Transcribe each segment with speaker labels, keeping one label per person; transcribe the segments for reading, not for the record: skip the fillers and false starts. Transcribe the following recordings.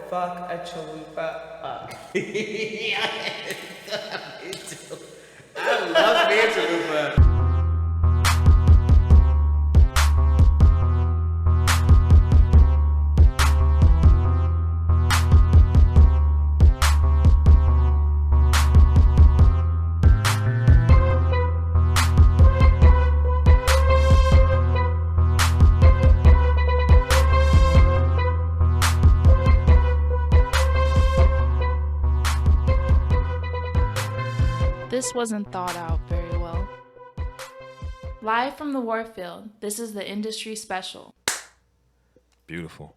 Speaker 1: fuck a chalupa up.
Speaker 2: Yes. Me too. I love me a chalupa.
Speaker 3: This wasn't thought out very well. Live from the Warfield, this is the Industry Special.
Speaker 4: Beautiful.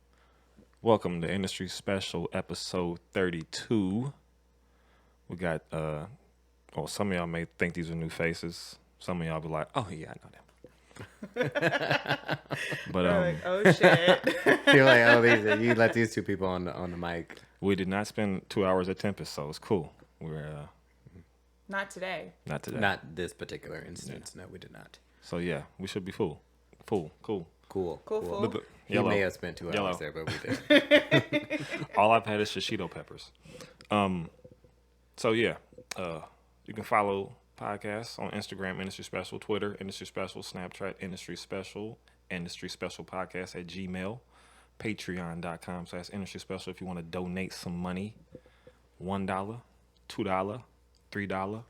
Speaker 4: Welcome to Industry Special, episode 32. We got, some of y'all may think these are new faces. Some of y'all be like, oh, yeah, I know them. But
Speaker 1: Like, oh shit.
Speaker 2: You're like, oh, you let these two people on the mic.
Speaker 4: we did not spend 2 hours at Tempest, so it's cool. We're
Speaker 1: Not today.
Speaker 4: not today.
Speaker 2: Not this particular instance. No, we did not.
Speaker 4: So yeah, we should be cool. Cool.
Speaker 1: Cool fool.
Speaker 2: He
Speaker 4: Yellow.
Speaker 2: may have spent 2 hours
Speaker 4: Yellow.
Speaker 2: there, but we did.
Speaker 4: All I've had is shishito peppers. So yeah, you can follow podcasts on Instagram, Industry Special, Twitter, Industry Special, Snapchat, Industry Special Podcast at Gmail, Patreon.com/Industry Special if you want to donate some money. $1, $2, $3,
Speaker 1: $300.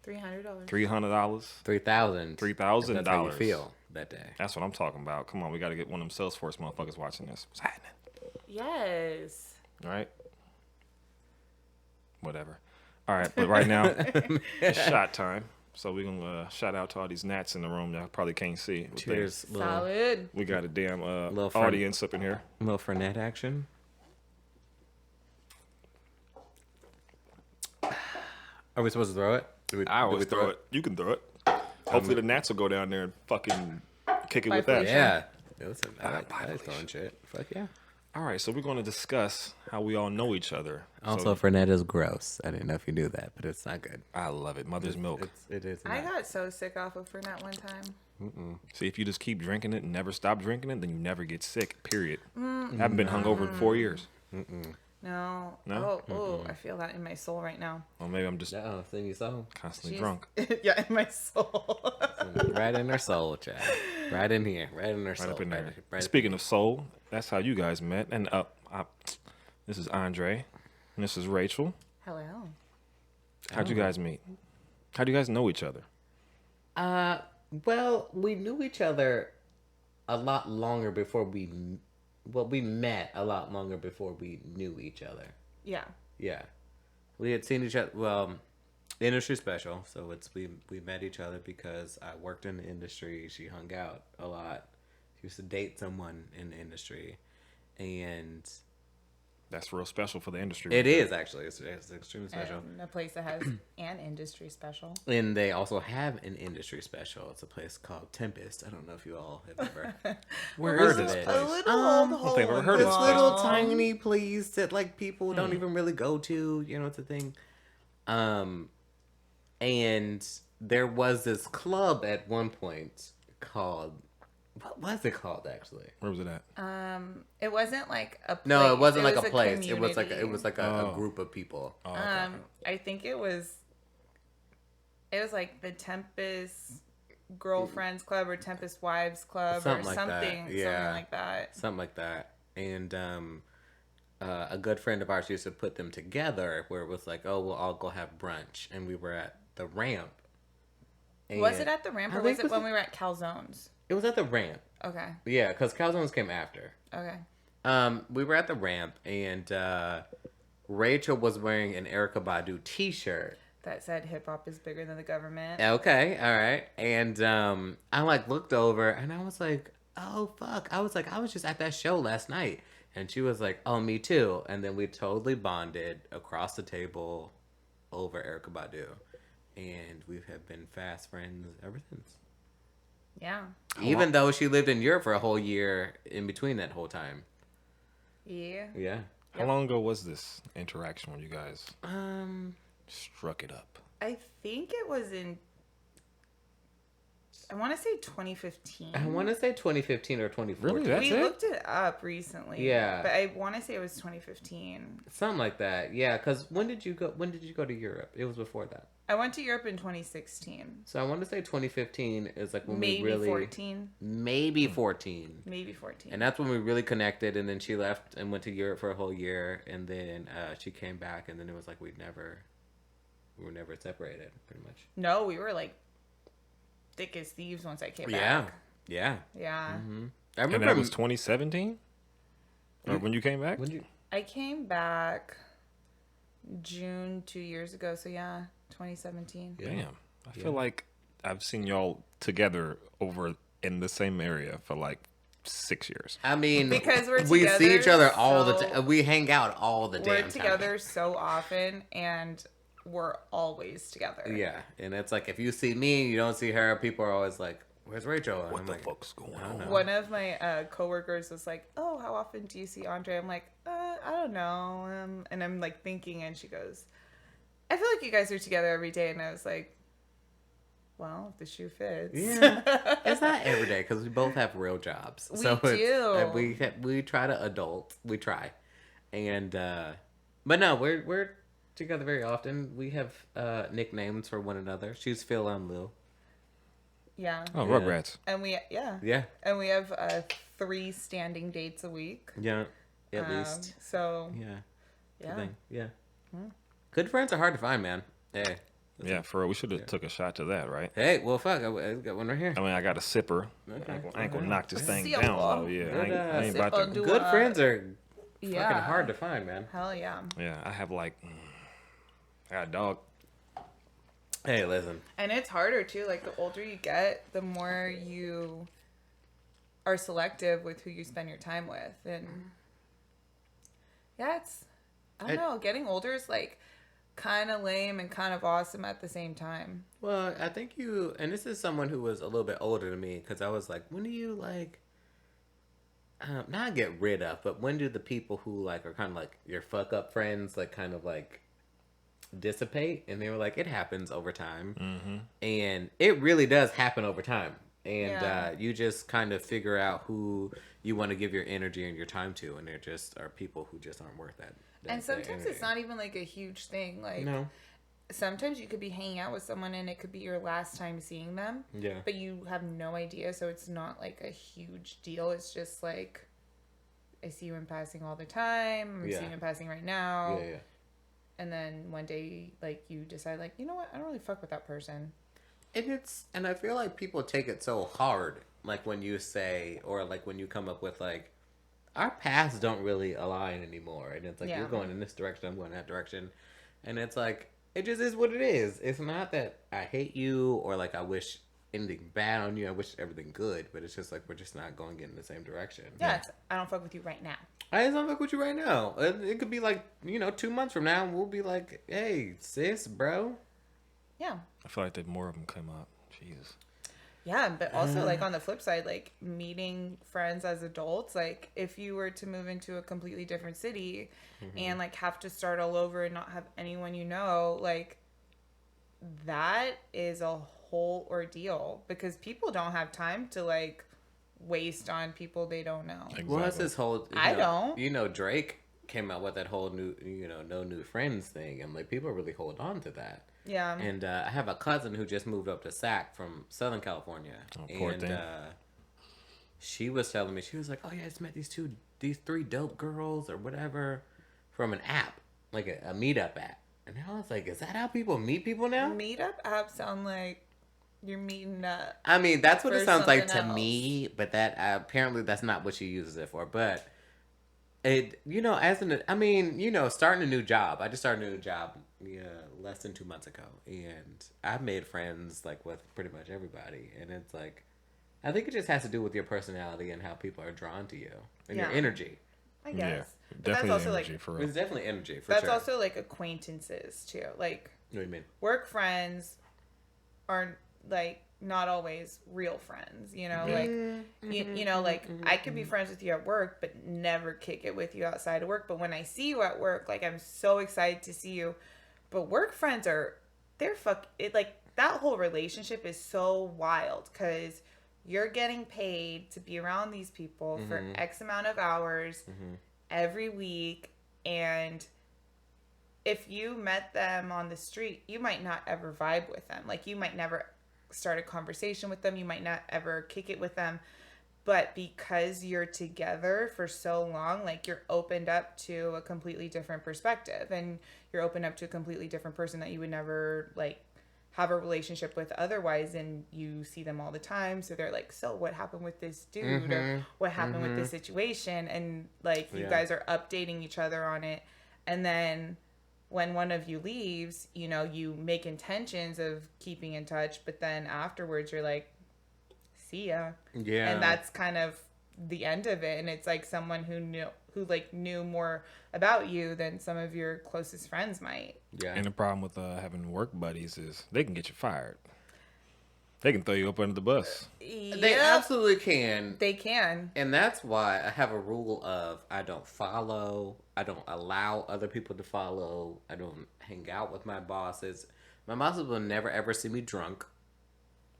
Speaker 4: $300,
Speaker 2: $3,000.
Speaker 4: $3,000.
Speaker 2: That's how you feel that day.
Speaker 4: That's what I'm talking about. Come on, we got to get one of them Salesforce motherfuckers watching this. What's happening?
Speaker 1: Yes.
Speaker 4: All right. Whatever. All right, but right now it's shot time. So we're gonna shout out to all these gnats in the room that probably can't see.
Speaker 2: Cheers.
Speaker 1: Solid.
Speaker 4: We got a damn
Speaker 2: Little
Speaker 4: audience up in here.
Speaker 2: Little Fernet action. Are we supposed to throw it?
Speaker 4: I always throw it. You can throw it. Hopefully the gnats will go down there and fucking kick it with that.
Speaker 2: Yeah. Listen, I like throwing shit. Fuck yeah.
Speaker 4: All right, so we're going to discuss how we all know each other.
Speaker 2: Also,
Speaker 4: So,
Speaker 2: Fernet is gross. I didn't know if you knew that, but it's not good.
Speaker 4: I love it. Mother's milk.
Speaker 2: It is.
Speaker 1: I
Speaker 2: not.
Speaker 1: got so sick off of Fernette one time.
Speaker 4: See, if you just keep drinking it and never stop drinking it, then you never get sick, period. I haven't been hungover in 4 years.
Speaker 1: No.
Speaker 4: No?
Speaker 1: Oh, I feel that in my soul right now.
Speaker 4: Well, maybe I'm just
Speaker 2: No, then you saw.
Speaker 4: constantly
Speaker 1: She's-
Speaker 4: drunk.
Speaker 1: Yeah, in my soul.
Speaker 2: Right in their soul, child. Right in here. Right in their soul.
Speaker 4: Right up in there.
Speaker 2: Right
Speaker 4: Speaking of soul, that's how you guys met. And this is Andre, and this is Rachel.
Speaker 1: Hello.
Speaker 4: How'd you guys meet? How'd you guys know each other?
Speaker 2: Well, we knew each other a lot longer before we met a lot longer before we knew each other.
Speaker 1: Yeah.
Speaker 2: Yeah. We had seen each other, well, Industry Special, so we met each other because I worked in the industry, she hung out a lot. She used to date someone in the industry, and
Speaker 4: That's real special for the industry.
Speaker 2: it is actually, it's extremely special.
Speaker 1: And a place that has an industry special.
Speaker 2: And they also have an industry special. It's a place called Tempest. I don't know if you all have ever heard of it.
Speaker 1: A little
Speaker 4: I don't think I've ever heard of
Speaker 2: This
Speaker 4: this
Speaker 2: little
Speaker 4: place.
Speaker 2: tiny place that like people don't even really go to. You know, it's a thing. And there was this club at one point called, what was it called actually?
Speaker 4: Where was it at?
Speaker 1: It wasn't like a place.
Speaker 2: No, it wasn't like
Speaker 1: was
Speaker 2: a place. It was
Speaker 1: community.
Speaker 2: like a group of people.
Speaker 4: Oh, okay.
Speaker 1: I think it was like the Tempest Girlfriends Club or Tempest Wives Club
Speaker 2: Something
Speaker 1: or
Speaker 2: like that.
Speaker 1: something
Speaker 2: Yeah.
Speaker 1: like that.
Speaker 2: Something like that. And a good friend of ours used to put them together where it was like, oh, we'll all go have brunch. And we were at the ramp.
Speaker 1: Was
Speaker 2: And
Speaker 1: it at the ramp
Speaker 2: I
Speaker 1: or was
Speaker 2: think
Speaker 1: it when we were at Calzones?
Speaker 2: It was at the ramp.
Speaker 1: Okay.
Speaker 2: Yeah, because Calzones came after.
Speaker 1: Okay.
Speaker 2: We were at the ramp, and Rachel was wearing an Erykah Badu T-shirt.
Speaker 1: That said hip hop is bigger than the government.
Speaker 2: Okay, all right. And I like looked over, and I was like, "Oh fuck!" I was like, "I was just at that show last night," and she was like, "Oh, me too." And then we totally bonded across the table over Erykah Badu, and we have been fast friends ever since.
Speaker 1: Yeah.
Speaker 2: Even though she lived in Europe for a whole year in between that whole time.
Speaker 1: Yeah.
Speaker 2: Yeah.
Speaker 4: How long ago was this interaction when you guys struck it up?
Speaker 1: I think it was in I want to say 2015.
Speaker 2: I want to say 2015 or 2014.
Speaker 4: Really? That's
Speaker 1: we
Speaker 4: it?
Speaker 1: looked it up recently.
Speaker 2: Yeah.
Speaker 1: But I want to say it was 2015.
Speaker 2: Something like that. Yeah, because when did you go to Europe? It was before that.
Speaker 1: I went to Europe in 2016.
Speaker 2: So I want to say 2015 is like when
Speaker 1: Maybe
Speaker 2: we really...
Speaker 1: 14.
Speaker 2: Maybe 14.
Speaker 1: Maybe 14.
Speaker 2: And that's when we really connected, and then she left and went to Europe for a whole year, and then she came back, and then it was like we were never separated, pretty much.
Speaker 1: No, we were like thick as thieves once I came
Speaker 2: Yeah.
Speaker 1: back.
Speaker 2: Yeah.
Speaker 1: Yeah.
Speaker 2: Mm-hmm. I
Speaker 4: And
Speaker 2: remember
Speaker 4: that was 2017? Or when you came back?
Speaker 2: when you...
Speaker 1: I came back June 2 years ago, so yeah, 2017.
Speaker 2: Yeah.
Speaker 4: Damn. I feel like I've seen y'all together over in the same area for like 6 years.
Speaker 2: I mean,
Speaker 1: Because we're
Speaker 2: we see each other
Speaker 1: together
Speaker 2: all the
Speaker 1: so-
Speaker 2: time. We hang out all the damn
Speaker 1: We're
Speaker 2: time.
Speaker 1: together so often, and we're always together.
Speaker 2: Yeah, and it's like if you see me and you don't see her, people are always like, "Where's Rachel?" And
Speaker 4: What
Speaker 2: I'm
Speaker 4: the
Speaker 2: like,
Speaker 4: fuck's going
Speaker 2: I don't
Speaker 4: on?
Speaker 2: know.
Speaker 1: One of my coworkers was like, "Oh, how often do you see Andre?" I'm like, "I don't know." And I'm like thinking, and she goes, "I feel like you guys are together every day." And I was like, "Well, if the shoe fits."
Speaker 2: Yeah, it's not every day because we both have real jobs.
Speaker 1: We
Speaker 2: so
Speaker 1: do.
Speaker 2: We try to adult. We try, and but no, we're together very often. We have nicknames for one another. She's Phil. I'm Lil.
Speaker 1: Yeah.
Speaker 4: Oh,
Speaker 2: Yeah.
Speaker 4: Rugrats.
Speaker 1: And we
Speaker 2: Yeah,
Speaker 1: and we have 3 standing dates a week.
Speaker 2: yeah, at least.
Speaker 1: So
Speaker 2: Yeah,
Speaker 1: yeah.
Speaker 2: Good thing. Yeah. Good friends are hard to find, man. Hey.
Speaker 4: Yeah, for real. We should have took a shot to that, right?
Speaker 2: Hey, well, fuck. I got one right here.
Speaker 4: I mean, I got a sipper.
Speaker 2: Okay.
Speaker 4: I ain't gonna knock this thing
Speaker 1: Sipper.
Speaker 4: down, though. Yeah, I ain't about
Speaker 1: Sipper
Speaker 4: to.
Speaker 1: do-
Speaker 2: Good friends are
Speaker 1: Yeah.
Speaker 2: fucking hard to find, man.
Speaker 1: Hell yeah.
Speaker 4: Yeah, I have like, I got a dog.
Speaker 2: Hey, listen.
Speaker 1: And it's harder too. Like the older you get, the more you are selective with who you spend your time with. And yeah, I don't know. Getting older is like kind of lame and kind of awesome at the same time.
Speaker 2: Well, I think you, and this is someone who was a little bit older than me, because I was like, when do you like, not get rid of, but when do the people who like are kind of like your fuck up friends like kind of like dissipate? And they were like, it happens over time.
Speaker 4: Mm-hmm.
Speaker 2: And it really does happen over time. And
Speaker 1: Yeah.
Speaker 2: you just kind of figure out who you want to give your energy and your time to, and there just are people who just aren't worth that.
Speaker 1: And sometimes
Speaker 2: energy.
Speaker 1: it's not even like a huge thing. Like
Speaker 2: No.
Speaker 1: sometimes you could be hanging out with someone and it could be your last time seeing them,
Speaker 2: Yeah.
Speaker 1: but you have no idea. So it's not like a huge deal. It's just like, I see you in passing all the time. I'm
Speaker 2: Yeah.
Speaker 1: seeing you in passing right now.
Speaker 2: Yeah. Yeah.
Speaker 1: And then one day, like, you decide, like, you know what? I don't really fuck with that person.
Speaker 2: And I feel like people take it so hard, like when you say, or like when you come up with like, our paths don't really align anymore, and it's like
Speaker 1: Yeah.
Speaker 2: you're going in this direction, I'm going that direction, and it's like it just is what it is. It's not that I hate you or like I wish anything bad on you. I wish everything good, but it's just like we're just not going in the same direction.
Speaker 1: Yeah, it's, I don't fuck with you right now.
Speaker 2: I just don't fuck with you right now. It could be like 2 months from now, we'll be like, hey sis, bro.
Speaker 1: Yeah.
Speaker 4: I feel like that more of them come up. Jesus.
Speaker 1: Yeah, but also, like, on the flip side, like, meeting friends as adults, like, if you were to move into a completely different city and, like, have to start all over and not have anyone you know, like, that is a whole ordeal because people don't have time to, like, waste on people they don't know.
Speaker 4: Exactly.
Speaker 2: Well, that's this whole.
Speaker 1: I don't.
Speaker 2: Drake came out with that whole new, no new friends thing, and like people really hold on to that.
Speaker 1: Yeah.
Speaker 2: And I have a cousin who just moved up to Sac from Southern California,
Speaker 4: Oh, poor
Speaker 2: and
Speaker 4: thing.
Speaker 2: she was telling me, she was like, "Oh yeah, I just met these 3 dope girls or whatever from an app, like a meetup app." And I was like, "Is that how people meet people now?"
Speaker 1: Meetup apps sound like you're meeting up.
Speaker 2: I mean, that's what
Speaker 1: For
Speaker 2: it sounds like to
Speaker 1: something
Speaker 2: me, but that apparently that's not what she uses it for. But it, starting a new job. I just started a new job less than 2 months ago, and I've made friends like with pretty much everybody. And it's like, I think it just has to do with your personality and how people are drawn to you and your
Speaker 1: Yeah.
Speaker 2: energy.
Speaker 1: I
Speaker 4: Yeah,
Speaker 1: guess. But
Speaker 4: definitely
Speaker 1: that's also
Speaker 4: energy
Speaker 1: like
Speaker 4: for real.
Speaker 2: It's definitely energy for
Speaker 1: that's
Speaker 2: sure.
Speaker 1: also like acquaintances too. Like
Speaker 2: What do you mean?
Speaker 1: work friends are like not always real friends, you know, like you know, like I could be friends with you at work but never kick it with you outside of work, but when I see you at work, like I'm so excited to see you. But work friends they're that whole relationship is so wild because you're getting paid to be around these people for X amount of hours every week. And if you met them on the street, you might not ever vibe with them. Like, you might never start a conversation with them. You might not ever kick it with them. But because you're together for so long, like, you're opened up to a completely different perspective. And you're opened up to a completely different person that you would never, like, have a relationship with otherwise. And you see them all the time. So they're like, so what happened with this dude? Or what happened with this situation? And, like, you guys are updating each other on it. And then when one of you leaves, you know, you make intentions of keeping in touch, but then afterwards you're like, see ya. Yeah. And that's kind of the end of it. And it's like someone who knew more about you than some of your closest friends might.
Speaker 4: Yeah. And the problem with having work buddies is they can get you fired. They can throw you up under the bus.
Speaker 2: Yep. They absolutely can.
Speaker 1: They can.
Speaker 2: And that's why I have a rule of I don't follow. I don't allow other people to follow. I don't hang out with my bosses. My bosses will never, ever see me drunk.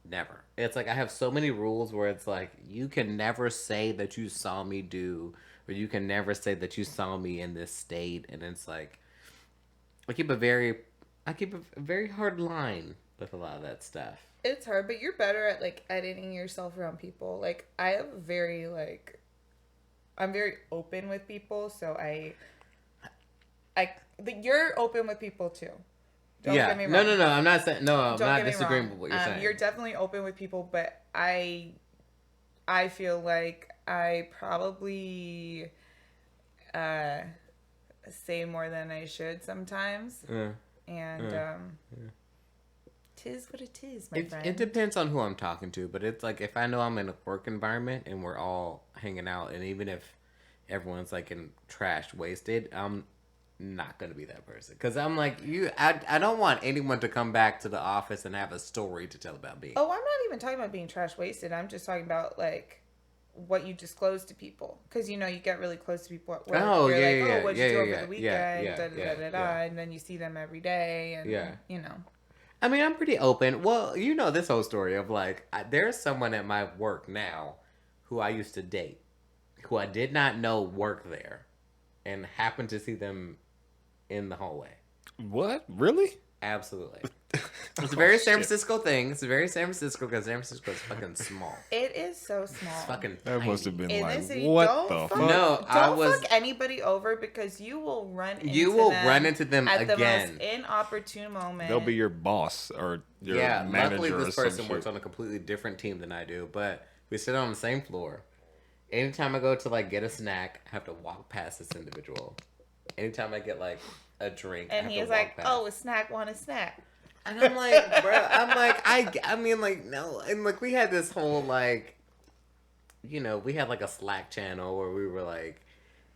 Speaker 2: Never. It's like I have so many rules where it's like you can never say that you saw me do, or you can never say that you saw me in this state. And it's like I keep a very hard line with a lot of that stuff.
Speaker 1: It's hard, but you're better at, like, editing yourself around people. Like, I have I'm very open with people, so you're open with people too. Don't get me wrong.
Speaker 2: No, I'm not saying, I'm not disagreeing with what you're saying.
Speaker 1: You're definitely open with people, but I feel like I probably say more than I should sometimes. And tis what it is, my friend.
Speaker 2: It depends on who I'm talking to, but it's like if I know I'm in a work environment and we're all hanging out, and even if everyone's like in trash wasted, I'm not gonna be that person because I'm like I don't want anyone to come back to the office and have a story to tell about me.
Speaker 1: Oh, I'm not even talking about being trash wasted. I'm just talking about like what you disclose to people, because you know you get really close to people at work.
Speaker 2: Oh,
Speaker 1: you're
Speaker 2: yeah,
Speaker 1: like,
Speaker 2: yeah,
Speaker 1: oh, what'd you do over the
Speaker 2: weekend?
Speaker 1: And then you see them every day, and you know.
Speaker 2: I mean, I'm pretty open. Well, you know this whole story of like, there's someone at my work now who I used to date, who I did not know worked there, and happened to see them in the hallway.
Speaker 4: What? Really?
Speaker 2: Absolutely. It's a very San Francisco thing. It's a very San Francisco because San Francisco is fucking small.
Speaker 1: It is so small.
Speaker 2: It's fucking
Speaker 4: That
Speaker 2: tiny.
Speaker 4: must have been
Speaker 1: In
Speaker 4: like,
Speaker 1: the city,
Speaker 4: what the fuck?
Speaker 2: No,
Speaker 1: don't fuck anybody over, because you will run into them
Speaker 2: at
Speaker 1: the
Speaker 2: again.
Speaker 1: most inopportune moment.
Speaker 4: They'll be your boss or your manager.
Speaker 2: Luckily this
Speaker 4: or
Speaker 2: person
Speaker 4: some
Speaker 2: works
Speaker 4: shit.
Speaker 2: on a completely different team than I do, but we sit on the same floor. Anytime I go to like get a snack, I have to walk past this individual. Anytime I get like a drink,
Speaker 1: and
Speaker 2: I have
Speaker 1: he's
Speaker 2: to walk
Speaker 1: like,
Speaker 2: past.
Speaker 1: "Oh, a snack, want a snack?"
Speaker 2: And I'm like, bro, I mean, like, no. And, like, we had this whole, like, you know, we had, like, a Slack channel where we were like,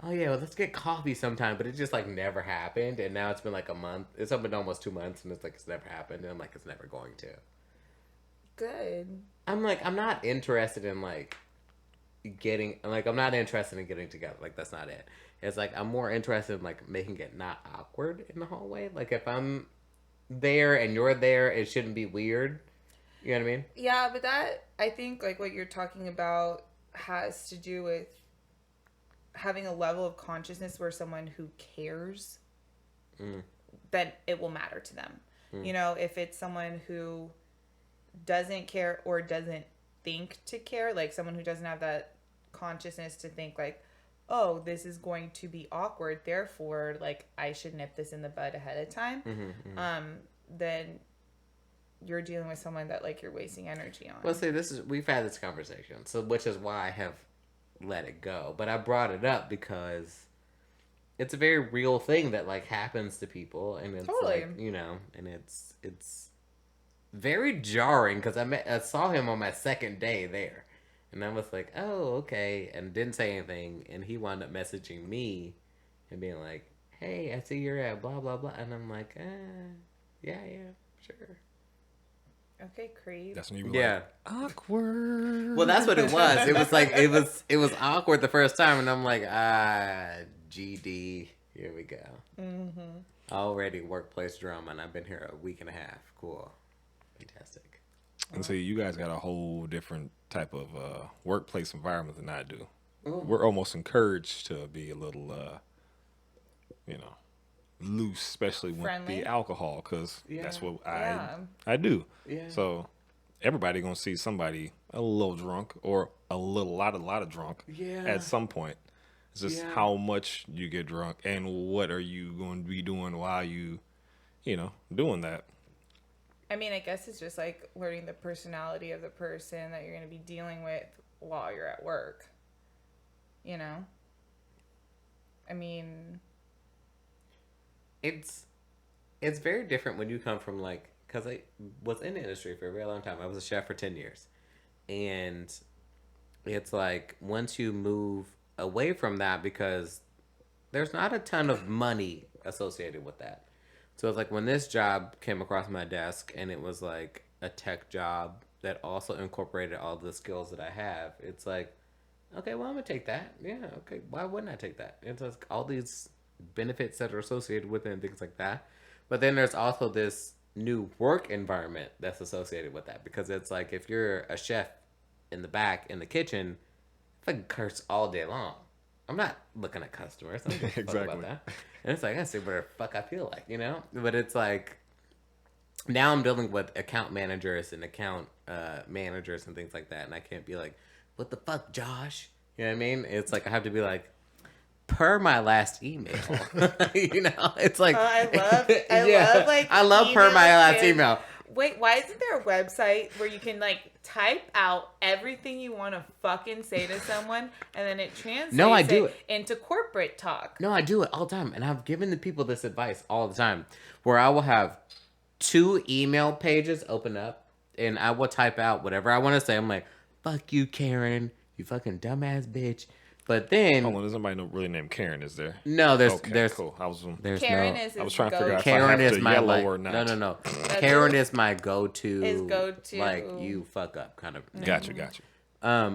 Speaker 2: oh, yeah, well, let's get coffee sometime. But it just, like, never happened. And now it's been, like, a month. It's been almost 2 months, and it's, like, it's never happened. And I'm like, it's never going to.
Speaker 1: Good.
Speaker 2: I'm, like, I'm not interested in, like, I'm not interested in getting together. Like, that's not it. It's, like, I'm more interested in, like, making it not awkward in the hallway. Like, if I'm there and you're there, it shouldn't be weird. You know what I mean?
Speaker 1: Yeah, but that, I think, like, what you're talking about has to do with having a level of consciousness where someone who cares, then it will matter to them. You know, if it's someone who doesn't care or doesn't think to care, like someone who doesn't have that consciousness to think like, oh, this is going to be awkward, therefore, like, I should nip this in the bud ahead of time, then you're dealing with someone that, like, you're wasting energy on.
Speaker 2: Well, see, we've had this conversation, so which is why I have let it go. But I brought it up because it's a very real thing that, like, happens to people, and it's like, you know, and it's very jarring because I saw him on my second day there. And I was like, oh, okay, and didn't say anything. And he wound up messaging me and being like, hey, I see you're at blah, blah, blah. And I'm like, yeah, sure.
Speaker 1: Okay, creep.
Speaker 4: That's when you were like, awkward.
Speaker 2: Well, that's what it was. It was like, it was awkward the first time. And I'm like, GD, here we go. Already workplace drama, and I've been here a week and a half. Cool. Fantastic.
Speaker 4: And see, you guys got a whole different type of workplace environment than I do.
Speaker 2: Ooh.
Speaker 4: We're almost encouraged to be a little, loose, especially with
Speaker 1: Friendly?
Speaker 4: the alcohol, because that's what
Speaker 1: Yeah.
Speaker 4: I do.
Speaker 2: Yeah.
Speaker 4: So everybody gonna see somebody a little drunk or a lot of drunk
Speaker 2: Yeah.
Speaker 4: at some point. It's just how much you get drunk and what are you going to be doing while you doing that.
Speaker 1: I mean, I guess it's just like learning the personality of the person that you're going to be dealing with while you're at work. You know? I mean,
Speaker 2: it's very different when you come from like, because I was in the industry for a very long time. I was a chef for 10 years. And it's like once you move away from that, because there's not a ton of money associated with that. So it's like when this job came across my desk and it was like a tech job that also incorporated all the skills that I have, it's like, okay, well, I'm going to take that. Yeah, okay. Why wouldn't I take that? It's like all these benefits that are associated with it and things like that. But then there's also this new work environment that's associated with that, because it's like if you're a chef in the back in the kitchen, I can curse all day long. I'm not looking at customers. I'm just
Speaker 4: Exactly.
Speaker 2: about that. And it's like, I say whatever the fuck I feel like, But it's like, now I'm dealing with account managers and account managers and things like that. And I can't be like, what the fuck, Josh? You know what I mean? It's like, I have to be like, per my last email. It's like,
Speaker 1: I love like
Speaker 2: I love per my last
Speaker 1: emails.
Speaker 2: email.
Speaker 1: Wait, why isn't there a website where you can like type out everything you want to fucking say to someone and then it translates
Speaker 2: No, I do it
Speaker 1: into corporate talk?
Speaker 2: No, I do it all the time. And I've given the people this advice all the time, where I will have 2 email pages open up and I will type out whatever I want to say. I'm like, fuck you, Karen, you fucking dumbass bitch. But then,
Speaker 4: Hold on, there's nobody really named Karen, is there?
Speaker 2: no, there's
Speaker 4: Cool.
Speaker 2: there's
Speaker 1: Karen
Speaker 2: no.
Speaker 1: is his
Speaker 4: I was trying to figure out if
Speaker 2: Karen
Speaker 4: I have
Speaker 2: is
Speaker 4: to
Speaker 2: my
Speaker 4: yellow
Speaker 2: like,
Speaker 4: or not.
Speaker 2: no. Karen is my go-to.
Speaker 1: His go-to.
Speaker 2: Like, you fuck up kind of.
Speaker 4: Got you.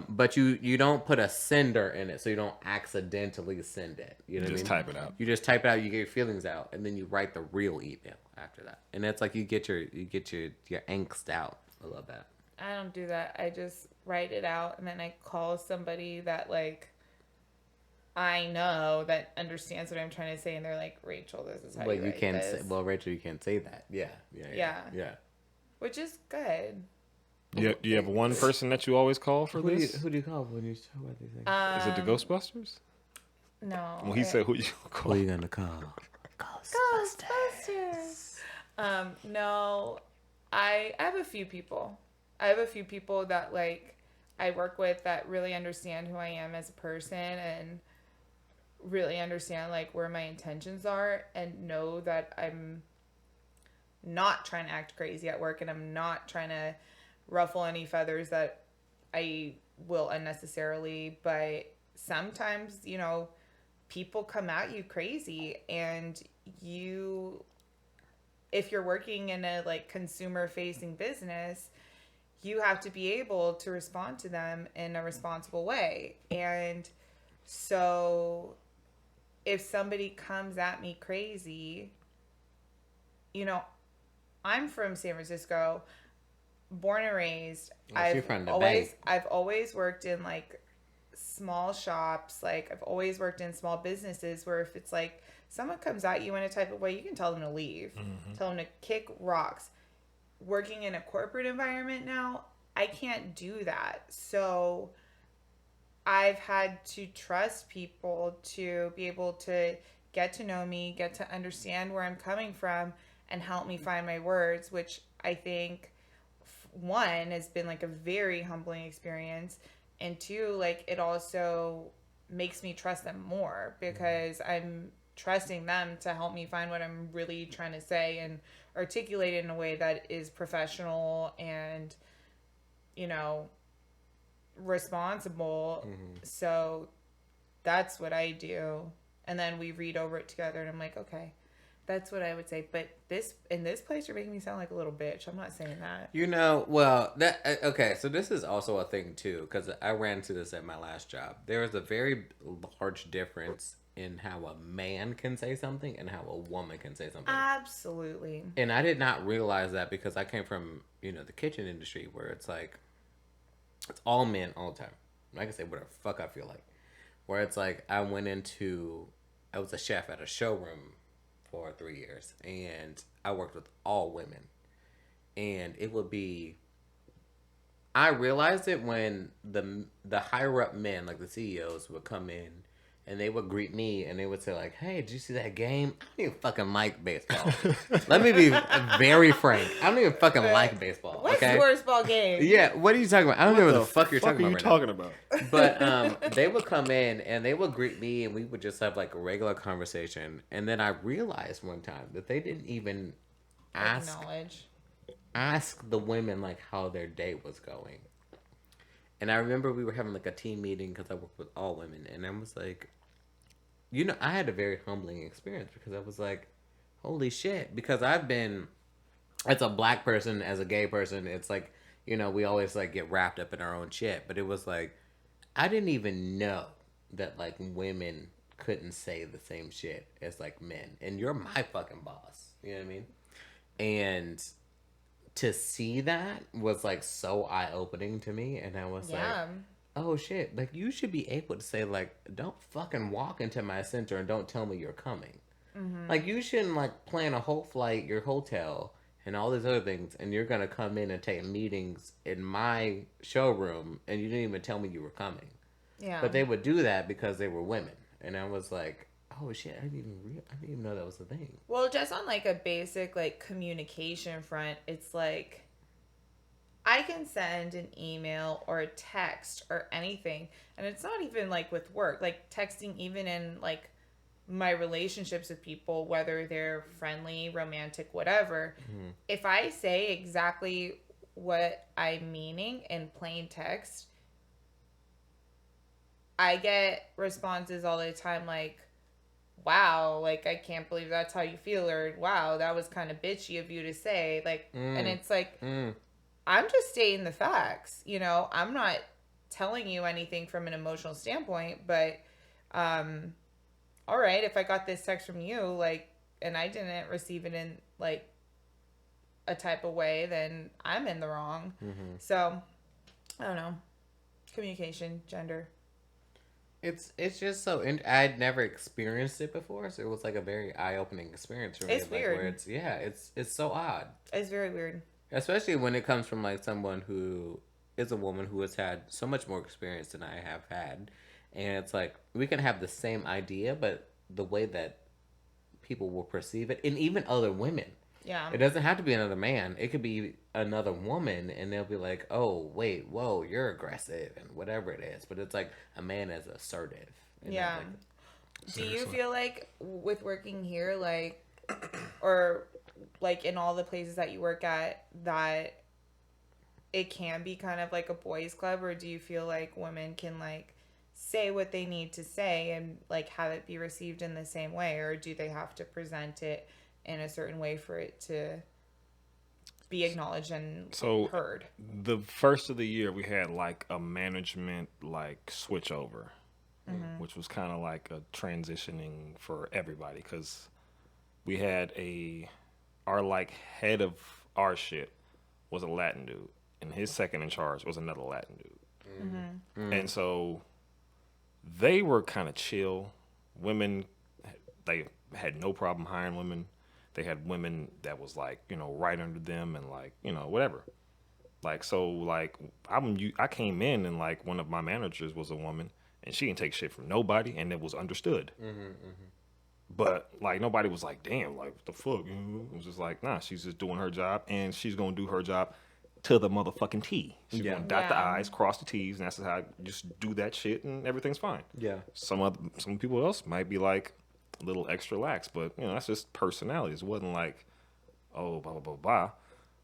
Speaker 2: But you don't put a sender in it, so you don't accidentally send it. You know what I mean?
Speaker 4: Just type it out.
Speaker 2: You just type it out. You get your feelings out, and then you write the real email after that. And it's like you get your angst out. I love that.
Speaker 1: I don't do that. I just write it out and then I call somebody that like I know that understands what I'm trying to say, and they're like, Rachel, this is how you write
Speaker 2: can't
Speaker 1: this.
Speaker 2: say. Well, Rachel, you can't say that. Yeah.
Speaker 1: Which is good.
Speaker 4: Do you have one person that you always call for this?
Speaker 2: Who do you call when you talk about these things?
Speaker 4: Is it the Ghostbusters?
Speaker 1: No.
Speaker 4: Well, he said who you call.
Speaker 2: Who are you gonna call?
Speaker 1: Ghostbusters. No, I have a few people. I have a few people that like I work with that really understand who I am as a person and really understand like where my intentions are and know that I'm not trying to act crazy at work and I'm not trying to ruffle any feathers that I will unnecessarily. But sometimes, people come at you crazy, and if you're working in a like consumer facing business, you have to be able to respond to them in a responsible way. And so if somebody comes at me crazy, I'm from San Francisco, born and raised. I've always worked in like small shops. Like I've always worked in small businesses where if it's like someone comes at you in a type of way, you can tell them to leave, tell them to kick rocks. Working in a corporate environment now, I can't do that. So I've had to trust people to be able to get to know me, get to understand where I'm coming from, and help me find my words, which I think, one, has been like a very humbling experience, and two, like it also makes me trust them more because I'm trusting them to help me find what I'm really trying to say and articulate it in a way that is professional and, responsible. So that's what I do. And then we read over it together and I'm like, okay, That's what I would say. But in this place, you're making me sound like a little bitch. I'm not saying that.
Speaker 2: You know, well, that okay. So this is also a thing too, because I ran into this at my last job. There is a very large difference in how a man can say something and how a woman can say something.
Speaker 1: Absolutely.
Speaker 2: And I did not realize that because I came from the kitchen industry where it's like it's all men all the time. I can say whatever the fuck I feel like. Where it's like I was a chef at a showroom for 3 years, and I worked with all women, and it would be. I realized it when the higher up men, like the CEOs, would come in, and they would greet me, and they would say like, "Hey, did you see that game? I don't even fucking like baseball." Let me be very frank. I don't even fucking like baseball.
Speaker 1: What's
Speaker 2: okay?
Speaker 1: the worst ball game?
Speaker 2: Yeah, what are you talking about? I don't know what the fuck you're talking
Speaker 4: about.
Speaker 2: But they would come in and they would greet me, and we would just have like a regular conversation. And then I realized one time that they didn't even ask the women like how their day was going. And I remember we were having like a team meeting because I work with all women, and I was like, I had a very humbling experience because I was like, holy shit, because I've been, as a black person, as a gay person, it's like, we always like get wrapped up in our own shit. But it was like, I didn't even know that like women couldn't say the same shit as like men. And you're my fucking boss. You know what I mean? And to see that was like so eye-opening to me. And I was like, oh shit, like you should be able to say like, don't fucking walk into my center and don't tell me you're coming. Mm-hmm. Like you shouldn't like plan a whole flight, your hotel, and all these other things, and you're gonna come in and take meetings in my showroom, and you didn't even tell me you were coming. Yeah. But they would do that because they were women, and I was like, oh shit, I didn't even know that was a thing.
Speaker 1: Well, just on like a basic like communication front, it's like I can send an email or a text or anything, and it's not even like with work, like texting even in like my relationships with people, whether they're friendly, romantic, whatever. Mm-hmm. If I say exactly what I'm meaning in plain text, I get responses all the time like, wow, like I can't believe that's how you feel, or wow, that was kind of bitchy of you to say, like, and it's like, I'm just stating the facts, I'm not telling you anything from an emotional standpoint, but all right, if I got this text from you, like, and I didn't receive it in like a type of way, then I'm in the wrong. Mm-hmm. So I don't know, communication, gender.
Speaker 2: It's just so I'd never experienced it before, so it was like a very eye-opening experience for me.
Speaker 1: It's weird.
Speaker 2: Where it's so odd.
Speaker 1: It's very weird,
Speaker 2: especially when it comes from like someone who is a woman who has had so much more experience than I have had, and it's like we can have the same idea, but the way that people will perceive it, and even other women. Yeah. It doesn't have to be another man. It could be another woman, and they'll be like, oh, wait, whoa, you're aggressive, and whatever it is. But it's like a man is assertive.
Speaker 1: Yeah. Like, do you feel like with working here, like, or like in all the places that you work at, that it can be kind of like a boys' club, or do you feel like women can like say what they need to say and like have it be received in the same way, or do they have to present it in a certain way for it to be acknowledged and heard?
Speaker 4: The first of the year we had like a management like switch over, which was kind of like a transitioning for everybody, because we had our like head of our shit was a Latin dude, and his second in charge was another Latin dude. And so they were kind of chill. Women, they had no problem hiring women. They had women that was like, right under them and like, whatever. Like, so like I came in and like one of my managers was a woman, and she didn't take shit from nobody, and it was understood. But like nobody was like, damn, like what the fuck? It was just like, nah, she's just doing her job, and she's gonna do her job to the motherfucking T. She's gonna dot the I's, cross the T's, and that's how I just do that shit, and everything's fine. Yeah. Some people else might be like a little extra lax, but that's just personalities. It wasn't like, oh, blah blah blah blah.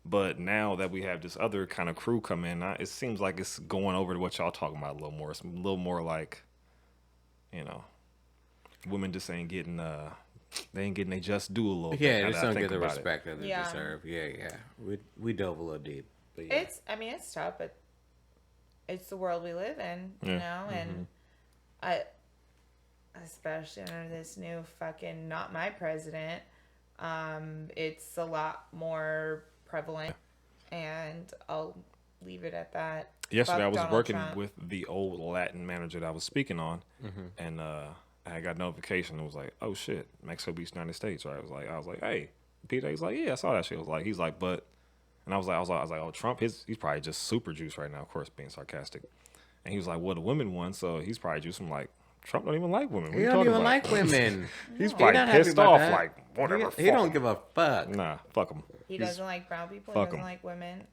Speaker 4: But now that we have this other kind of crew come in, it seems like it's going over to what y'all talking about a little more. It's a little more like, women just ain't getting they ain't getting their just due a little bit.
Speaker 2: Yeah,
Speaker 4: now
Speaker 2: just
Speaker 4: that I
Speaker 2: don't
Speaker 4: think
Speaker 2: get the
Speaker 4: about it.
Speaker 2: respect that they
Speaker 1: Yeah.
Speaker 2: deserve. Yeah. We dove a little deep. But yeah.
Speaker 1: It's tough, but it's the world we live in, you
Speaker 4: Yeah.
Speaker 1: know, and especially under this new fucking not my president, it's a lot more prevalent, and I'll leave it at that.
Speaker 4: Yesterday,
Speaker 1: Fuck
Speaker 4: I was
Speaker 1: Donald
Speaker 4: working
Speaker 1: Trump.
Speaker 4: with the old Latin manager that I was speaking on, and I got notification. It was like, "Oh shit, Mexico beats United States." Right? I was like, "Hey, Peter." He's like, "Yeah, I saw that shit." He's like, "But," and I was like, "Oh, Trump, he's probably just super juiced right now." Of course, being sarcastic. And he was like, "Well, the women won, so he's probably juiced." I'm like, "Trump don't even like women. What
Speaker 2: He
Speaker 4: you
Speaker 2: don't
Speaker 4: talking
Speaker 2: even
Speaker 4: about?"
Speaker 2: like women.
Speaker 4: He's
Speaker 2: He
Speaker 4: probably
Speaker 2: not happy
Speaker 4: pissed
Speaker 2: about
Speaker 4: off.
Speaker 2: that.
Speaker 4: Like, whatever.
Speaker 2: He don't give a fuck.
Speaker 4: Nah, fuck him.
Speaker 1: He doesn't like brown people.
Speaker 4: fuck
Speaker 1: He doesn't
Speaker 4: 'em.
Speaker 1: like women.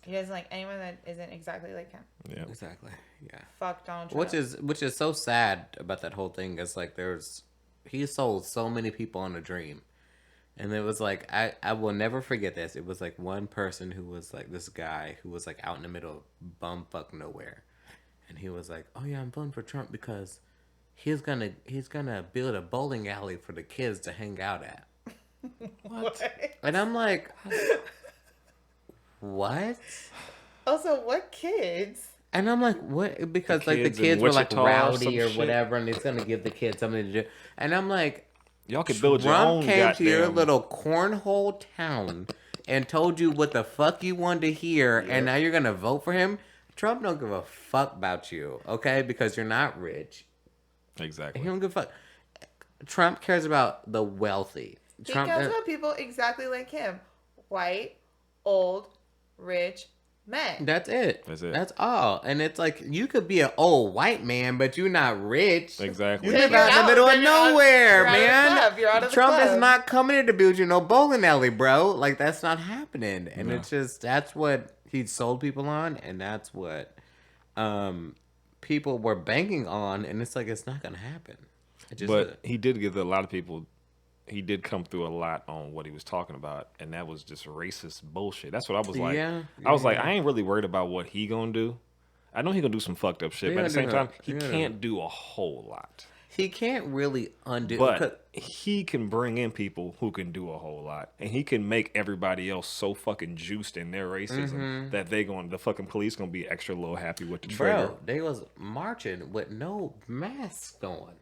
Speaker 1: He doesn't like anyone that isn't exactly like him.
Speaker 4: Yeah.
Speaker 2: Exactly. Yeah.
Speaker 1: Fuck Donald Trump.
Speaker 2: Which is so sad about that whole thing is like he sold so many people on a dream. And it was like I will never forget this. It was like one person who was like this guy who was like out in the middle of bumfuck nowhere. And he was like, "Oh yeah, I'm voting for Trump because he's gonna build a bowling alley for the kids to hang out at."
Speaker 1: what?
Speaker 2: And I'm like, what?
Speaker 1: Also, what kids?
Speaker 2: And I'm like, what? Because
Speaker 4: The
Speaker 2: like the
Speaker 4: kids in
Speaker 2: kids were like
Speaker 4: Wichita or
Speaker 2: rowdy
Speaker 4: some
Speaker 2: or
Speaker 4: shit.
Speaker 2: whatever, and he's gonna give the kids something to do. And I'm like,
Speaker 4: Y'all could build your own
Speaker 2: Trump came to your
Speaker 4: goddamn-
Speaker 2: little cornhole town and told you what the fuck you wanted to hear, and now you're gonna vote for him. Trump don't give a fuck about you, okay? Because you're not rich.
Speaker 4: Exactly.
Speaker 2: He don't give a fuck. Trump cares about the wealthy.
Speaker 1: He
Speaker 2: Trump,
Speaker 1: cares about people exactly like him. White, old, rich men.
Speaker 2: that's it.
Speaker 4: That's it.
Speaker 2: That's all. And it's like you could be an old white man, but you're not rich.
Speaker 4: Exactly.
Speaker 2: You
Speaker 1: Then
Speaker 2: live
Speaker 1: you're
Speaker 2: out in the
Speaker 1: out,
Speaker 2: middle of
Speaker 1: then you're out-
Speaker 2: nowhere,
Speaker 1: you're out of the
Speaker 2: man.
Speaker 1: club, you're out of the
Speaker 2: Trump is
Speaker 1: club.
Speaker 2: not coming here to build you no bowling alley, bro. Like that's not happening. And it's just that's what he sold people on, and that's what people were banking on, and it's like it's not gonna happen. It just
Speaker 4: But he did give a lot of people. He did come through a lot on what he was talking about, and that was just racist bullshit. That's what I was like.
Speaker 2: Yeah,
Speaker 4: I was like,
Speaker 2: yeah.
Speaker 4: I ain't really worried about what he gonna do. I know he gonna do some fucked up shit,
Speaker 2: He
Speaker 4: but at the
Speaker 2: gonna
Speaker 4: same
Speaker 2: do
Speaker 4: time,
Speaker 2: it.
Speaker 4: he
Speaker 2: Yeah.
Speaker 4: can't do a whole lot.
Speaker 2: he can't really undo.
Speaker 4: But he can bring in people who can do a whole lot, and he can make everybody else so fucking juiced in their racism that the fucking police gonna be extra little happy with the trigger.
Speaker 2: Bro, they was marching with no masks on,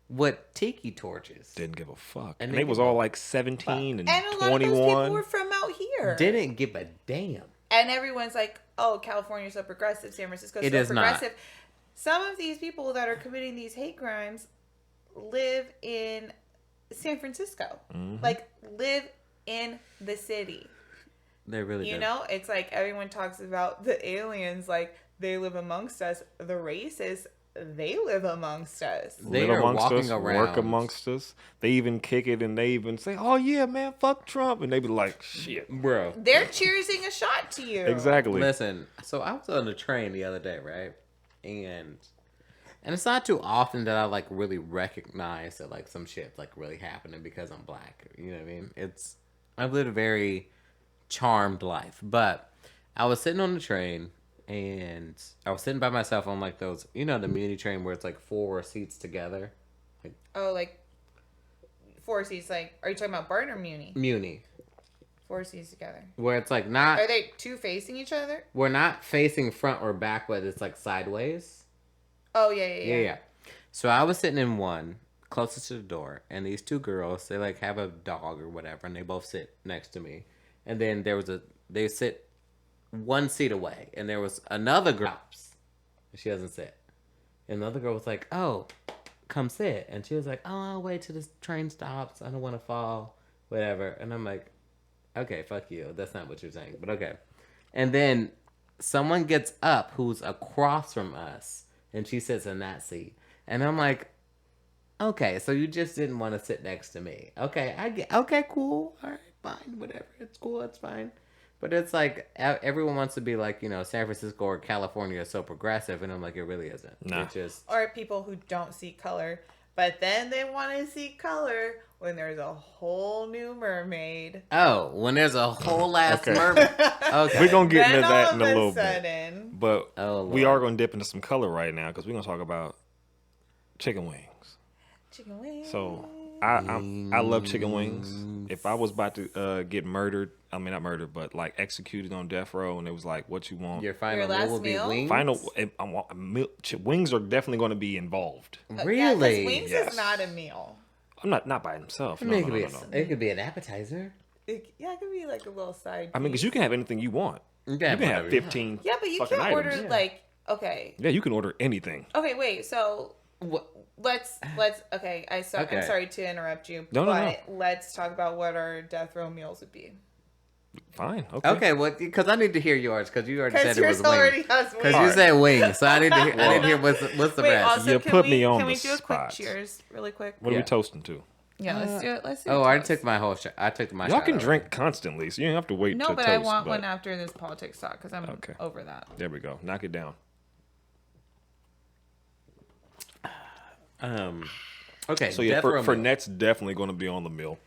Speaker 2: with tiki torches.
Speaker 4: Didn't give a fuck,
Speaker 2: And
Speaker 4: and
Speaker 2: they
Speaker 4: they was
Speaker 2: give a
Speaker 4: all like 17 and
Speaker 1: And a lot of those people
Speaker 4: 21.
Speaker 1: were from out here.
Speaker 2: Didn't give a damn.
Speaker 1: And everyone's like, oh, California's so progressive, San Francisco's
Speaker 2: It
Speaker 1: so
Speaker 2: is not.
Speaker 1: progressive. Some of these people that are committing these hate crimes live in San Francisco. Like, live in the city.
Speaker 2: They really
Speaker 1: You
Speaker 2: do.
Speaker 1: know, it's like everyone talks about the aliens, like they live amongst us. The racists, they live amongst us.
Speaker 2: They
Speaker 4: Live
Speaker 2: are
Speaker 4: amongst
Speaker 2: walking
Speaker 4: us,
Speaker 2: around.
Speaker 4: work amongst us. They even kick it and they even say, "Oh yeah, man, fuck Trump," and they be like, "Shit."
Speaker 2: Bro.
Speaker 1: They're cheersing a shot to you.
Speaker 4: Exactly.
Speaker 2: Listen, so I was on the train the other day, right? And it's not too often that I like really recognize that like some shit's like really happening because I'm black. You know what I mean? I've lived a very charmed life. But I was sitting on the train and I was sitting by myself on like those, you know, the muni train where it's like 4 seats together.
Speaker 1: Oh, like 4 seats. Like, are you talking about Bart or Muni?
Speaker 2: Muni.
Speaker 1: 4 seats together.
Speaker 2: Where it's like not
Speaker 1: Are they two facing each other?
Speaker 2: we're not facing front or back, but it's like sideways.
Speaker 1: Oh yeah.
Speaker 2: Yeah. So I was sitting in one closest to the door, and these 2 girls, they like have a dog or whatever, and they both sit next to me. And then they sit 1 seat away, and there was another girl. She doesn't sit. And the other girl was like, "Oh, come sit." And she was like, "Oh, I'll wait till this train stops. I don't want to fall, whatever." And I'm like, "Okay, fuck you. That's not what you're saying, but okay." And then someone gets up who's across from us, and she sits in that seat. And I'm like, okay, so you just didn't want to sit next to me. Okay, cool. All right, fine, whatever. It's cool, it's fine. But it's like, everyone wants to be like, you know, San Francisco or California is so progressive. And I'm like, it really isn't.
Speaker 4: Nah.
Speaker 2: It's just,
Speaker 1: Or people who don't see color, but then they want to see color when there's a whole new mermaid.
Speaker 2: oh, when there's a whole ass
Speaker 4: Okay.
Speaker 2: mermaid. Okay.
Speaker 4: We're going to get
Speaker 1: Then
Speaker 4: into that
Speaker 1: all
Speaker 4: in a
Speaker 1: of
Speaker 4: little bit.
Speaker 1: sudden,
Speaker 4: But
Speaker 2: Oh,
Speaker 4: we
Speaker 2: Lord.
Speaker 4: are going to dip into some color right now because we're going to talk about chicken wings.
Speaker 1: chicken wings.
Speaker 4: So I love chicken wings. If I was about to get murdered, I mean not murdered, but like executed on death row, and it was like, what you want?
Speaker 2: Your final
Speaker 1: last
Speaker 2: meal will be
Speaker 1: meal?
Speaker 2: wings.
Speaker 4: Wings are definitely going to be involved.
Speaker 2: Really?
Speaker 1: Yeah, 'cause wings
Speaker 4: Yes.
Speaker 1: is not a meal.
Speaker 4: I'm not by himself.
Speaker 2: I
Speaker 4: No,
Speaker 2: mean,
Speaker 4: no.
Speaker 2: it could be an appetizer.
Speaker 1: It could be like a little side.
Speaker 4: I mean, because you can have anything you want.
Speaker 2: You
Speaker 4: You can have
Speaker 2: whatever you
Speaker 4: 15.
Speaker 1: Yeah, but you
Speaker 4: fucking
Speaker 1: can't
Speaker 4: items.
Speaker 1: order like okay.
Speaker 4: Yeah, you can order anything.
Speaker 1: Okay, wait. So
Speaker 2: want.
Speaker 1: let's okay. I'm
Speaker 2: Okay.
Speaker 1: sorry to interrupt you,
Speaker 4: No.
Speaker 1: but let's talk about what our death row meals would be.
Speaker 4: Fine. Okay.
Speaker 2: Okay, well, because I need to hear yours, because you already said
Speaker 1: Because
Speaker 2: it was
Speaker 1: yours already
Speaker 2: wings.
Speaker 1: has
Speaker 2: Because
Speaker 1: wings.
Speaker 2: you said wings, so I need to hear. I need to hear what's the
Speaker 1: Wait,
Speaker 2: rest.
Speaker 1: also,
Speaker 4: You
Speaker 1: can
Speaker 4: put
Speaker 1: we,
Speaker 4: me on
Speaker 1: Can we
Speaker 4: the
Speaker 1: do a quick
Speaker 4: spot.
Speaker 1: cheers, really quick?
Speaker 4: What are
Speaker 2: Yeah.
Speaker 4: we toasting to?
Speaker 1: Yeah, let's do it. Let's do.
Speaker 2: Oh,
Speaker 1: a
Speaker 2: I already
Speaker 1: toast.
Speaker 2: took my whole shot. I took my
Speaker 4: Y'all
Speaker 2: shot
Speaker 4: can
Speaker 2: already.
Speaker 4: drink constantly, so you don't have to wait
Speaker 1: No,
Speaker 4: to
Speaker 1: but
Speaker 4: toast.
Speaker 1: I want one after this politics talk because I'm
Speaker 4: Okay.
Speaker 1: over that.
Speaker 4: There we go. Knock it down.
Speaker 2: Okay,
Speaker 4: So yeah,
Speaker 2: death row meal.
Speaker 4: Fernet's definitely going to be on the meal.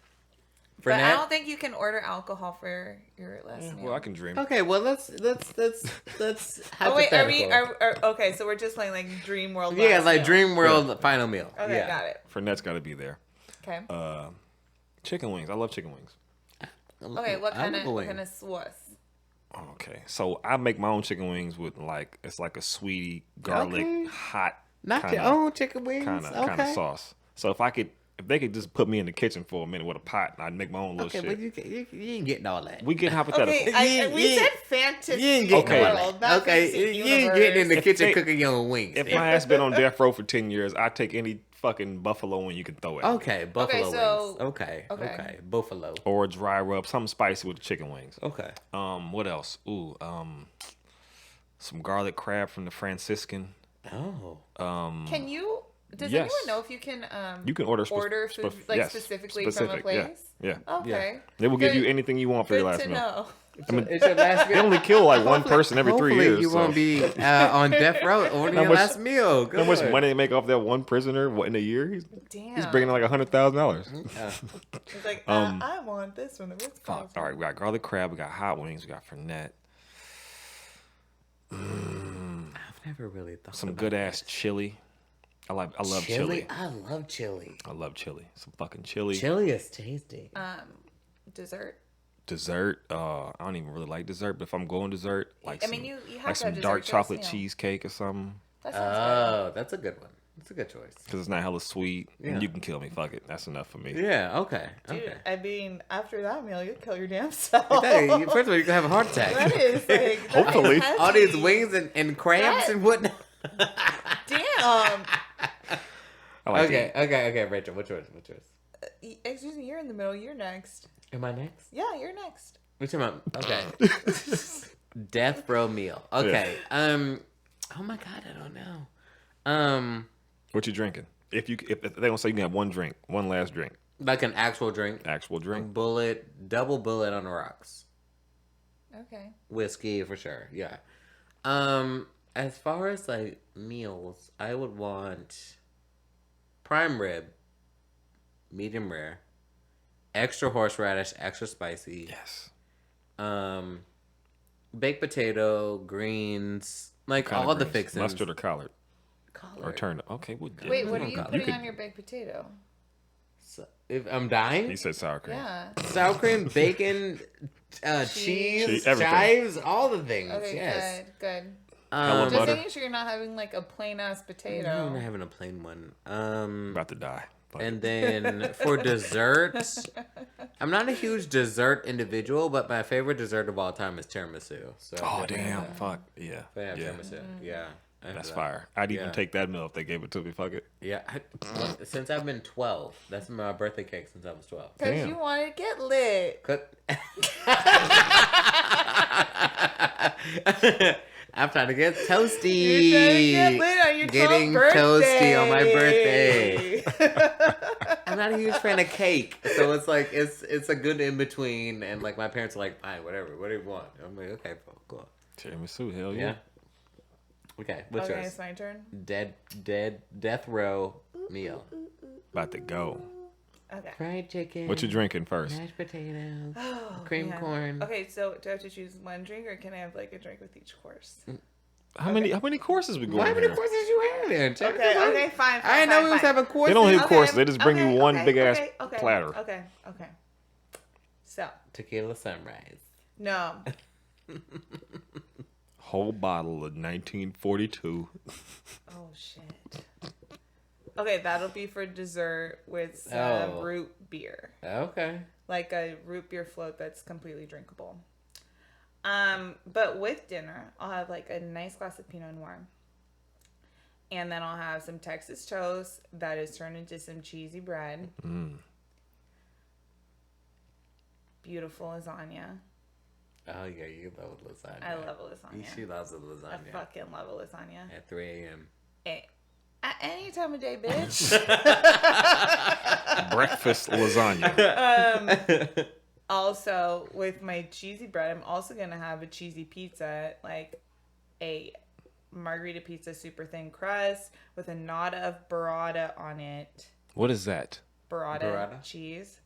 Speaker 1: But I
Speaker 2: Fernet?
Speaker 1: don't think you can order alcohol for your last meal.
Speaker 4: Well, I can dream.
Speaker 2: Okay, well let's
Speaker 1: Oh wait, are we?
Speaker 2: hypothetical.
Speaker 1: Okay, so we're just playing like Dream World.
Speaker 2: Yeah,
Speaker 1: last
Speaker 2: like
Speaker 1: meal.
Speaker 2: Dream World final meal.
Speaker 1: Okay,
Speaker 2: yeah.
Speaker 1: got it.
Speaker 4: Fernet's got to be there.
Speaker 1: Okay.
Speaker 4: Chicken wings. I love chicken wings.
Speaker 1: Okay, what
Speaker 2: I
Speaker 1: kind
Speaker 2: love
Speaker 1: of
Speaker 2: a
Speaker 1: what
Speaker 2: wing.
Speaker 1: kind of sauce?
Speaker 4: Okay, so I make my own chicken wings with like it's like a sweetie garlic
Speaker 2: Okay.
Speaker 4: hot
Speaker 2: Not
Speaker 4: kinda,
Speaker 2: your own chicken wings.
Speaker 4: kind
Speaker 2: okay.
Speaker 4: of sauce. So if they could just put me in the kitchen for a minute with a pot, I'd make my own little
Speaker 2: Okay,
Speaker 4: shit.
Speaker 2: but you ain't getting all that.
Speaker 4: We get hypothetical.
Speaker 1: Okay, we
Speaker 2: You-
Speaker 1: said fantasy
Speaker 2: You ain't getting
Speaker 4: Okay.
Speaker 2: all
Speaker 1: world,
Speaker 2: that.
Speaker 1: not
Speaker 2: Okay,
Speaker 1: fantasy
Speaker 2: you ain't getting in the
Speaker 1: universe.
Speaker 2: kitchen
Speaker 4: they-
Speaker 2: cooking your own wings.
Speaker 4: If
Speaker 2: then.
Speaker 4: my ass been on death row for 10 years, I'd take any fucking buffalo wing you can throw at me.
Speaker 2: Okay, buffalo
Speaker 1: so-
Speaker 2: wings. Okay, buffalo.
Speaker 4: Or a dry rub, something spicy with the chicken wings.
Speaker 2: Okay.
Speaker 4: What else? Ooh, some garlic crab from the Franciscan.
Speaker 2: Oh.
Speaker 1: Can you? Does
Speaker 4: Yes.
Speaker 1: anyone know if you can?
Speaker 4: You can order
Speaker 1: food like
Speaker 4: yes,
Speaker 1: specifically
Speaker 4: specific,
Speaker 1: from a place.
Speaker 4: Yeah.
Speaker 1: Okay.
Speaker 4: They will give
Speaker 1: Good-
Speaker 4: you anything you want for your
Speaker 1: Good
Speaker 4: last
Speaker 1: to
Speaker 4: meal.
Speaker 1: know.
Speaker 2: It's your last
Speaker 4: They
Speaker 2: meal.
Speaker 4: only kill like one person every 3
Speaker 2: Hopefully
Speaker 4: years.
Speaker 2: you
Speaker 4: so.
Speaker 2: won't be on death row ordering
Speaker 4: How
Speaker 2: your
Speaker 4: much-
Speaker 2: last meal.
Speaker 4: You know how much
Speaker 2: Good.
Speaker 4: money they make off that one prisoner in a year? He's
Speaker 1: Damn.
Speaker 4: bringing in like $100,000.
Speaker 1: It's like I want this one. What's
Speaker 4: Fuck. All right, we got garlic crab, we got hot wings, we got Fernet,
Speaker 2: I've never really thought
Speaker 4: some
Speaker 2: about
Speaker 4: good ass chili. I love chili.
Speaker 2: I love chili.
Speaker 4: I love chili. Some fucking chili.
Speaker 2: Chili is tasty.
Speaker 1: Dessert.
Speaker 4: Dessert. I don't even really like dessert, but if I'm going dessert, like
Speaker 1: I mean, you have
Speaker 4: like
Speaker 1: to have
Speaker 4: some dark
Speaker 1: dessert
Speaker 4: chocolate
Speaker 1: first, you know.
Speaker 4: cheesecake or something,
Speaker 1: That sounds
Speaker 2: Oh, that's a good one. That's a good choice.
Speaker 4: because it's not hella sweet.
Speaker 2: Yeah.
Speaker 4: And you can kill me. Fuck it. That's enough for me.
Speaker 2: Yeah. Okay.
Speaker 1: good. Dude,
Speaker 2: Okay.
Speaker 1: I mean, after that meal, you'd kill your damn self.
Speaker 2: Hey, first of all, you're gonna have a heart attack.
Speaker 1: That is like
Speaker 4: Hopefully.
Speaker 1: that's
Speaker 2: All these
Speaker 1: heavy.
Speaker 2: wings and crabs and whatnot.
Speaker 1: Damn.
Speaker 4: I like
Speaker 2: Okay, Rachel, what's yours?
Speaker 1: Excuse me, you're in the middle. You're next.
Speaker 2: Am I next?
Speaker 1: Yeah, you're next.
Speaker 2: Which one? Okay. Death row meal. Okay. Oh my god, I don't know.
Speaker 4: What you drinking? If they don't say you can have one drink, one last drink,
Speaker 2: Like an actual drink.
Speaker 4: actual drink.
Speaker 2: Double bullet on the rocks.
Speaker 1: Okay.
Speaker 2: Whiskey for sure. Yeah. As far as like meals, I would want prime rib, medium rare, extra horseradish, extra spicy.
Speaker 4: Yes.
Speaker 2: Baked potato, greens, like
Speaker 4: Kind of
Speaker 2: all the
Speaker 4: greens.
Speaker 2: fixings.
Speaker 4: Mustard or collard or
Speaker 2: Collard.
Speaker 4: turnip. Okay, well,
Speaker 1: Wait, what are
Speaker 2: don't
Speaker 1: you
Speaker 2: call it.
Speaker 1: putting
Speaker 4: could-
Speaker 1: on your baked potato?
Speaker 2: So, if I'm dying,
Speaker 4: He said sour cream.
Speaker 1: Yeah.
Speaker 2: sour cream, bacon, cheese,
Speaker 4: Cheese, everything.
Speaker 2: chives, all the things.
Speaker 1: Okay,
Speaker 2: Yes.
Speaker 1: good.
Speaker 4: Hella
Speaker 1: Just
Speaker 4: butter.
Speaker 1: making sure you're not having like a plain ass
Speaker 2: I'm
Speaker 1: potato.
Speaker 2: not having a plain one.
Speaker 4: About to die. Fuck it.
Speaker 2: And then for dessert, I'm not a huge dessert individual, but my favorite dessert of all time is tiramisu. So
Speaker 4: Oh damn! Fuck yeah.
Speaker 2: yeah,
Speaker 4: Yeah.
Speaker 2: tiramisu. Yeah,
Speaker 4: That's fire. I'd even
Speaker 2: Yeah.
Speaker 4: take that meal if they gave it to me. Fuck it.
Speaker 2: Yeah, since I've been 12, that's my birthday cake since I was 12.
Speaker 1: Because
Speaker 4: Damn.
Speaker 1: you want to get lit.
Speaker 2: I'm trying to get toasty.
Speaker 1: You're trying to get lit on your 12th
Speaker 2: Getting
Speaker 1: birthday.
Speaker 2: toasty on my birthday. I'm not a huge fan of cake, so it's like it's a good in between. And like my parents are like, fine, whatever. What do you want? I'm like, okay, cool.
Speaker 4: Tiramisu. Hell
Speaker 2: Yeah.
Speaker 4: yeah.
Speaker 2: Okay, what's
Speaker 1: Okay,
Speaker 2: yours?
Speaker 1: it's my turn.
Speaker 2: Death row meal.
Speaker 4: About to go.
Speaker 1: Okay.
Speaker 2: Fried chicken.
Speaker 4: What you drinking first?
Speaker 2: Mashed potatoes.
Speaker 1: Oh,
Speaker 2: Cream
Speaker 1: man.
Speaker 2: corn.
Speaker 1: Okay, so do I have to choose one drink or can I have like a drink with each course?
Speaker 4: How many courses we going
Speaker 2: How many
Speaker 4: here?
Speaker 2: courses you having?
Speaker 1: Okay, fine.
Speaker 2: I didn't know we was having courses.
Speaker 4: They don't have courses. They just bring you one big ass platter.
Speaker 1: Okay. So.
Speaker 2: Tequila sunrise.
Speaker 1: No.
Speaker 4: Whole bottle of 1942.
Speaker 1: Oh, shit. Okay, that'll be for dessert with some root beer.
Speaker 2: Okay.
Speaker 1: Like a root beer float that's completely drinkable. But with dinner, I'll have like a nice glass of Pinot Noir. And then I'll have some Texas toast that is turned into some cheesy bread. Beautiful lasagna.
Speaker 2: Oh, yeah, you love lasagna.
Speaker 1: I love a lasagna.
Speaker 2: She loves a lasagna.
Speaker 1: I fucking love a lasagna.
Speaker 2: At 3 a.m.
Speaker 1: At any time of day, bitch.
Speaker 4: Breakfast lasagna.
Speaker 1: Also, with my cheesy bread, I'm also going to have a cheesy pizza, like a margarita pizza, super thin crust with a nod of burrata on it.
Speaker 4: What is that?
Speaker 1: Burrata cheese.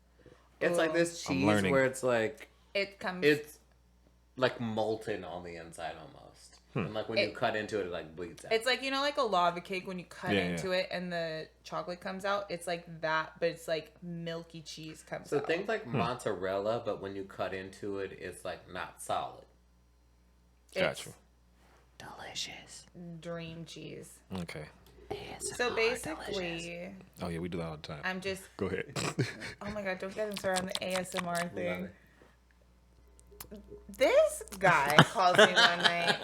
Speaker 2: It's like this cheese where it's like... It's like molten on the inside almost. And like when you cut into it, it like bleeds out.
Speaker 1: It's like, you know, like a lava cake when you cut into it and the chocolate comes out. It's like that, but it's like milky cheese comes out.
Speaker 2: So things like mozzarella, but when you cut into it, it's like not solid.
Speaker 4: Gotcha.
Speaker 1: Delicious. Dream cheese.
Speaker 4: Okay.
Speaker 1: ASMR so basically... Delicious.
Speaker 4: Oh, yeah, we do that all the time.
Speaker 1: I'm just...
Speaker 4: Go ahead.
Speaker 1: Oh my God, don't get him started on the ASMR thing. This guy calls me one night,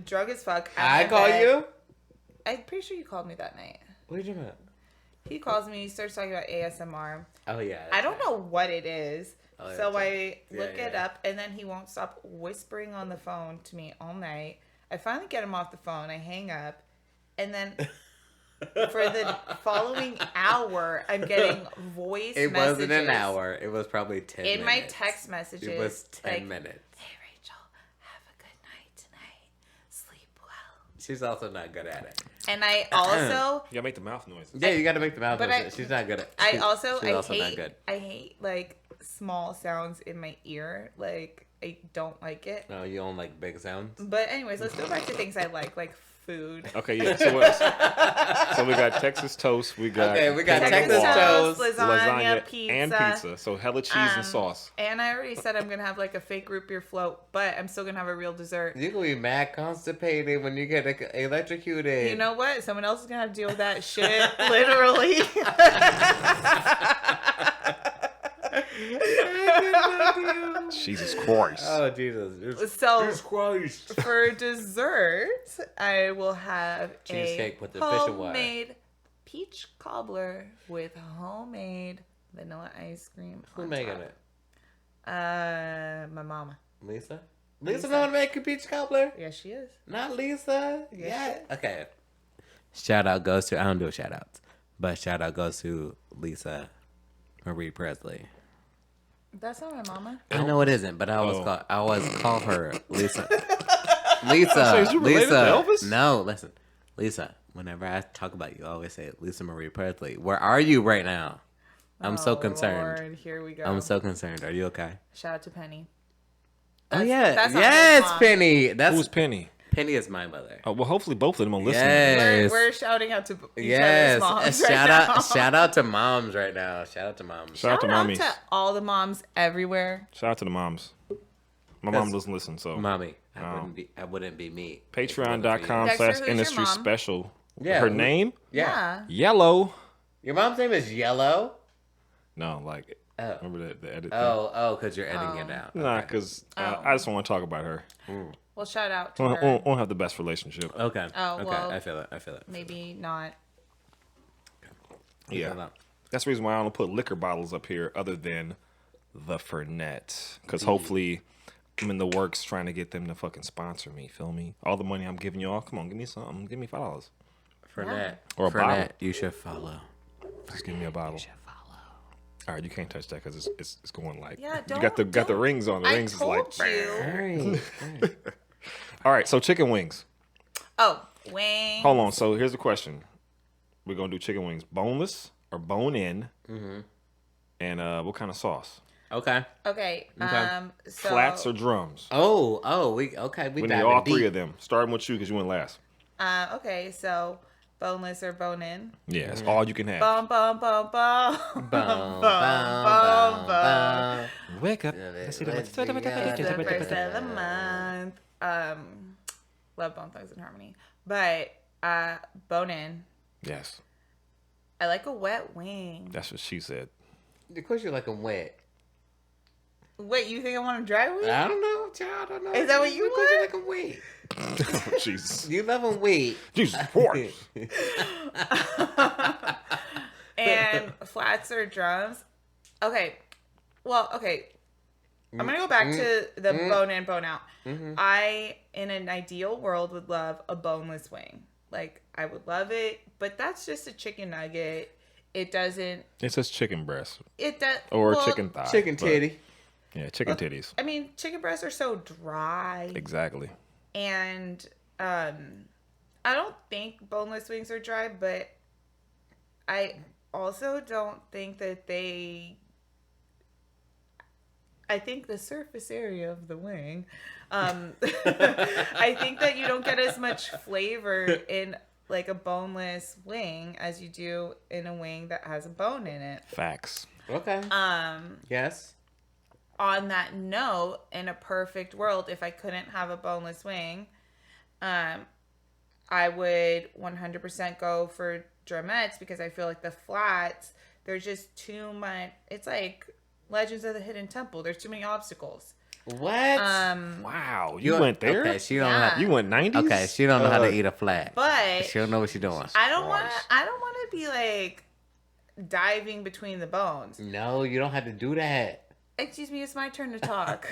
Speaker 1: drunk as fuck.
Speaker 2: I call you?
Speaker 1: I'm pretty sure you called me that night.
Speaker 2: What are you talking about?
Speaker 1: He calls me, he starts talking about ASMR.
Speaker 2: Oh, yeah.
Speaker 1: I don't know what it is.
Speaker 2: Oh,
Speaker 1: so I look it up, and then he won't stop whispering on the phone to me all night. I finally get him off the phone. I hang up, and then... For the following hour, I'm getting voice messages.
Speaker 2: It wasn't an hour. It was probably 10 minutes.
Speaker 1: In my text messages.
Speaker 2: It was 10 minutes.
Speaker 1: Hey, Rachel, have a good night tonight. Sleep well.
Speaker 2: She's also not good at it.
Speaker 1: And I also...
Speaker 4: You gotta make the mouth noises.
Speaker 2: Yeah, you gotta make the mouth noises. She's not good at it. She's also not good.
Speaker 1: I hate, like, small sounds in my ear. Like, I don't like it.
Speaker 2: No, you don't like big sounds?
Speaker 1: But anyways, let's go back to things I like food.
Speaker 4: Okay, yeah. So what else? So we got Texas toast. We got
Speaker 2: Texas toast,
Speaker 1: lasagna, pizza,
Speaker 4: and pizza. So hella cheese and sauce.
Speaker 1: And I already said I'm gonna have like a fake root beer float, but I'm still gonna have a real dessert.
Speaker 2: You're gonna be mad constipated when you get electrocuted.
Speaker 1: You know what? Someone else is gonna have to deal with that shit. Literally.
Speaker 4: Jesus Christ.
Speaker 2: Oh, Jesus.
Speaker 1: So,
Speaker 2: Jesus Christ.
Speaker 1: For dessert, I will have
Speaker 2: cheesecake with the
Speaker 1: homemade
Speaker 2: fish and wire.
Speaker 1: peach cobbler with homemade vanilla ice cream.
Speaker 2: Who's making it?
Speaker 1: My mama.
Speaker 2: Lisa know how to make a peach cobbler?
Speaker 1: Yes, she is.
Speaker 2: Not Lisa?
Speaker 1: Yeah.
Speaker 2: Okay. Shout out goes to, I don't do shout outs, but shout out goes to Lisa Marie Presley.
Speaker 1: That's not my mama.
Speaker 2: I know it isn't, but I always call her Lisa.
Speaker 4: Is you related to Elvis?
Speaker 2: No, listen. Lisa, whenever I talk about you, I always say Lisa Marie Presley. Where are you right now? I'm so concerned.
Speaker 1: Lord, here we go.
Speaker 2: I'm so concerned. Are you okay?
Speaker 1: Shout out to Penny.
Speaker 2: Yes, Penny.
Speaker 4: Who's Penny?
Speaker 2: Penny is my mother.
Speaker 4: Oh, well, hopefully both of them are listening.
Speaker 2: Yes.
Speaker 1: We're shouting out to each other's moms
Speaker 2: Shout out to moms right now. Shout out to moms.
Speaker 4: Shout out to mommies.
Speaker 1: Shout out to all the moms everywhere.
Speaker 4: Shout out to the moms. My mom doesn't listen, so.
Speaker 2: Mommy, I wouldn't be me.
Speaker 4: Patreon.com/industry special.
Speaker 2: Yeah.
Speaker 4: Her name?
Speaker 1: Yeah.
Speaker 4: Yellow.
Speaker 2: Your mom's name is Yellow?
Speaker 4: No, like, remember the edit thing?
Speaker 2: Oh, because you're editing it out.
Speaker 4: Nah, because I just want to talk about her.
Speaker 1: Well, shout out to her.
Speaker 4: Won't have the best relationship.
Speaker 2: Okay.
Speaker 1: Oh,
Speaker 2: okay.
Speaker 1: well,
Speaker 2: I feel it.
Speaker 1: Maybe not.
Speaker 4: Yeah. That's the reason why I don't put liquor bottles up here other than the Fernetts. Because hopefully I'm in the works trying to get them to fucking sponsor me. Feel me? All the money I'm giving y'all, come on, give me something. Give me $5.
Speaker 2: Fernett.
Speaker 4: Or a bottle.
Speaker 2: You should follow.
Speaker 4: Just give me a bottle.
Speaker 2: You should follow.
Speaker 4: All right, you can't touch that because it's going like.
Speaker 1: Yeah,
Speaker 4: you got the rings on. The rings is like.
Speaker 1: You.
Speaker 4: All right, so chicken wings.
Speaker 1: Oh, wings.
Speaker 4: Hold on. So here's the question: we're gonna do chicken wings, boneless or bone in, and what kind of sauce?
Speaker 2: Okay.
Speaker 1: Okay.
Speaker 2: Okay.
Speaker 1: So
Speaker 4: Flats or drums?
Speaker 2: We
Speaker 4: We need
Speaker 2: diving
Speaker 4: all
Speaker 2: deep.
Speaker 4: three of them. Starting with you because you went last.
Speaker 1: Okay. So boneless or bone in.
Speaker 4: Yeah, that's all you can have.
Speaker 1: Bum bum bum bum.
Speaker 2: Bum, bum, bum, bum.
Speaker 4: Wake up.
Speaker 1: It's the first of the month. Love Bone Thugs and Harmony, but bone in.
Speaker 4: Yes,
Speaker 1: I like a wet wing.
Speaker 4: that's what she said.
Speaker 2: Of course, you're like a wet.
Speaker 1: Wait, you think I want a dry wing?
Speaker 2: I don't know, child. I don't know.
Speaker 1: Is that what you
Speaker 2: Of course, you're
Speaker 1: want?
Speaker 2: like a wet.
Speaker 4: Jesus.
Speaker 2: You love them wet.
Speaker 4: Jesus Christ.
Speaker 1: And flats or drums. Okay. Well, okay. I'm gonna go back to the bone in, bone out. I, in an ideal world, would love a boneless wing. Like, I would love it, but that's just a chicken nugget. It doesn't.
Speaker 4: It says chicken breast
Speaker 1: It does.
Speaker 4: or
Speaker 1: well,
Speaker 4: chicken thigh.
Speaker 2: Chicken
Speaker 4: but-
Speaker 2: titty.
Speaker 4: Yeah, chicken titties.
Speaker 1: I mean, chicken breasts are so dry.
Speaker 4: Exactly.
Speaker 1: And I don't think boneless wings are dry, but I also don't think that I think the surface area of the wing, I think that you don't get as much flavor in like a boneless wing as you do in a wing that has a bone in it.
Speaker 4: Facts.
Speaker 2: Okay. Yes.
Speaker 1: On that note, in a perfect world, if I couldn't have a boneless wing, I would 100% go for drumettes because I feel like the flats, there's just too much. It's like Legends of the Hidden Temple. There's too many obstacles.
Speaker 2: What?
Speaker 4: Wow, you went there?
Speaker 2: Okay, she don't
Speaker 1: Yeah.
Speaker 2: know.
Speaker 4: You went 90s?
Speaker 2: Okay, she don't know how to eat a flat.
Speaker 1: But
Speaker 2: She don't know what she's doing.
Speaker 1: I don't want to be like diving between the bones.
Speaker 2: No, you don't have to do that.
Speaker 1: Excuse me, it's my turn to talk.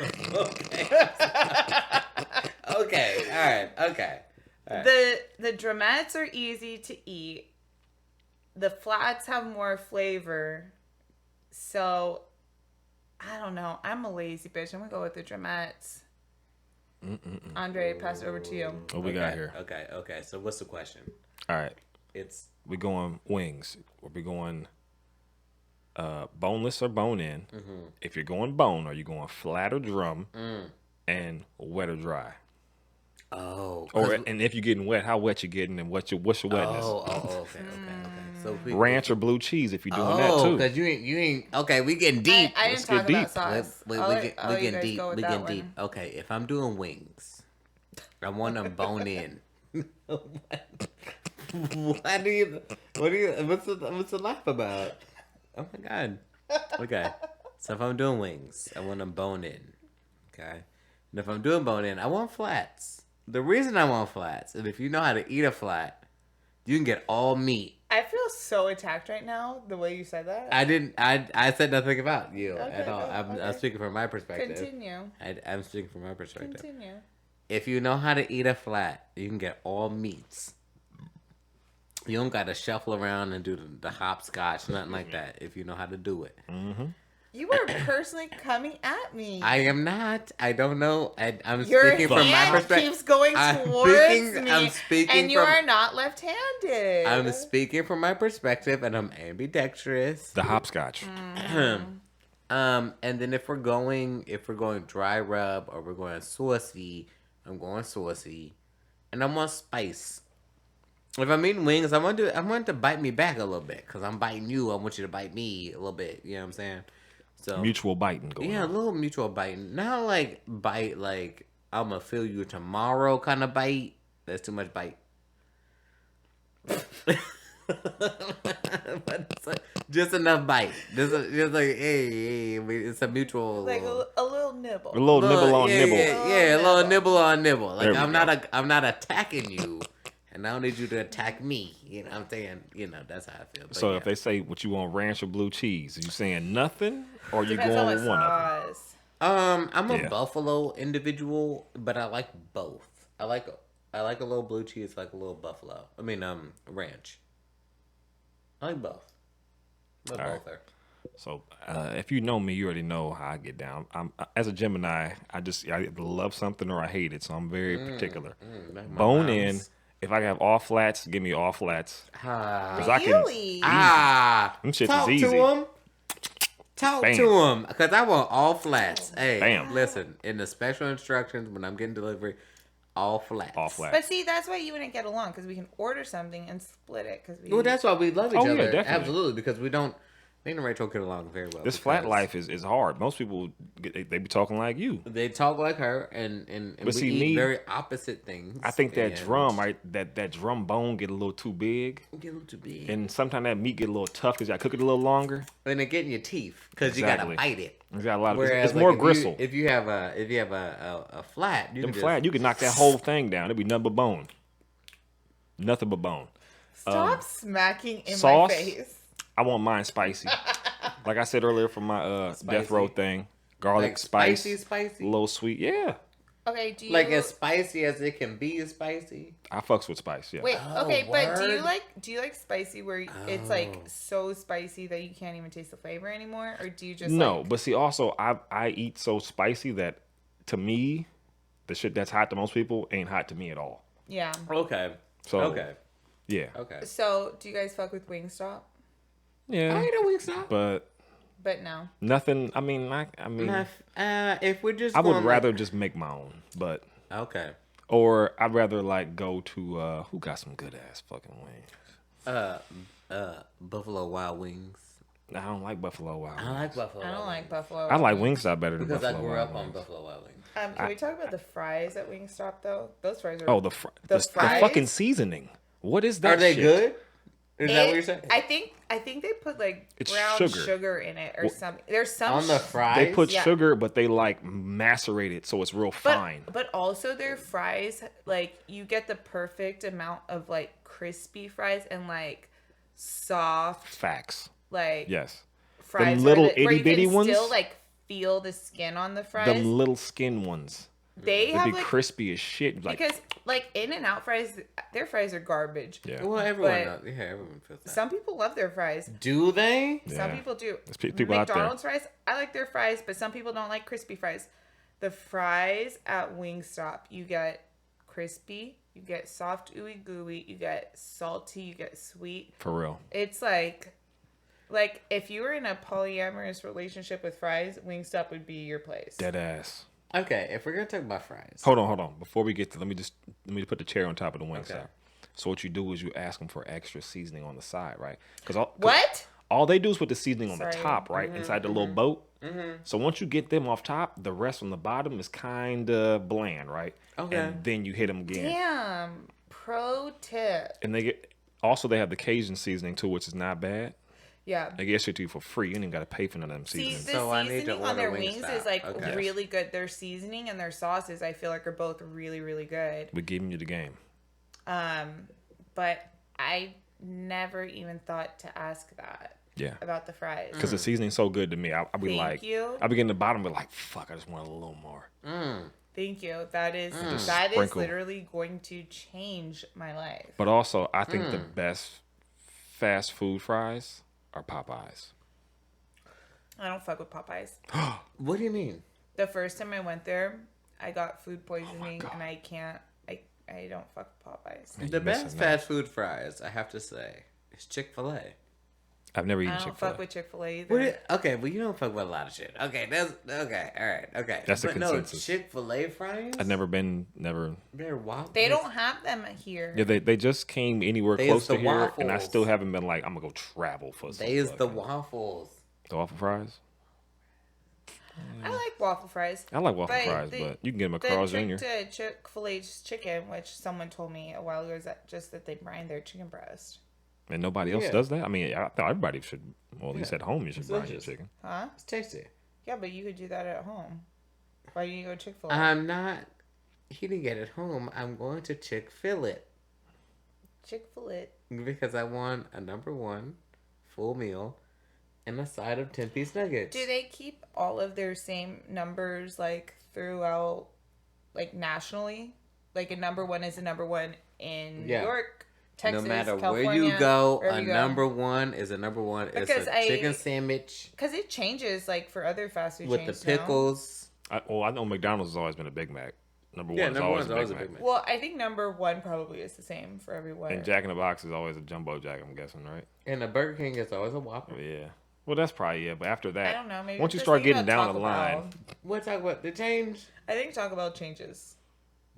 Speaker 2: Okay. All right. Okay.
Speaker 1: The drumettes are easy to eat. The flats have more flavor. So, I don't know. I'm a lazy bitch. I'm going to go with the drumettes. Andre, pass it over to you.
Speaker 4: What we got here?
Speaker 2: Okay. So what's the question?
Speaker 4: All right.
Speaker 2: It's
Speaker 4: We going wings. Or we going boneless or bone in. If you're going bone, are you going flat or drum? And wet or dry? And if you're getting wet, how wet you getting and what's your wetness?
Speaker 2: Okay. So
Speaker 4: Ranch or blue cheese if you're doing that too.
Speaker 2: because you ain't. Okay, we getting deep.
Speaker 1: I
Speaker 4: Let's
Speaker 1: didn't talk
Speaker 4: get
Speaker 1: about
Speaker 4: deep.
Speaker 1: sauce.
Speaker 2: We
Speaker 1: I'll
Speaker 2: getting
Speaker 1: let you guys
Speaker 2: deep.
Speaker 1: go with
Speaker 2: We
Speaker 1: that
Speaker 2: getting
Speaker 1: one.
Speaker 2: deep. Okay, if I'm doing wings, I want them bone in. What do you? What's the laugh about? Oh my god. Okay, so if I'm doing wings, I want them bone in. Okay, and if I'm doing bone in, I want flats. The reason I want flats is if you know how to eat a flat, you can get all meat.
Speaker 1: I feel so attacked right now, the way you said that.
Speaker 2: I said nothing about you at all.
Speaker 1: go.
Speaker 2: I'm speaking from my perspective.
Speaker 1: Continue.
Speaker 2: I'm speaking from my perspective.
Speaker 1: Continue.
Speaker 2: If you know how to eat a flat, you can get all meats. You don't got to shuffle around and do the hopscotch, nothing like that. If you know how to do it.
Speaker 1: You are personally coming at me.
Speaker 2: I am not. I don't know. I'm
Speaker 1: Your
Speaker 2: speaking from my
Speaker 1: hand
Speaker 2: perspective.
Speaker 1: keeps going towards me,
Speaker 2: I'm speaking
Speaker 1: and you
Speaker 2: from-
Speaker 1: are not left-handed.
Speaker 2: I'm speaking from my perspective, and I'm ambidextrous.
Speaker 4: The hopscotch.
Speaker 2: And then if we're going dry rub or we're going saucy, I'm going saucy, and I want spice. If I'm eating wings, I want it to bite me back a little bit because I'm biting you. I want you to bite me a little bit. You know what I'm saying? So
Speaker 4: Mutual biting going
Speaker 2: yeah,
Speaker 4: on.
Speaker 2: a little mutual biting. Not like bite like I'm gonna feel you tomorrow kind of bite. That's too much bite. But it's like, just enough bite. Just like hey, it's a mutual.
Speaker 1: like a little nibble.
Speaker 4: A little nibble on
Speaker 2: yeah,
Speaker 4: nibble.
Speaker 2: Yeah, a little nibble on nibble. Like
Speaker 4: There we
Speaker 2: I'm not attacking you, and I don't need you to attack me. You know what I'm saying? You know that's how I feel. But
Speaker 4: So
Speaker 2: yeah.
Speaker 4: if they say what you want, ranch or blue cheese, are you saying nothing or you
Speaker 1: Depends on
Speaker 4: going
Speaker 1: what
Speaker 4: with one of them?
Speaker 1: sauce.
Speaker 2: I'm a
Speaker 4: Yeah.
Speaker 2: buffalo individual, but I like both. I like a little blue cheese, like a little buffalo. I mean, ranch. I like both. Love
Speaker 4: All
Speaker 2: both
Speaker 4: right.
Speaker 2: there.
Speaker 4: So if you know me, you already know how I get down. I'm as a Gemini, I either love something or I hate it, so I'm very particular.
Speaker 2: Like my
Speaker 4: Bone in.
Speaker 2: mom's.
Speaker 4: If I have all flats, give me all flats.
Speaker 2: Ah.
Speaker 4: 'Cause I can.
Speaker 1: Really?
Speaker 2: Ah.
Speaker 4: Them shits
Speaker 2: Talk
Speaker 4: is
Speaker 2: to
Speaker 4: easy.
Speaker 2: him. Talk
Speaker 4: Bam.
Speaker 2: to him, because I want all flats. Hey,
Speaker 4: Bam.
Speaker 2: listen, in the special instructions when I'm getting delivery, all flats.
Speaker 4: All flats.
Speaker 1: But see, that's why you wouldn't get along, because we can order something and split it. Because we.
Speaker 2: Well, that's why we love each
Speaker 4: Oh, yeah,
Speaker 2: other.
Speaker 4: definitely.
Speaker 2: Absolutely, because we don't. Me and Rachel get along very well.
Speaker 4: This flat
Speaker 2: because
Speaker 4: life is hard. Most people they be talking like you.
Speaker 2: They talk like her, and
Speaker 4: But
Speaker 2: we
Speaker 4: see,
Speaker 2: eat
Speaker 4: me,
Speaker 2: very opposite things.
Speaker 4: I think that
Speaker 2: and
Speaker 4: drum, right? That drum bone get a little too big,
Speaker 2: get a little too big,
Speaker 4: and sometimes that meat get a little tough because I cook it a little longer.
Speaker 2: and it get in your teeth because
Speaker 4: Exactly.
Speaker 2: you gotta bite it.
Speaker 4: It's got a lot of.
Speaker 2: Whereas,
Speaker 4: It's more
Speaker 2: if
Speaker 4: gristle.
Speaker 2: if you have a flat, you
Speaker 4: Them
Speaker 2: can
Speaker 4: flat,
Speaker 2: just,
Speaker 4: you can knock that whole thing down. It'd be nothing but bone. Nothing but bone.
Speaker 1: Stop smacking in
Speaker 4: sauce?
Speaker 1: my face.
Speaker 4: I want mine spicy. Like I said earlier from my death row thing, garlic
Speaker 2: like
Speaker 4: spice,
Speaker 2: spicy,
Speaker 4: a little sweet. Yeah,
Speaker 1: Okay, do you
Speaker 2: like as spicy as it can be. Spicy.
Speaker 4: I fucks with spice. Yeah.
Speaker 1: wait?
Speaker 2: Oh,
Speaker 1: Okay, but
Speaker 2: word.
Speaker 1: do you like spicy where it's like so spicy that you can't even taste the flavor anymore, or do you just
Speaker 4: No,
Speaker 1: like,
Speaker 4: but see, also I eat so spicy that to me, the shit that's hot to most people ain't hot to me at all.
Speaker 1: yeah?
Speaker 2: Okay.
Speaker 4: So
Speaker 2: Okay.
Speaker 4: yeah,
Speaker 2: Okay.
Speaker 1: So do you guys fuck with Wingstop?
Speaker 4: yeah,
Speaker 2: I ain't a Wingstop.
Speaker 1: But no.
Speaker 4: nothing. I mean,
Speaker 2: If we're just,
Speaker 4: I would
Speaker 2: going
Speaker 4: rather just make my own, but
Speaker 2: okay.
Speaker 4: or I'd rather like go to who got some good ass fucking wings.
Speaker 2: Buffalo Wild Wings.
Speaker 4: I don't like Buffalo Wild.
Speaker 2: I like Buffalo.
Speaker 1: I don't like Buffalo.
Speaker 4: I like Wingstop better than
Speaker 2: because I
Speaker 4: Buffalo
Speaker 2: grew
Speaker 4: Wild
Speaker 2: up on
Speaker 4: Wings.
Speaker 2: Buffalo Wild Wings.
Speaker 1: Can we talk about the fries at Wingstop though? Those fries are.
Speaker 4: Oh, the
Speaker 1: fries?
Speaker 4: fucking seasoning. What is that?
Speaker 2: Are they
Speaker 4: shit?
Speaker 2: good? Is that what you're saying?
Speaker 1: I think they put like
Speaker 4: It's
Speaker 1: brown
Speaker 4: sugar.
Speaker 1: sugar in it or something. There's some
Speaker 2: On the fries,
Speaker 4: They put
Speaker 1: Yeah.
Speaker 4: sugar, but they like macerate it so it's real fine.
Speaker 1: But also their fries, like you get the perfect amount of like crispy fries and like soft
Speaker 4: Facts.
Speaker 1: like
Speaker 4: Yes.
Speaker 1: fries
Speaker 4: Them little
Speaker 1: where you
Speaker 4: itty-bitty
Speaker 1: can
Speaker 4: ones?
Speaker 1: still like feel the skin on the fries.
Speaker 4: Them little skin ones.
Speaker 1: They
Speaker 4: They
Speaker 1: have
Speaker 4: be
Speaker 1: like
Speaker 4: crispy as shit. Like
Speaker 1: because like In-N-Out fries, their fries are garbage.
Speaker 4: yeah.
Speaker 2: Well, everyone
Speaker 1: But-
Speaker 2: knows. Yeah, everyone feels that.
Speaker 1: Some people love their fries.
Speaker 2: Do they?
Speaker 1: Some
Speaker 4: Yeah.
Speaker 1: people do.
Speaker 4: There's people out there.
Speaker 1: McDonald's fries, I like their fries, but some people don't like crispy fries. The fries at Wingstop, you get crispy, you get soft, ooey gooey, you get salty, you get sweet.
Speaker 4: For real.
Speaker 1: It's like if you were in a polyamorous relationship with fries, Wingstop would be your place.
Speaker 4: Dead ass.
Speaker 2: Okay, if we're gonna talk about fries,
Speaker 4: Hold on. Before we get to, let me put the chair on top of the Wingstop.
Speaker 2: Okay.
Speaker 4: So what you do is you ask them for extra seasoning on the side, right? Because
Speaker 1: What?
Speaker 4: all they do is put the seasoning on the
Speaker 1: Sorry.
Speaker 4: top, right, inside the little boat. So once you get them off top, the rest on the bottom is kind of bland, right?
Speaker 2: Okay.
Speaker 4: And then you hit them again,
Speaker 1: Damn. Pro tip.
Speaker 4: and they have the Cajun seasoning too, which is not bad.
Speaker 1: Yeah.
Speaker 4: They get shit to you for free. You ain't got to pay for none of them
Speaker 1: See,
Speaker 4: seasonings.
Speaker 1: the
Speaker 2: So I need to
Speaker 1: seasoning on their
Speaker 2: order
Speaker 1: wings
Speaker 2: Wingstop.
Speaker 1: is like
Speaker 2: Okay.
Speaker 1: really good. Their seasoning and their sauces, I feel like, are both really, really good.
Speaker 4: We're giving you the game.
Speaker 1: But I never even thought to ask that
Speaker 4: Yeah.
Speaker 1: about the fries.
Speaker 4: Because the seasoning's so good to me. I'll be
Speaker 1: Thank
Speaker 4: like,
Speaker 1: you.
Speaker 4: I'll be getting the bottom, but like, fuck, I just want a little more.
Speaker 1: Thank you. That is
Speaker 4: sprinkle.
Speaker 1: literally going to change my life.
Speaker 4: But also, I think the best fast food fries are Popeyes.
Speaker 1: I don't fuck with Popeyes.
Speaker 2: what do you mean?
Speaker 1: The first time I went there, I got food poisoning, and I can't. I don't fuck with Popeyes.
Speaker 4: Man,
Speaker 2: The
Speaker 4: you missing
Speaker 2: best
Speaker 4: out.
Speaker 2: fast food fries, I have to say, is Chick-fil-A.
Speaker 4: I've never
Speaker 1: I
Speaker 4: eaten
Speaker 1: don't
Speaker 4: Chick-fil-A.
Speaker 1: fuck with Chick-fil-A either.
Speaker 2: What do okay, well you don't fuck with a lot of shit. Okay, that's okay. All right, okay.
Speaker 4: That's the
Speaker 2: but
Speaker 4: consensus.
Speaker 2: No, Chick-fil-A fries.
Speaker 4: I've never been, never.
Speaker 2: They're waffles.
Speaker 1: They don't have them here.
Speaker 4: Yeah, they just came anywhere
Speaker 2: They
Speaker 4: close
Speaker 2: is
Speaker 4: to
Speaker 2: the
Speaker 4: here, and I
Speaker 2: waffles.
Speaker 4: still haven't been like, I'm gonna go travel for some.
Speaker 2: They is the
Speaker 4: fucking-
Speaker 2: waffles.
Speaker 4: The waffle fries.
Speaker 1: I like waffle fries.
Speaker 4: I like waffle
Speaker 1: But
Speaker 4: fries,
Speaker 1: the-
Speaker 4: but you can get them at
Speaker 1: The
Speaker 4: Carl's
Speaker 1: trick
Speaker 4: Jr.
Speaker 1: to Chick-fil-A's chicken, which someone told me a while ago, is that they brine their chicken breast.
Speaker 4: And nobody else
Speaker 2: Yeah.
Speaker 4: does that. I mean, I thought everybody should. Well, at least at home, you should brine your
Speaker 2: delicious.
Speaker 4: chicken.
Speaker 1: Huh?
Speaker 2: It's tasty.
Speaker 1: Yeah, but you could do that at home. Why do you go to Chick-fil-A?
Speaker 2: I'm not eating it at home. I'm going to Chick-fil-A
Speaker 1: Chick-fil-A.
Speaker 2: because I want a number one full meal and a side of 10-piece nuggets.
Speaker 1: Do they keep all of their same numbers like throughout, like nationally? Like a number one is a number one in
Speaker 2: Yeah.
Speaker 1: New York, Texas,
Speaker 2: no matter
Speaker 1: California,
Speaker 2: where you go,
Speaker 1: wherever
Speaker 2: a
Speaker 1: you go.
Speaker 2: number one is a number one. It's
Speaker 1: Because
Speaker 2: a chicken sandwich
Speaker 1: Because it changes like for other fast food
Speaker 2: with the
Speaker 1: chains now.
Speaker 2: pickles.
Speaker 4: I know McDonald's has always been a Big Mac. Number
Speaker 2: Yeah,
Speaker 4: one is
Speaker 2: number
Speaker 4: always
Speaker 2: one's
Speaker 4: a
Speaker 2: always
Speaker 4: Big
Speaker 2: a
Speaker 4: Mac.
Speaker 2: Big Mac.
Speaker 1: Well, I think number one probably is the same for everywhere.
Speaker 4: And Jack in the Box is always a Jumbo Jack, I'm guessing, right?
Speaker 2: And a Burger King is always a Whopper.
Speaker 4: Oh, yeah. Well, that's probably but after that,
Speaker 1: I don't know. Maybe
Speaker 4: once you
Speaker 1: just
Speaker 4: start
Speaker 1: thinking
Speaker 4: getting
Speaker 1: about
Speaker 4: down the
Speaker 1: Taco
Speaker 4: line,
Speaker 1: Bell.
Speaker 2: What Taco Bell? The change?
Speaker 1: I think Taco Bell changes.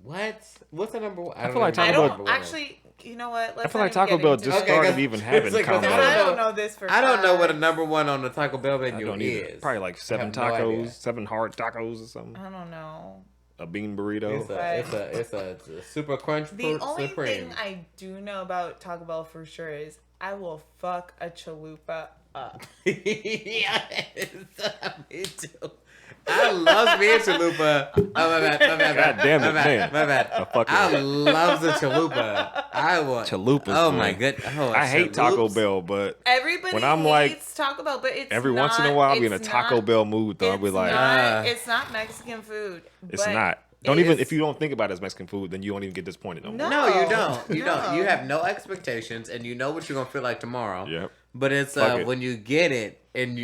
Speaker 2: What? What's the number one?
Speaker 4: I feel like Taco
Speaker 1: I
Speaker 4: Bell-
Speaker 1: don't actually. You know what? Let's
Speaker 4: I feel
Speaker 1: not
Speaker 4: like
Speaker 1: even
Speaker 4: Taco
Speaker 1: get
Speaker 4: Bell
Speaker 1: into
Speaker 4: just
Speaker 1: it.
Speaker 4: started even having
Speaker 2: It's like,
Speaker 4: combos.
Speaker 1: I don't know this for.
Speaker 2: I don't know what a
Speaker 1: fact.
Speaker 2: number one on the Taco Bell
Speaker 4: I
Speaker 2: menu
Speaker 4: don't either.
Speaker 2: is.
Speaker 4: Probably like 7
Speaker 2: I have no idea.
Speaker 4: tacos, 7 hard tacos or something.
Speaker 1: I don't know.
Speaker 4: A bean burrito.
Speaker 2: It's a super crunch.
Speaker 1: The only
Speaker 2: supreme.
Speaker 1: thing I do know about Taco Bell for sure is I will fuck a chalupa up.
Speaker 2: Yes, me too. I love me a chalupa. Oh, my bad.
Speaker 4: God damn it, man.
Speaker 2: My bad.
Speaker 4: A fucking
Speaker 2: I love the chalupa. I want
Speaker 4: chalupas.
Speaker 2: Oh
Speaker 4: man.
Speaker 2: my god. Oh,
Speaker 4: I hate Taco
Speaker 2: chaloops.
Speaker 4: Bell, but
Speaker 1: Everybody
Speaker 4: when I'm
Speaker 1: hates
Speaker 4: like,
Speaker 1: Taco Bell, but it's
Speaker 4: every
Speaker 1: not,
Speaker 4: once in a while, I'll be in a
Speaker 1: it's
Speaker 4: Taco
Speaker 1: not-
Speaker 4: Bell mood, though. I'll be like,
Speaker 1: it's not Mexican food.
Speaker 4: it's
Speaker 1: but
Speaker 4: not.
Speaker 1: it
Speaker 4: Don't even,
Speaker 1: is-
Speaker 4: if you don't think about it as Mexican food, then you won't even get disappointed no more.
Speaker 2: No, you don't. You
Speaker 1: No.
Speaker 2: don't. You have no expectations, and you know what you're gonna feel like tomorrow.
Speaker 4: Yep.
Speaker 2: But it's
Speaker 4: Fuck it.
Speaker 2: when you get it, and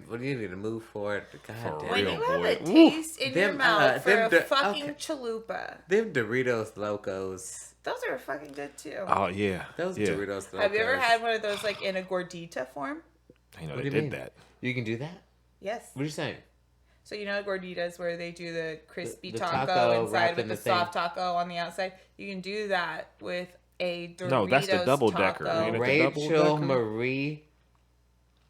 Speaker 2: when you need to move for it. God
Speaker 4: For
Speaker 2: damn.
Speaker 1: When
Speaker 4: real,
Speaker 1: you have
Speaker 4: boy.
Speaker 1: a taste in your
Speaker 2: Them,
Speaker 1: mouth for
Speaker 2: them
Speaker 1: a
Speaker 2: the-
Speaker 1: fucking
Speaker 2: okay.
Speaker 1: chalupa,
Speaker 2: Them Doritos Locos.
Speaker 1: those are fucking good too.
Speaker 4: Oh, yeah.
Speaker 2: Those
Speaker 4: yeah.
Speaker 2: Doritos Locos.
Speaker 1: Have you ever had one of those like in a gordita form?
Speaker 4: I know
Speaker 2: What
Speaker 4: they
Speaker 2: do you
Speaker 4: did
Speaker 2: mean?
Speaker 4: that.
Speaker 2: You can do that?
Speaker 1: Yes.
Speaker 2: What are you saying?
Speaker 1: So you know gorditas where they do the crispy
Speaker 2: The
Speaker 1: taco,
Speaker 2: taco
Speaker 1: inside
Speaker 2: wrapped
Speaker 1: with
Speaker 2: in
Speaker 1: the
Speaker 2: the thing.
Speaker 1: soft taco on the outside. You can do that with a Doritos
Speaker 4: No, that's the double decker,
Speaker 1: taco.
Speaker 4: ain't it?
Speaker 2: Rachel
Speaker 4: double-decker?
Speaker 2: Marie,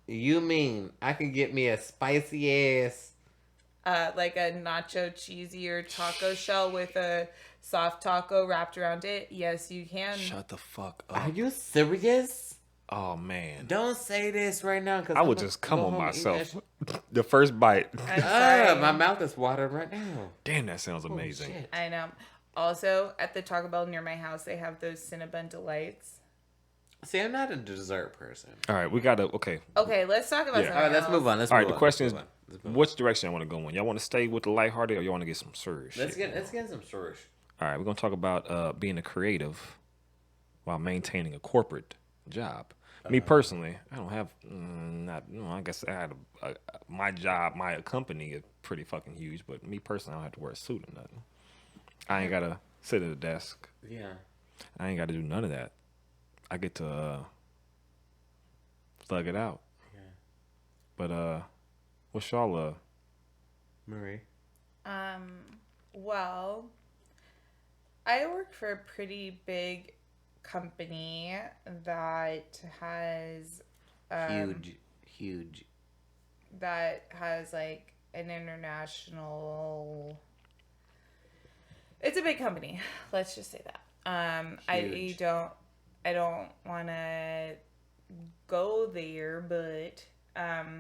Speaker 2: you mean I can get me a spicy ass?
Speaker 1: Like a nacho cheesy or taco shell with a soft taco wrapped around it. Yes, you can.
Speaker 4: Shut the fuck
Speaker 2: Are
Speaker 4: up.
Speaker 2: you serious?
Speaker 4: Oh, man.
Speaker 2: Don't say this right now, cause
Speaker 4: I
Speaker 2: I'm
Speaker 4: would
Speaker 2: gonna
Speaker 4: just come
Speaker 2: go
Speaker 4: on
Speaker 2: home and eat that
Speaker 4: myself.
Speaker 2: shit.
Speaker 4: The first bite.
Speaker 1: I'm sorry.
Speaker 2: My mouth is watering right now.
Speaker 4: Damn, that sounds
Speaker 2: Holy
Speaker 4: amazing.
Speaker 2: shit.
Speaker 1: I know. Also, at the Taco Bell near my house, they have those Cinnabon Delights.
Speaker 2: See, I'm not a dessert person.
Speaker 4: All right, we got to, okay.
Speaker 1: Okay, let's talk about
Speaker 4: Yeah.
Speaker 1: something
Speaker 2: All right, let's
Speaker 1: else.
Speaker 2: move on.
Speaker 4: All right, the question is,
Speaker 2: Let's move on.
Speaker 4: which direction I want to go in? Y'all want to stay with the lighthearted or y'all want to get some serious
Speaker 2: Let's
Speaker 4: shit?
Speaker 2: get some storage.
Speaker 4: All right, we're going to talk about being a creative while maintaining a corporate job. Me personally, I don't have, I guess I had my job, my company is pretty fucking huge, but me personally, I don't have to wear a suit or nothing. I ain't got to sit at a desk.
Speaker 2: Yeah.
Speaker 4: I ain't got to do none of that. I get to thug it out.
Speaker 2: Yeah.
Speaker 4: But what's y'all
Speaker 2: Marie.
Speaker 1: Well, I work for a pretty big company that has
Speaker 2: Huge.
Speaker 1: that has like an international. It's a big company. Let's just say that.
Speaker 2: Huge.
Speaker 1: I don't want to go there, but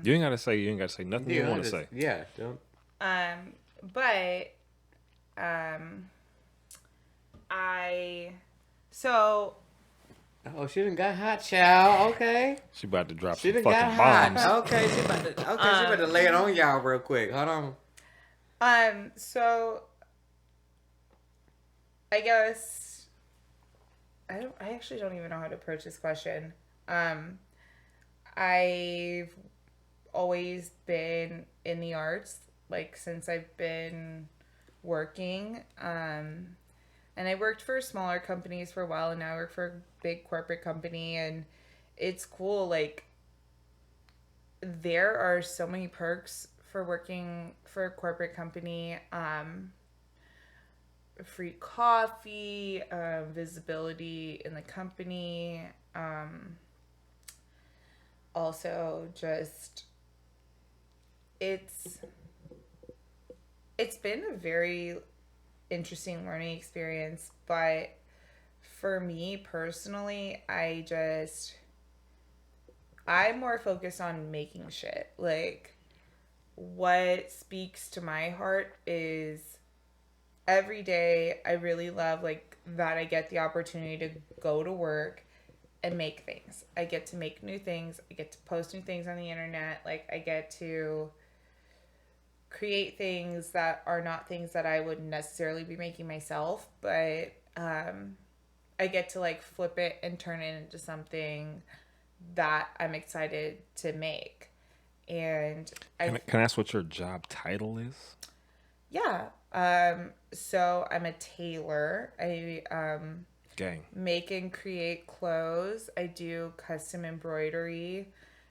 Speaker 4: you ain't gotta say nothing you want to say.
Speaker 2: Yeah. Don't.
Speaker 1: but
Speaker 2: Oh, she done got hot, child. Okay.
Speaker 4: She about to drop
Speaker 2: She
Speaker 4: some
Speaker 2: done
Speaker 4: fucking
Speaker 2: got
Speaker 4: bombs.
Speaker 2: hot. Okay, she about to lay it on y'all real quick. Hold on.
Speaker 1: so I guess I actually don't even know how to approach this question. I've always been in the arts, like since I've been working. And I worked for smaller companies for a while, and now I work for a big corporate company, and it's cool. Like, there are so many perks for working for a corporate company. Free coffee, visibility in the company. Also, just it's been a very interesting learning experience, but for me personally, I'm more focused on making shit. Like, what speaks to my heart is every day I really love like that I get the opportunity to go to work and make things. I get to make new things. I get to post new things on the internet. Like, I get to create things that are not things that I would necessarily be making myself, but I get to like flip it and turn it into something that I'm excited to make. And
Speaker 4: Can I ask what your job title is?
Speaker 1: Yeah. So I'm a tailor. I
Speaker 4: Gang.
Speaker 1: make and create clothes. I do custom embroidery.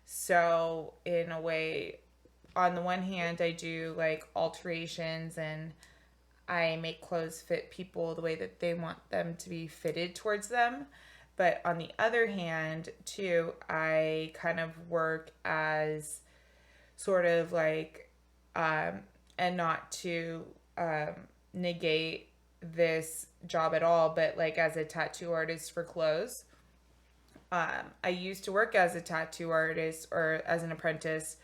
Speaker 1: So in a way, on the one hand, I do like alterations and I make clothes fit people the way that they want them to be fitted towards them. But on the other hand, too, I kind of work as sort of like, and not to negate this job at all, but like as a tattoo artist for clothes. I used to work as a tattoo artist or as an apprentice,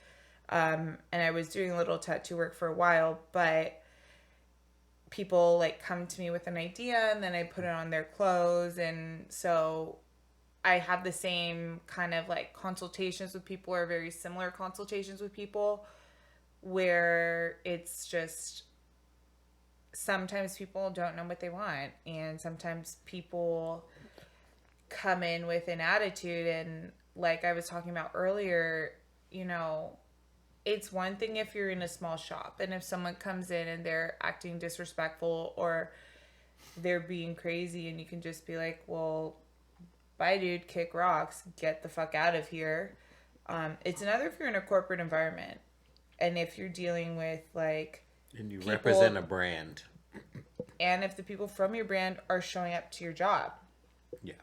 Speaker 1: and I was doing a little tattoo work for a while, but people like come to me with an idea and then I put it on their clothes. And so I have the same kind of like consultations with people or very similar consultations with people where it's just sometimes people don't know what they want and sometimes people come in with an attitude. And like I was talking about earlier, you know, it's one thing if you're in a small shop and if someone comes in and they're acting disrespectful or they're being crazy and you can just be like, well, bye dude, kick rocks, get the fuck out of here. It's another if you're in a corporate environment and if you're dealing with like
Speaker 2: and you
Speaker 1: people,
Speaker 2: represent a brand,
Speaker 1: and if the people from your brand are showing up to your job.
Speaker 2: Yeah.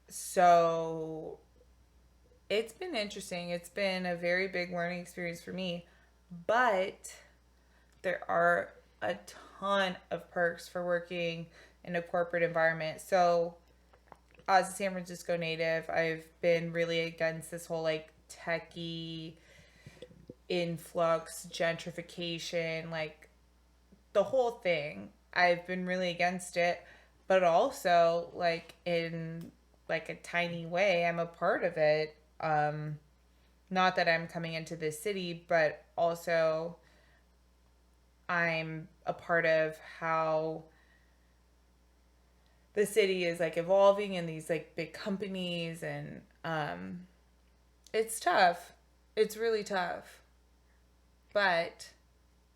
Speaker 1: So it's been interesting. It's been a very big learning experience for me, but there are a ton of perks for working in a corporate environment. So as a San Francisco native, I've been really against this whole like techie influx, gentrification, like the whole thing. I've been really against it, but also like in like a tiny way, I'm a part of it. Not that I'm coming into this city, but also I'm a part of how the city is like evolving in these like big companies. And it's tough. It's really tough. But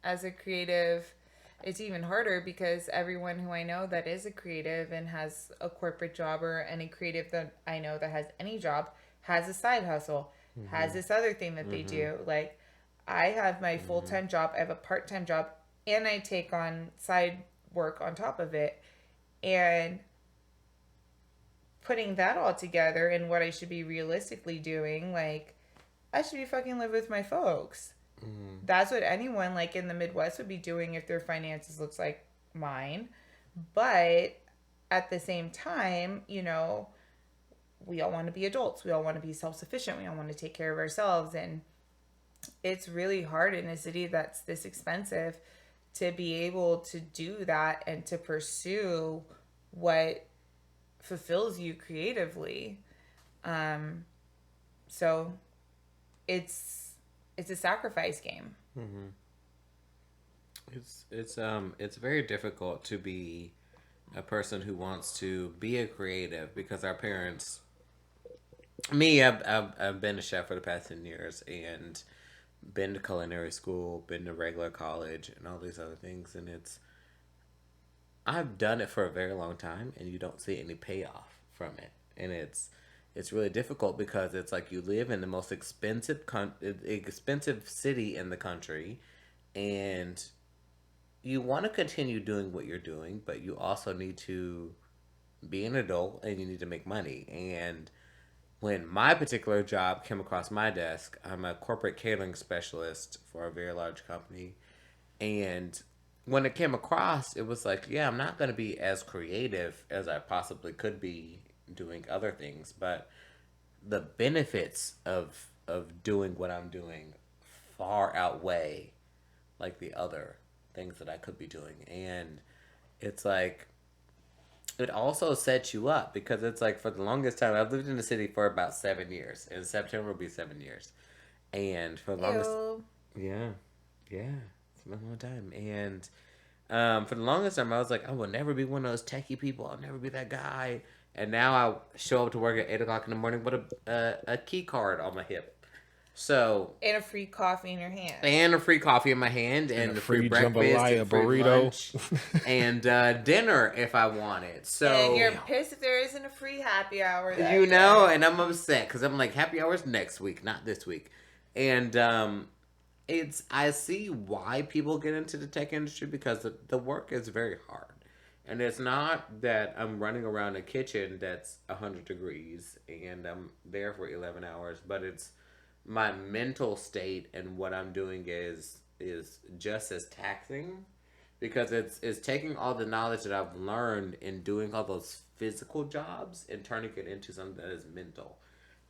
Speaker 1: as a creative, it's even harder because everyone who I know that is a creative and has a corporate job, or any creative that I know that has any job, has a side hustle, has this other thing that they do. Like I have my full-time job, I have a part-time job, and I take on side work on top of it. And putting that all together and what I should be realistically doing, like I should be fucking live with my folks. That's what anyone like in the Midwest would be doing if their finances looks like mine. But at the same time, you know, we all want to be adults. We all want to be self-sufficient. We all want to take care of ourselves. And it's really hard in a city that's this expensive to be able to do that and to pursue what fulfills you creatively. So it's a sacrifice game.
Speaker 2: It's very difficult to be a person who wants to be a creative because our parents. Me, I've been a chef for the past 10 years and been to culinary school, been to regular college, and all these other things, and I've done it for a very long time, and you don't see any payoff from it, and it's really difficult because it's like you live in the most expensive city in the country, and you want to continue doing what you're doing, but you also need to be an adult and you need to make money. And when my particular job came across my desk, I'm a corporate catering specialist for a very large company, and when it came across, it was like, yeah, I'm not going to be as creative as I possibly could be doing other things, but the benefits of doing what I'm doing far outweigh like the other things that I could be doing. And it's like it also sets you up because it's like for the longest time I've lived in the city for about 7 years. In September will be 7 years. And for the longest yeah. It's been a long time. And for the longest time I was like, I will never be one of those techie people. I'll never be that guy. And now I show up to work at 8 o'clock in the morning with a key card on my hip. So
Speaker 1: and a free coffee in your hand,
Speaker 2: and a free coffee in my hand, and a free breakfast,
Speaker 4: jambalaya
Speaker 2: and free
Speaker 4: burrito,
Speaker 2: lunch, and dinner if I want it. So
Speaker 1: and you're pissed if there isn't a free happy hour.
Speaker 2: You know, and I'm upset because I'm like, happy hours next week, not this week. And I see why people get into the tech industry because the work is very hard. And it's not that I'm running around a kitchen that's 100 degrees and I'm there for 11 hours, but it's my mental state, and what I'm doing is just as taxing, because it's taking all the knowledge that I've learned in doing all those physical jobs and turning it into something that is mental.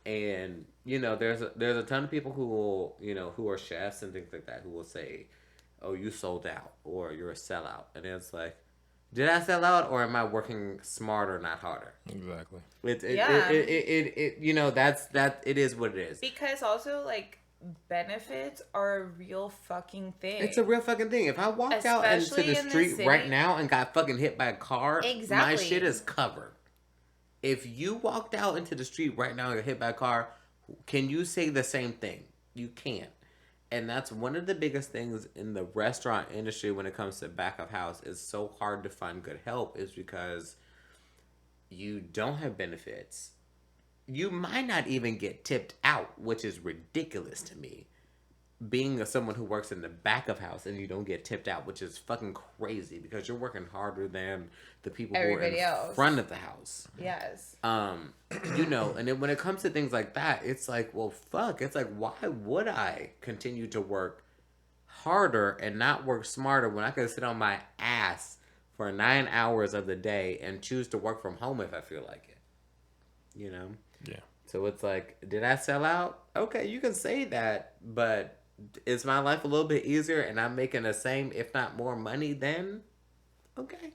Speaker 2: And there's a ton of people who will who are chefs and things like that who will say, "Oh, you sold out," or "You're a sellout," and it's like, did I sell out, or am I working smarter, not harder?
Speaker 4: Exactly.
Speaker 2: It is what it is.
Speaker 1: Because also, like, benefits are a real fucking thing.
Speaker 2: It's a real fucking thing. If I walked out into the street right now and got fucking hit by a car, my shit is covered. If you walked out into the street right now and got hit by a car, can you say the same thing? You can't. And that's one of the biggest things in the restaurant industry when it comes to back of house. It's so hard to find good help is because you don't have benefits. You might not even get tipped out, which is ridiculous to me. Being someone who works in the back of house and you don't get tipped out, which is fucking crazy because you're working harder than the people who are in front of the house.
Speaker 1: Yes.
Speaker 2: And then when it comes to things like that, it's like, well, fuck. It's like, why would I continue to work harder and not work smarter when I could sit on my ass for 9 hours of the day and choose to work from home if I feel like it? Yeah. So it's like, did I sell out? Okay, you can say that, but is my life a little bit easier and I'm making the same, if not more money then? Okay.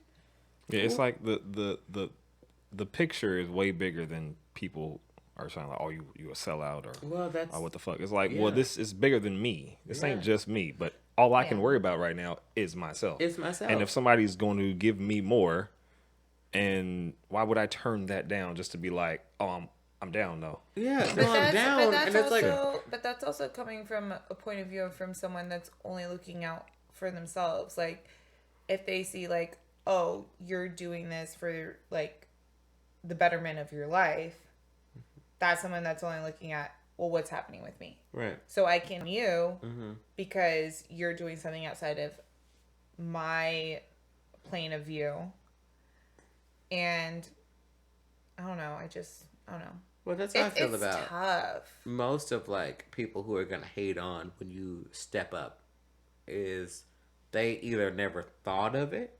Speaker 4: Yeah, it's like the picture is way bigger than people are saying, like, oh, you a sellout, or what the fuck. It's like, well, this is bigger than me. This ain't just me, but all I can worry about right now is myself.
Speaker 2: It's myself.
Speaker 4: And if somebody's going to give me more, and why would I turn that down just to be like, oh, I'm down though.
Speaker 2: Yeah, no, I'm down.
Speaker 1: But that's also coming from a point of view from someone that's only looking out for themselves. Like, if they see, like, oh, you're doing this for, like, the betterment of your life, that's someone that's only looking at, well, what's happening with me?
Speaker 2: Right.
Speaker 1: So I can because you're doing something outside of my plane of view. And I don't know. I don't know.
Speaker 2: Well, that's how I feel about
Speaker 1: it's tough.
Speaker 2: Most of, like, people who are going to hate on when you step up is they either never thought of it,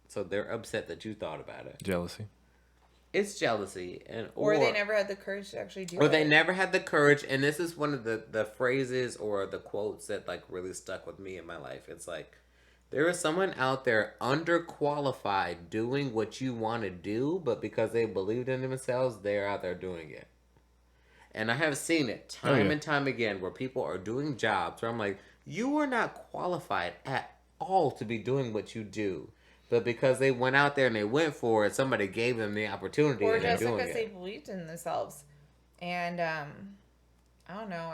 Speaker 2: so they're upset that you thought about it.
Speaker 4: Jealousy.
Speaker 2: It's jealousy.
Speaker 1: Or they never had the courage to actually do it.
Speaker 2: Or they never had the courage, and this is one of the phrases or the quotes that, like, really stuck with me in my life. It's like, there is someone out there underqualified doing what you want to do, but because they believed in themselves, they're out there doing it. And I have seen it time and time again where people are doing jobs where I'm like, you are not qualified at all to be doing what you do. But because they went out there and they went for it, somebody gave them the opportunity.
Speaker 1: Or just because they believed in themselves. And I don't know.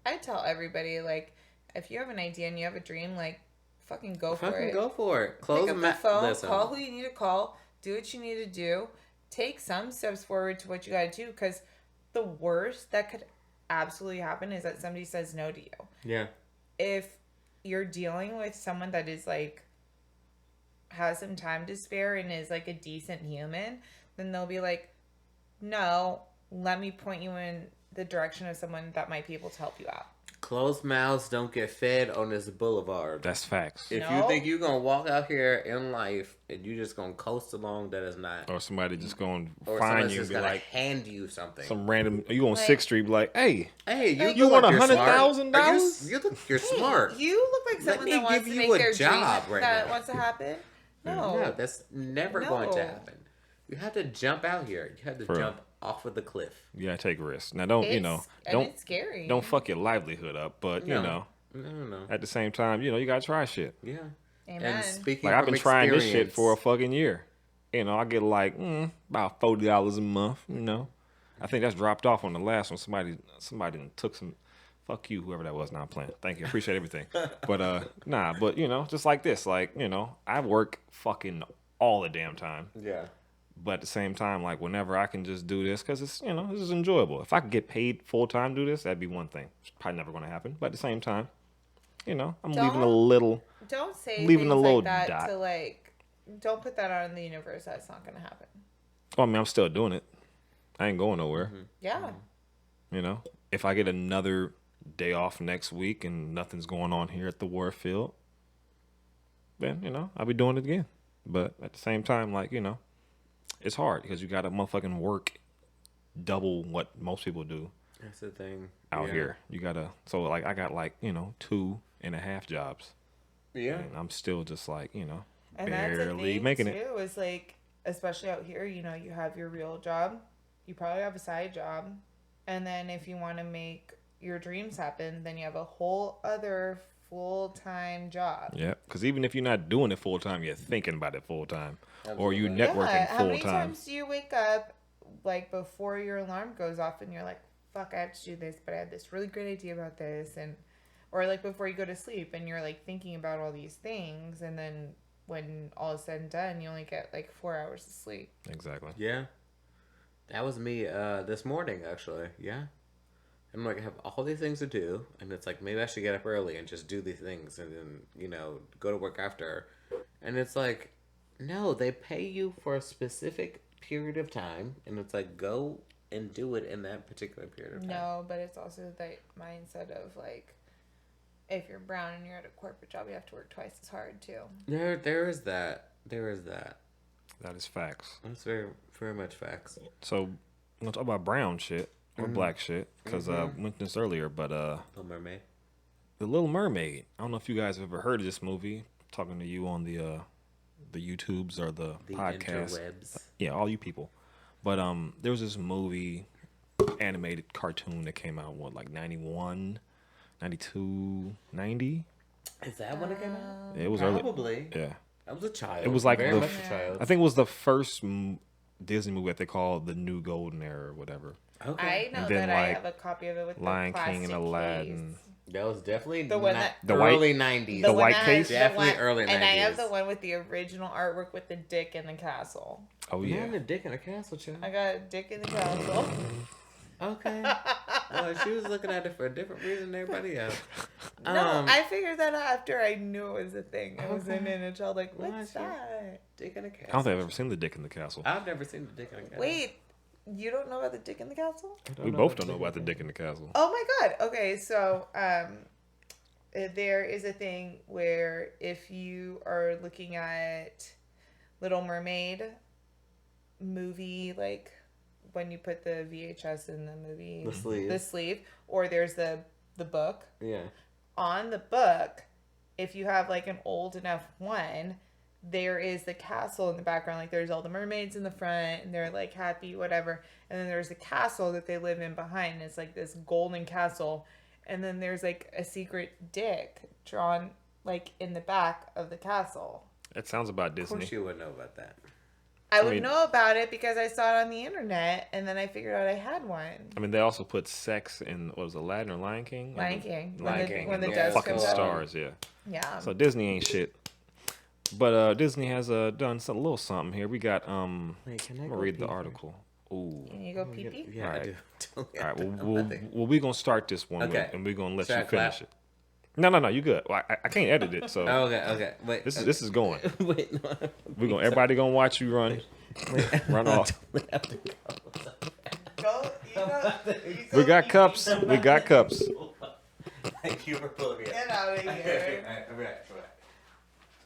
Speaker 1: I tell everybody, like, if you have an idea and you have a dream, like, fucking go for it.
Speaker 2: Go for it.
Speaker 1: Pick up the phone, call who you need to call, do what you need to do, take some steps forward to what you got to do, because the worst that could absolutely happen is that somebody says no to you.
Speaker 2: Yeah.
Speaker 1: If you're dealing with someone that is, like, has some time to spare and is, like, a decent human, then they'll be like, no, let me point you in the direction of someone that might be able to help you out.
Speaker 2: Closed mouths don't get fed on this boulevard.
Speaker 4: That's facts.
Speaker 2: If you think you're going to walk out here in life and you're just going to coast along, that is not.
Speaker 4: Or somebody just going to find you and be like,
Speaker 2: hand you something.
Speaker 4: Some random, you on 6th Street, be like, hey,
Speaker 2: you
Speaker 4: want $100,000?
Speaker 2: You're smart.
Speaker 1: You look like someone that wants to make their
Speaker 2: job
Speaker 1: dream that wants to happen. No,
Speaker 2: that's never going to happen. You have to jump out here. You have to jump off of the cliff.
Speaker 4: You gotta take risks. Now, don't
Speaker 1: it's scary.
Speaker 4: Don't fuck your livelihood up, but
Speaker 2: no.
Speaker 4: At the same time, you gotta try shit.
Speaker 2: Yeah.
Speaker 1: Amen.
Speaker 2: And speaking,
Speaker 4: I've been trying this shit for a fucking year. I get like about $40 a month. I think that's dropped off on the last one. Somebody took some Fuck you, whoever that was. Now I'm playing. Thank you. Appreciate everything. But but you know, just like this, like, you know, I work fucking all the damn time.
Speaker 2: Yeah.
Speaker 4: But at the same time, like, whenever I can just do this, because it's, you know, this is enjoyable. If I could get paid full time to do this, that'd be one thing. It's probably never going to happen. But at the same time, you know, I'm leaving a little.
Speaker 1: Don't say
Speaker 4: leaving
Speaker 1: things
Speaker 4: a little
Speaker 1: like that
Speaker 4: dot.
Speaker 1: to like. Don't put that out in the universe. That's not gonna happen.
Speaker 4: Well, I mean, I'm still doing it. I ain't going nowhere.
Speaker 2: Mm-hmm.
Speaker 1: Yeah.
Speaker 4: You know, if I get another day off next week and nothing's going on here at the Warfield, then, you know, I'll be doing it again. But at the same time, like, you know, it's hard because you got to motherfucking work double what most people do.
Speaker 2: That's the thing.
Speaker 4: Out here. You got to, so like, I got like, you know, 2.5 jobs.
Speaker 2: Yeah.
Speaker 4: And I'm still just like, you know,
Speaker 1: And
Speaker 4: barely
Speaker 1: that's the thing
Speaker 4: making
Speaker 1: too,
Speaker 4: it.
Speaker 1: is like, especially out here, you know, you have your real job, you probably have a side job, and then if you want to make your dreams happen, then you have a whole other full-time job.
Speaker 4: Yeah, because even if you're not doing it full time, you're thinking about it full time, or you
Speaker 2: Absolutely.
Speaker 4: networking
Speaker 1: How
Speaker 4: full
Speaker 1: many
Speaker 4: time.
Speaker 1: times do you wake up like before your alarm goes off and you're like, fuck, I have to do this, but I had this really great idea about this, and or like before you go to sleep and you're like thinking about all these things, and then when all is said and done, you only get like 4 hours of sleep.
Speaker 4: Exactly.
Speaker 2: Yeah. That was me this morning, actually. Yeah. I'm like, I have all these things to do, and it's like, maybe I should get up early and just do these things and then, you know, go to work after. And it's like, no, they pay you for a specific period of time, and it's like, go and do it in that particular period of time.
Speaker 1: No, but it's also that mindset of like, if you're brown and you're at a corporate job, you have to work twice as hard too.
Speaker 2: There is that. There is that.
Speaker 4: That is facts.
Speaker 2: That's very, very much facts.
Speaker 4: So, I'm going to talk about brown shit or black shit, because I mentioned this earlier, but
Speaker 2: Little Mermaid.
Speaker 4: The Little Mermaid. I don't know if you guys have ever heard of this movie. I'm talking to you on the YouTubes or the podcast.
Speaker 2: Interwebs.
Speaker 4: Yeah, all you people. But there was this movie, animated cartoon that came out, what, like 91, 92, 90?
Speaker 2: Is that when it came out?
Speaker 4: It was early.
Speaker 2: Probably.
Speaker 4: Yeah.
Speaker 2: I was a child.
Speaker 4: It was like
Speaker 2: very
Speaker 4: the,
Speaker 2: much a child.
Speaker 4: I think it was the first Disney movie that they call the New Golden Era or whatever.
Speaker 1: I know
Speaker 4: And then,
Speaker 1: that I
Speaker 4: like,
Speaker 1: have a copy of it with
Speaker 4: Lion
Speaker 1: the
Speaker 4: King and
Speaker 1: plastic
Speaker 4: Aladdin.
Speaker 1: case.
Speaker 2: That was definitely
Speaker 1: The one
Speaker 4: The white-
Speaker 2: early 90s.
Speaker 4: The
Speaker 1: one
Speaker 4: white
Speaker 1: that
Speaker 4: case?
Speaker 1: has
Speaker 2: Definitely
Speaker 1: one,
Speaker 2: early
Speaker 1: and I have
Speaker 2: 90s.
Speaker 1: the one with the original artwork with the dick in the castle.
Speaker 4: Oh,
Speaker 2: Yeah.
Speaker 4: yeah.
Speaker 2: a dick in a castle, child.
Speaker 1: I got a dick in the castle.
Speaker 2: Okay. Well, she was looking at it for a different reason than everybody else.
Speaker 1: No, I figured that out after I knew it was a thing. I was
Speaker 2: Okay.
Speaker 1: in a child like,
Speaker 2: Well,
Speaker 1: what's
Speaker 2: I see.
Speaker 1: that?
Speaker 2: Dick in a castle.
Speaker 4: I don't think I've ever seen the Dick in the Castle.
Speaker 2: I've never seen the dick in a castle.
Speaker 1: Wait, you don't know about the dick in the castle?
Speaker 4: We both don't know about the Dick in the Castle.
Speaker 1: Oh my god. Okay, so there is a thing where if you are looking at Little Mermaid movie, like when you put the VHS in the movie,
Speaker 2: The sleeve.
Speaker 1: or there's the book.
Speaker 2: Yeah.
Speaker 1: On the book, if you have like an old enough one, there is the castle in the background. Like there's all the mermaids in the front and they're like happy, whatever. And then there's the castle that they live in behind. And it's like this golden castle. And then there's like a secret dick drawn like in the back of the castle.
Speaker 4: That sounds about
Speaker 2: Of
Speaker 4: Disney.
Speaker 2: course you would know about that.
Speaker 1: I would
Speaker 4: mean-
Speaker 1: know about it because I saw it on the internet and then I figured out I had one.
Speaker 4: I mean, they also put sex in, what was it, Aladdin or Lion King?
Speaker 1: Lion King.
Speaker 4: Lion King.
Speaker 1: When the
Speaker 2: Yeah,
Speaker 1: dust
Speaker 4: Fucking
Speaker 1: comes out.
Speaker 4: stars, yeah.
Speaker 1: Yeah.
Speaker 4: So Disney ain't shit. But Disney has done a little something here. We got,
Speaker 2: Wait, can I
Speaker 4: I'm
Speaker 2: go
Speaker 4: going to read
Speaker 2: pee
Speaker 4: the
Speaker 2: first?
Speaker 4: article. Ooh.
Speaker 1: Can you go pee pee?
Speaker 2: Yeah, I
Speaker 4: Alright.
Speaker 2: do.
Speaker 4: All right,
Speaker 2: I'm
Speaker 4: well,
Speaker 2: nothing.
Speaker 4: we're going to start this one,
Speaker 2: Okay.
Speaker 4: and we're going to let
Speaker 2: Should I
Speaker 4: you finish
Speaker 2: clap?
Speaker 4: it. No, you good. Well, I can't edit it, so
Speaker 2: Okay. Wait.
Speaker 4: this is going.
Speaker 2: Wait, no.
Speaker 4: Everybody going to watch you run. Run off.
Speaker 1: Go,
Speaker 4: We got cups. We got cups.
Speaker 2: Thank you for pulling me up.
Speaker 1: Get out of here.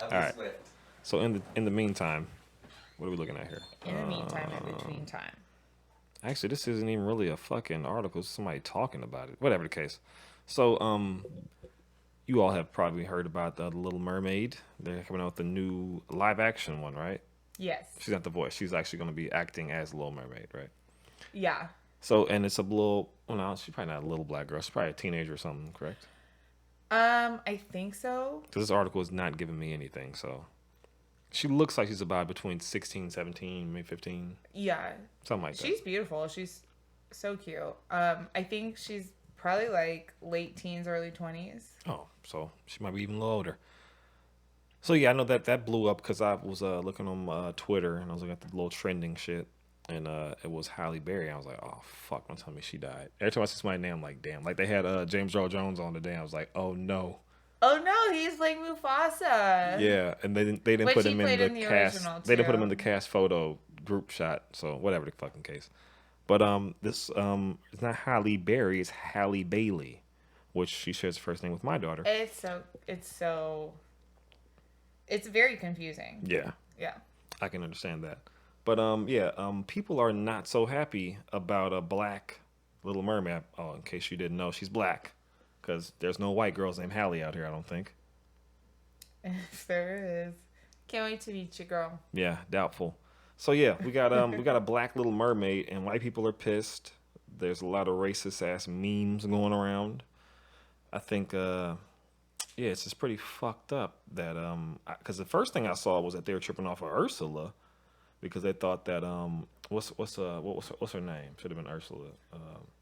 Speaker 2: All
Speaker 4: Alright. So in the meantime, what are we looking at here?
Speaker 1: In the meantime, in between time.
Speaker 4: Actually, this isn't even really a fucking article. It's somebody talking about it. Whatever the case. So, you all have probably heard about the Little Mermaid. They're coming out with the new live action one, right?
Speaker 1: Yes.
Speaker 4: She's not the voice. She's actually going to be acting as Little Mermaid, right?
Speaker 1: Yeah.
Speaker 4: So, and it's a little, well, no, she's probably not a little black girl. She's probably a teenager or something, correct?
Speaker 1: I think so.
Speaker 4: Because this article is not giving me anything, so. She looks like she's about between 16, 17, maybe 15,
Speaker 1: Yeah.
Speaker 4: something like that.
Speaker 1: She's beautiful. She's so cute. I think she's Probably like late teens, early 20s.
Speaker 4: Oh, so she might be even a little older. So yeah, I know that blew up because I was looking on Twitter and I was looking at the little trending shit, and it was Halle Berry. I was like, oh fuck, don't tell me she died. Every time I see somebody's name, I'm like, damn. Like they had James Earl Jones on today. I was like, oh no.
Speaker 1: Oh no, he's playing Mufasa.
Speaker 4: Yeah, and they didn't
Speaker 1: Which
Speaker 4: put
Speaker 1: he
Speaker 4: him in
Speaker 1: played
Speaker 4: the
Speaker 1: in the
Speaker 4: cast.
Speaker 1: original,
Speaker 4: They didn't put him
Speaker 1: too.
Speaker 4: in the cast photo group shot. So whatever the fucking case. But this it's not Halle Berry. It's Halle Bailey, which she shares the first name with my daughter.
Speaker 1: It's very confusing.
Speaker 4: Yeah.
Speaker 1: Yeah.
Speaker 4: I can understand that. But people are not so happy about a black Little Mermaid. Oh, in case you didn't know, she's black. Because there's no white girls named Hallie out here, I don't think.
Speaker 1: If there is. Can't wait to meet you, girl.
Speaker 4: Yeah, doubtful. So yeah, we got a black Little Mermaid, and white people are pissed. There's a lot of racist ass memes going around. I think it's just pretty fucked up that because the first thing I saw was that they were tripping off of Ursula because they thought that what's her name? Should have been Ursula.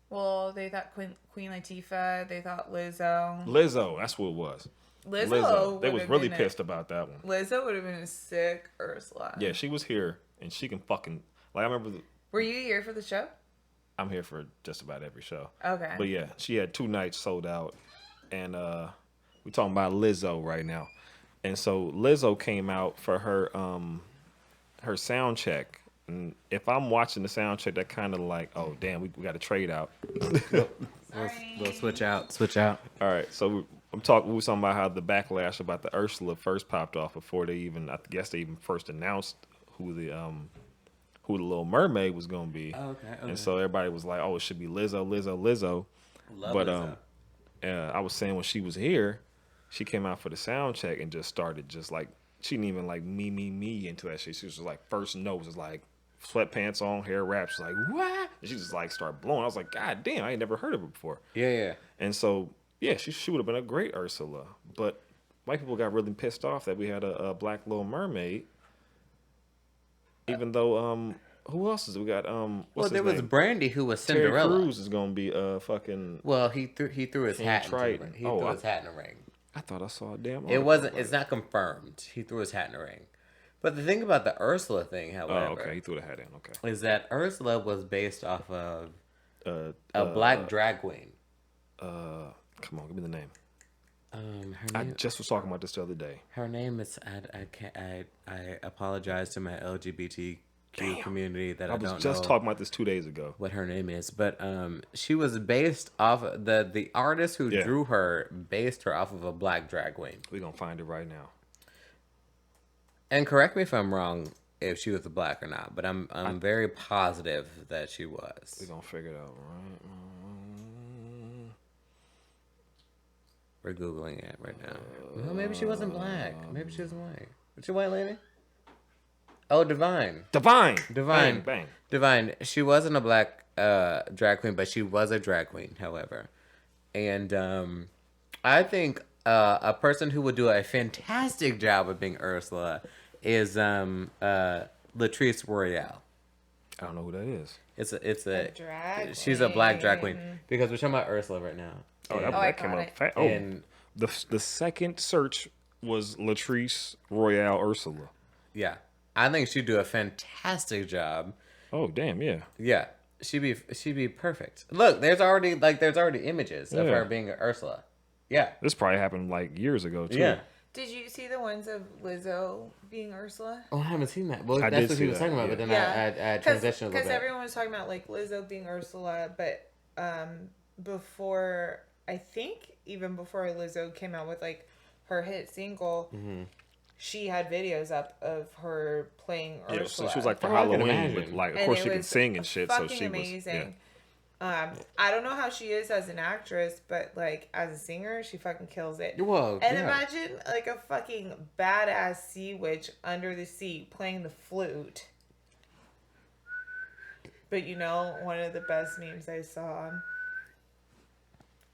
Speaker 1: Well, they thought Queen Latifah. They thought Lizzo.
Speaker 4: Lizzo, that's what it was.
Speaker 1: Lizzo.
Speaker 4: They was really pissed about that one.
Speaker 1: Lizzo would have been a sick Ursula.
Speaker 4: Yeah, she was here, and she can fucking like. I remember.
Speaker 1: Were you here for the show?
Speaker 4: I'm here for just about every show.
Speaker 1: Okay.
Speaker 4: But yeah, she had 2 nights sold out, and we're talking about Lizzo right now. And so Lizzo came out for her her sound check. And if I'm watching the sound check, that kind of like, oh damn, we got to trade out.
Speaker 2: We'll switch out. Switch out.
Speaker 4: All right, so we were talking about how the backlash about the Ursula first popped off before they even, I guess they even first announced who the Little Mermaid was gonna be.
Speaker 2: Oh, okay.
Speaker 4: And so everybody was like, oh, it should be Lizzo.
Speaker 2: Love
Speaker 4: But
Speaker 2: Lizzo.
Speaker 4: I was saying when she was here, she came out for the sound check and just started just like she didn't even like me into that shit. She was just like first note was like sweatpants on, hair wraps, she's like what? And she just like started blowing. I was like, God damn, I ain't never heard of it before.
Speaker 2: Yeah.
Speaker 4: And so yeah, she would have been a great Ursula. But white people got really pissed off that we had a black Little Mermaid. Even though who else is we got? What's
Speaker 2: There
Speaker 4: his
Speaker 2: was
Speaker 4: name?
Speaker 2: Brandy who was
Speaker 4: Terry
Speaker 2: Cinderella.
Speaker 4: Crews is gonna be fucking.
Speaker 2: Well, he threw his hat into the
Speaker 4: Triton.
Speaker 2: ring. He threw his hat in the ring.
Speaker 4: I thought I saw a damn.
Speaker 2: It wasn't. It's not confirmed. He threw his hat in the ring. But the thing about the Ursula thing, however,
Speaker 4: Oh, okay. He threw the hat in. Okay.
Speaker 2: is that Ursula was based off of
Speaker 4: A
Speaker 2: black drag queen.
Speaker 4: Come on, give me the name.
Speaker 2: Her
Speaker 4: I
Speaker 2: name,
Speaker 4: just was talking about this the other day.
Speaker 2: her name is. I apologize to my LGBTQ community that I
Speaker 4: was
Speaker 2: don't
Speaker 4: just
Speaker 2: know
Speaker 4: talking about this 2 days ago.
Speaker 2: what her name is, but she was based off the artist who
Speaker 4: Yeah.
Speaker 2: drew her based her off of a black drag queen.
Speaker 4: We're gonna find it right now.
Speaker 2: And correct me if I'm wrong if she was black or not, but I'm very positive that she was.
Speaker 4: We're gonna figure it out, right?
Speaker 2: We're Googling it right now. Well, maybe she wasn't black. Maybe she was white. Was she a white lady? Oh, Divine.
Speaker 4: Divine.
Speaker 2: Divine.
Speaker 4: Bang, bang.
Speaker 2: Divine. She wasn't a black drag queen, but she was a drag queen, however. And I think a person who would do a fantastic job of being Ursula is Latrice Royale.
Speaker 4: I don't know who that is.
Speaker 2: It's a
Speaker 1: drag
Speaker 2: she's a black drag queen
Speaker 1: queen.
Speaker 2: because we're talking about Ursula right now.
Speaker 4: Oh,
Speaker 2: And-
Speaker 1: I
Speaker 4: that came
Speaker 1: got
Speaker 4: up
Speaker 1: it.
Speaker 4: fast. Oh,
Speaker 2: And
Speaker 4: the second search was Latrice Royale Ursula.
Speaker 2: yeah, I think she'd do a fantastic job.
Speaker 4: Oh, damn, yeah.
Speaker 2: Yeah, she'd be perfect. Look, there's already images of
Speaker 4: Yeah.
Speaker 2: her being Ursula. Yeah,
Speaker 4: This probably happened like years ago too.
Speaker 2: yeah.
Speaker 1: Did you see the ones of Lizzo being Ursula?
Speaker 2: Oh, I haven't seen that. Well,
Speaker 4: I
Speaker 2: that's
Speaker 4: did
Speaker 2: what
Speaker 4: see
Speaker 2: he was
Speaker 4: that,
Speaker 2: talking about,
Speaker 4: yeah.
Speaker 2: but then I transitioned a little
Speaker 1: Because
Speaker 2: bit.
Speaker 1: everyone was talking about like Lizzo being Ursula, but before, I think even before Lizzo came out with like her hit single, she had videos up of her playing
Speaker 4: Yeah,
Speaker 1: Ursula.
Speaker 4: so she was like for
Speaker 2: Oh, I can
Speaker 4: Halloween,
Speaker 2: imagine.
Speaker 4: but like of
Speaker 1: And
Speaker 4: course
Speaker 1: it
Speaker 4: she can
Speaker 1: was
Speaker 4: sing and shit, so
Speaker 1: fucking
Speaker 4: she
Speaker 1: amazing.
Speaker 4: was. Yeah.
Speaker 1: I don't know how she is as an actress, but like as a singer, she fucking kills it.
Speaker 2: Whoa,
Speaker 1: And
Speaker 2: yeah.
Speaker 1: imagine like a fucking badass sea witch under the sea playing the flute. But you know, one of the best memes I saw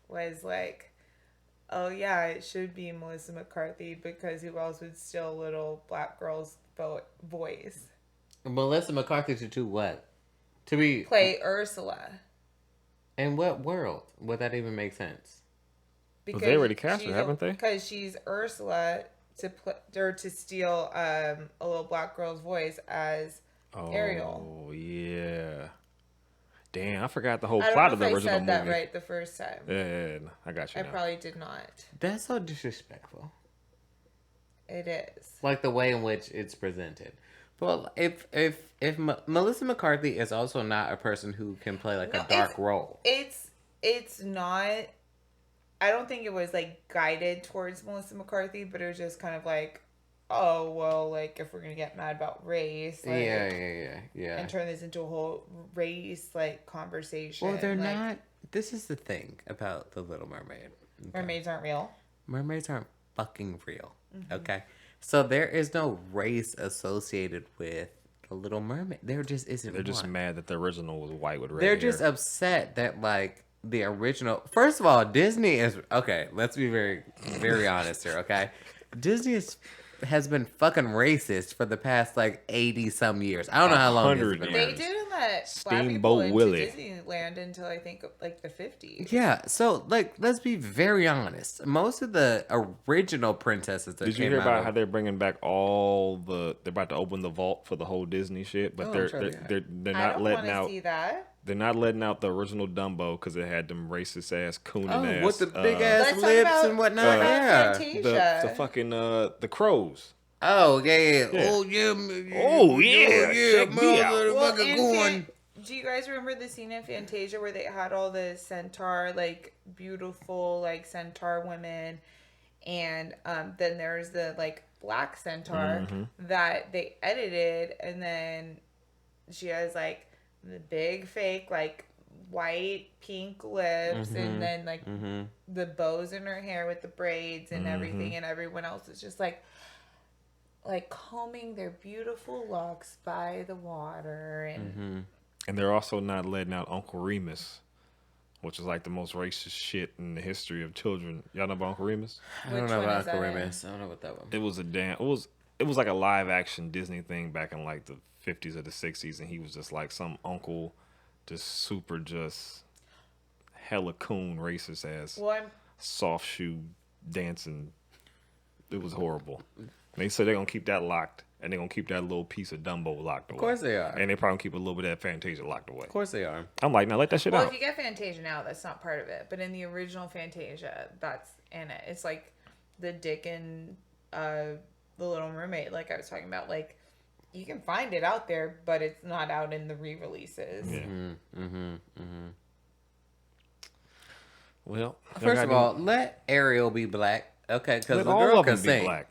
Speaker 1: was like, oh yeah, it should be Melissa McCarthy because who else would steal a little black girl's voice?
Speaker 2: Melissa McCarthy to do what? To be
Speaker 1: Play Ursula.
Speaker 2: In what world would that even make sense?
Speaker 1: Because
Speaker 4: they already cast her, haven't they?
Speaker 1: Because she's Ursula to steal a little black girl's voice as Ariel.
Speaker 4: Oh yeah. Damn, I forgot the whole
Speaker 1: I don't
Speaker 4: plot
Speaker 1: know
Speaker 4: of the
Speaker 1: if I
Speaker 4: original
Speaker 1: said that
Speaker 4: movie.
Speaker 1: right the first time.
Speaker 4: Yeah, I got you.
Speaker 1: I
Speaker 4: now.
Speaker 1: probably did not.
Speaker 2: That's so disrespectful.
Speaker 1: It is.
Speaker 2: Like the way in which it's presented. Well, if Melissa McCarthy is also not a person who can play like a dark role.
Speaker 1: It's not. I don't think it was like guided towards Melissa McCarthy, but it was just kind of like, oh well, like if we're gonna get mad about race, like,
Speaker 2: yeah,
Speaker 1: and turn this into a whole race like conversation.
Speaker 2: Well, they're
Speaker 1: like,
Speaker 2: not. This is the thing about the Little Mermaid. Okay.
Speaker 1: Mermaids aren't real.
Speaker 2: Mermaids aren't fucking real. Okay, so there is no race associated with the Little Mermaid. There just isn't.
Speaker 4: They're just mad that the original was white with red
Speaker 2: They're
Speaker 4: hair.
Speaker 2: just upset that like the original. First of all, Disney is okay. Let's be very, very honest here. Okay, Disney has been fucking racist for the past like 80 some years. I don't know how long it's
Speaker 4: 100
Speaker 2: been.
Speaker 1: They
Speaker 2: racist.
Speaker 1: didn't let
Speaker 4: Steamboat
Speaker 1: black people into
Speaker 4: Willie.
Speaker 1: Disneyland until I think like the 50s.
Speaker 2: Yeah, so like let's be very honest. Most of the original princesses that
Speaker 4: Did you
Speaker 2: came
Speaker 4: hear
Speaker 2: out
Speaker 4: about
Speaker 2: of-
Speaker 4: how they're bringing back all the? They're about to open the vault for the whole Disney shit, but
Speaker 2: Oh,
Speaker 4: they're
Speaker 2: I'm sure they
Speaker 4: they're
Speaker 1: I
Speaker 4: not
Speaker 1: don't
Speaker 4: letting
Speaker 1: want to
Speaker 4: out.
Speaker 1: see that.
Speaker 4: They're not letting out the original Dumbo because it had them racist ass cooning ass.
Speaker 2: with the big ass
Speaker 1: Let's talk
Speaker 2: lips
Speaker 1: about-
Speaker 2: and whatnot.
Speaker 1: what about
Speaker 2: Yeah.
Speaker 1: Fantasia?
Speaker 4: the fucking the crows.
Speaker 2: Oh yeah.
Speaker 4: Yeah.
Speaker 2: Oh yeah.
Speaker 4: Oh, yeah. Check me out.
Speaker 1: Well,
Speaker 2: Motherfucker
Speaker 1: in
Speaker 2: going.
Speaker 1: do you guys remember the scene in Fantasia where they had all the centaur, like beautiful, like centaur women, and then there's the like black centaur that they edited, and then she has like the big fake like white pink lips, and then like the bows in her hair with the braids and everything, and everyone else is just like combing their beautiful locks by the water and.
Speaker 4: And they're also not letting out Uncle Remus, which is like the most racist shit in the history of children. Y'all know about Uncle Remus?
Speaker 2: I don't
Speaker 1: Which
Speaker 2: know
Speaker 1: one
Speaker 2: about
Speaker 1: is that
Speaker 2: Uncle
Speaker 1: in?
Speaker 2: Remus. I don't know about that one.
Speaker 4: It was it was like a live action Disney thing back in like the 50s or the 60s, and he was just like some uncle, just super just hella coon racist ass soft shoe dancing. It was horrible. And they said they're gonna keep that locked, and they're gonna keep that little piece of Dumbo locked away.
Speaker 2: Of course they are.
Speaker 4: And they probably keep a little bit of that Fantasia locked away.
Speaker 2: Of course they are.
Speaker 4: I'm like, now let that shit
Speaker 1: Well,
Speaker 4: out.
Speaker 1: if you get Fantasia now, that's not part of it. But in the original Fantasia, that's in it. It's like the Dick and the Little Mermaid, like I was talking about. Like you can find it out there, but it's not out in the re-releases.
Speaker 4: Yeah. Well,
Speaker 2: First of all, let Ariel be black. Okay, because
Speaker 4: let
Speaker 2: the
Speaker 4: all
Speaker 2: girl
Speaker 4: of
Speaker 2: can
Speaker 4: them be
Speaker 2: sing.
Speaker 4: black.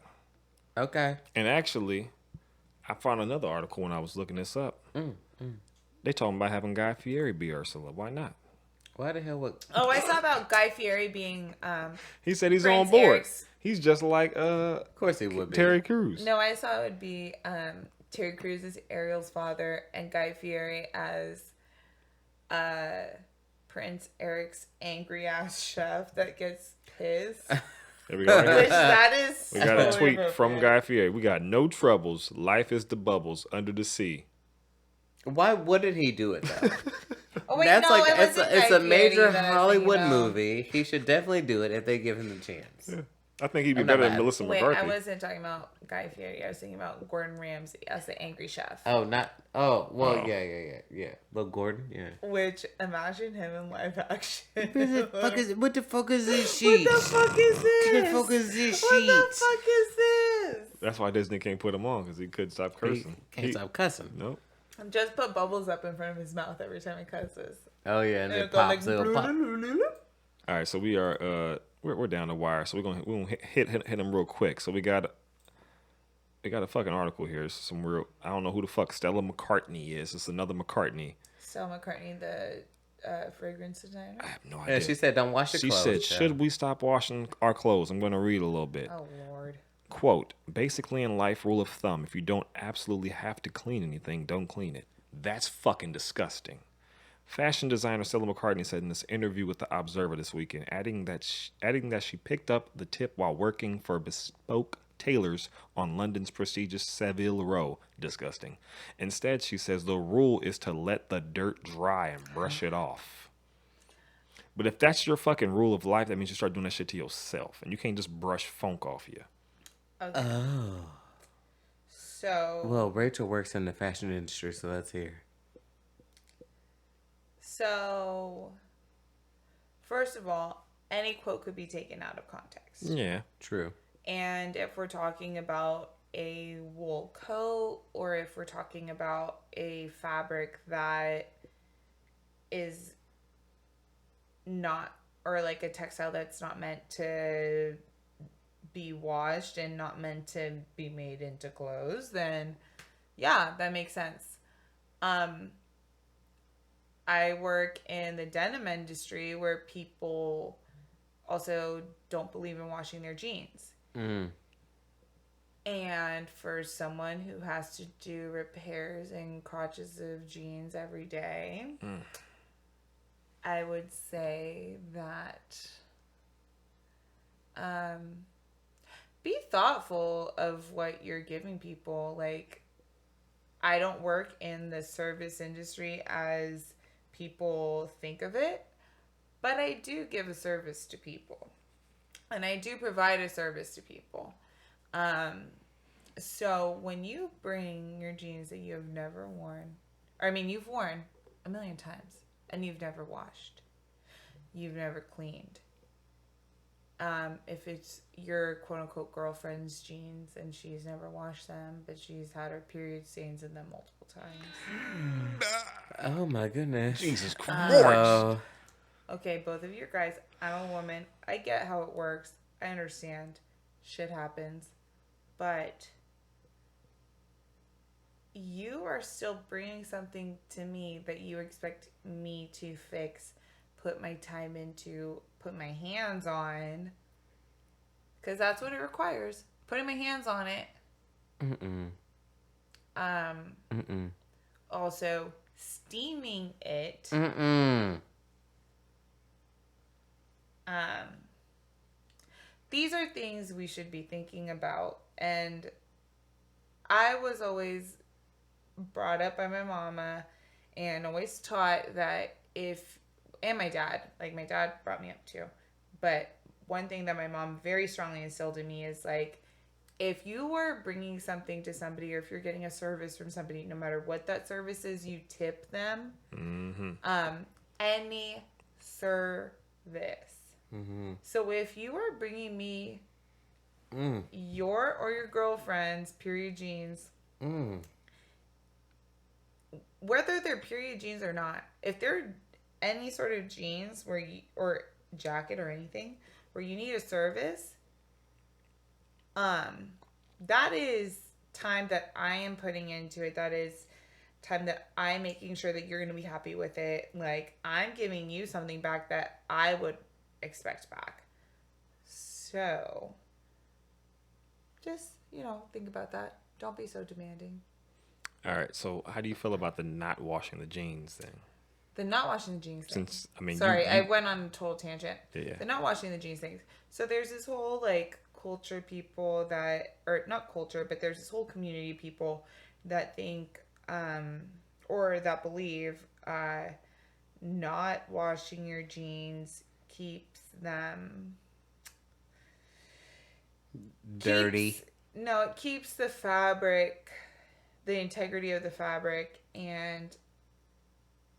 Speaker 2: Okay.
Speaker 4: And actually, I found another article when I was looking this up. They talking about having Guy Fieri be Ursula. Why not?
Speaker 2: Why the hell would...
Speaker 1: Oh, I saw about Guy Fieri being.
Speaker 4: He said he's
Speaker 1: Prince
Speaker 4: on board.
Speaker 1: Eric's-
Speaker 4: He's just like
Speaker 2: Of course he would be.
Speaker 4: Terry Crews.
Speaker 1: No, I saw it would be Terry Crews as Ariel's father and Guy Fieri as Prince Eric's angry ass chef that gets pissed.
Speaker 4: There we go. Right
Speaker 1: Which
Speaker 4: there.
Speaker 1: that is.
Speaker 4: We got a
Speaker 1: so
Speaker 4: tweet from
Speaker 1: inappropriate.
Speaker 4: Guy Fieri. We got no troubles. Life is the bubbles under the sea.
Speaker 2: Why wouldn't he do it though?
Speaker 1: Oh wait,
Speaker 2: That's
Speaker 1: no,
Speaker 2: like
Speaker 1: it
Speaker 2: it's
Speaker 1: wasn't
Speaker 2: a, it's
Speaker 1: Guy
Speaker 2: a major
Speaker 1: Fieri that I was
Speaker 2: Hollywood
Speaker 1: thinking about.
Speaker 2: movie. He should definitely do it if they give him the chance.
Speaker 4: I think he'd be
Speaker 2: I'm not
Speaker 4: better than
Speaker 2: mad.
Speaker 4: Melissa
Speaker 1: Wait,
Speaker 4: McCarthy.
Speaker 1: I wasn't talking about Guy Fieri. I was thinking about Gordon Ramsay as the angry chef.
Speaker 2: Oh, not... Oh, well,
Speaker 4: Oh.
Speaker 2: yeah. Lil Gordon, yeah.
Speaker 1: Which imagine him in live action.
Speaker 2: What the fuck is this
Speaker 1: What
Speaker 2: sheet?
Speaker 1: the fuck is this?
Speaker 2: What the fuck is this
Speaker 1: What the
Speaker 2: sheet?
Speaker 1: fuck is this?
Speaker 4: That's why Disney can't put him on because he couldn't stop
Speaker 2: He
Speaker 4: cursing.
Speaker 2: can't stop cussing.
Speaker 4: Nope.
Speaker 1: Just put bubbles up in front of his mouth every time he cusses.
Speaker 2: Oh, yeah, and
Speaker 1: And
Speaker 2: it
Speaker 1: it go
Speaker 2: pops.
Speaker 1: like,
Speaker 2: It'll pop.
Speaker 4: All right, so we are we're down the wire, so we're gonna hit him real quick. So we got a fucking article here. It's some real, I don't know who the fuck Stella McCartney is. It's another McCartney.
Speaker 1: Stella McCartney, the fragrance designer.
Speaker 4: I have no idea.
Speaker 2: Yeah, she said, don't wash your
Speaker 4: She
Speaker 2: clothes.
Speaker 4: said,
Speaker 2: child.
Speaker 4: should we stop washing our clothes? I'm going to read a little bit.
Speaker 1: Oh Lord.
Speaker 4: Quote, basically in life, rule of thumb, if you don't absolutely have to clean anything, don't clean it. That's fucking disgusting. Fashion designer Stella McCartney said in this interview with The Observer this weekend, adding that she picked up the tip while working for bespoke tailors on London's prestigious Savile Row. Disgusting. Instead, she says the rule is to let the dirt dry and brush it off. But if that's your fucking rule of life, that means you start doing that shit to yourself. And you can't just brush funk off you.
Speaker 1: Okay.
Speaker 2: Oh.
Speaker 1: So.
Speaker 2: Well, Rachel works in the fashion industry, so let's hear.
Speaker 1: So, first of all, any quote could be taken out of context.
Speaker 4: Yeah.
Speaker 2: True.
Speaker 1: And if we're talking about a wool coat, or if we're talking about a fabric that is not, or like a textile that's not meant to be washed and not meant to be made into clothes, then yeah, that makes sense. I work in the denim industry where people also don't believe in washing their jeans.
Speaker 2: Mm.
Speaker 1: And for someone who has to do repairs in crotches of jeans every day, I would say that be thoughtful of what you're giving people. Like, I don't work in the service industry as people think of it, but I do give a service to people, and I do provide a service to people. So when you bring your jeans that you have never worn, or I mean, you've worn a million times and you've never washed, you've never cleaned. If it's your quote unquote girlfriend's jeans and she's never washed them, but she's had her period stains in them multiple times.
Speaker 2: Oh my goodness.
Speaker 4: Jesus Christ.
Speaker 1: Okay, both of you guys, I'm a woman. I get how it works. I understand. Shit happens. But you are still bringing something to me that you expect me to fix, put my time into, put my hands on. Because that's what it requires. Putting my hands on it. Also, steaming it. These are things we should be thinking about. And I was always brought up by my mama and always taught that and my dad brought me up too. But one thing that my mom very strongly instilled in me is like, if you are bringing something to somebody, or if you're getting a service from somebody, no matter what that service is, you tip them. Any service. So if you are bringing me your or your girlfriend's period jeans, whether they're period jeans or not, if they're any sort of jeans where or jacket or anything where you need a service, that is time that I am putting into it. That is time that I'm making sure that you're going to be happy with it. Like, I'm giving you something back that I would expect back. So just, think about that. Don't be so demanding.
Speaker 4: All right. So how do you feel about the not washing the jeans thing?
Speaker 1: The not washing the jeans thing.
Speaker 4: Since, I mean,
Speaker 1: sorry, I went on a total tangent.
Speaker 4: Yeah.
Speaker 1: The not washing the jeans things. So there's this whole like culture people that, or not culture, but there's this whole community of people that think, or that believe, not washing your jeans keeps them
Speaker 2: dirty.
Speaker 1: It keeps the fabric, the integrity of the fabric, and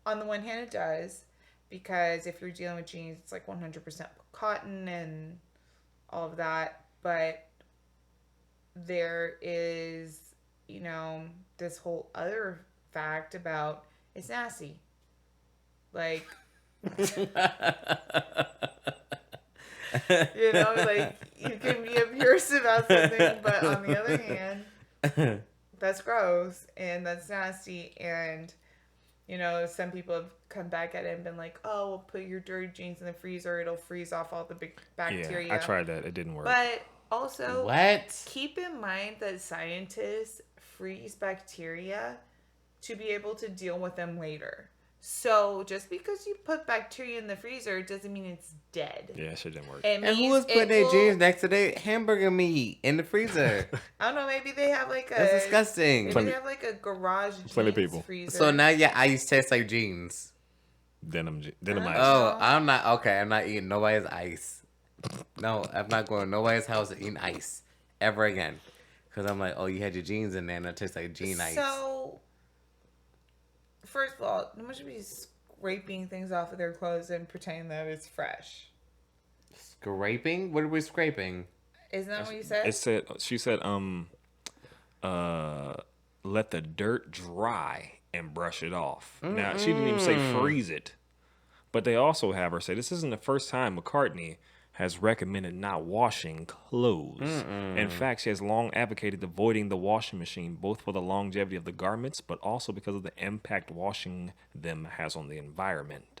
Speaker 1: on the one hand it does, because if you're dealing with jeans, it's like 100% cotton and all of that, but there is, this whole other fact about it's nasty. Like, like you can be abused about something, but on the other hand, that's gross and that's nasty. And, some people have come back at it and been like, oh, we'll put your dirty jeans in the freezer. It'll freeze off all the big bacteria.
Speaker 4: Yeah, I tried that. It didn't work.
Speaker 1: But also,
Speaker 2: what?
Speaker 1: Keep in mind that scientists freeze bacteria to be able to deal with them later. So just because you put bacteria in the freezer doesn't mean it's dead.
Speaker 4: Yeah, shit didn't work.
Speaker 2: And who was putting their jeans next to their hamburger meat in the freezer?
Speaker 1: I don't know. Maybe they have like
Speaker 2: That's disgusting.
Speaker 1: Maybe they have like a garage jeans
Speaker 4: Plenty of people.
Speaker 1: freezer.
Speaker 2: So now your ice tastes like jeans.
Speaker 4: denim ice.
Speaker 2: Oh, I'm not okay. I'm not eating nobody's ice. No, I'm not going to nobody's house eating ice ever again. Because I'm like, oh, you had your jeans in there and it tastes like jean ice.
Speaker 1: So, first of all, no one should be scraping things off of their clothes and pretending that it's fresh.
Speaker 2: Scraping? What are we scraping?
Speaker 1: Isn't that what you said?
Speaker 4: She said, let the dirt dry and brush it off. Now, she didn't even say freeze it. But they also have her say, this isn't the first time McCartney has recommended not washing clothes. In fact, she has long advocated avoiding the washing machine, both for the longevity of the garments, but also because of the impact washing them has on the environment.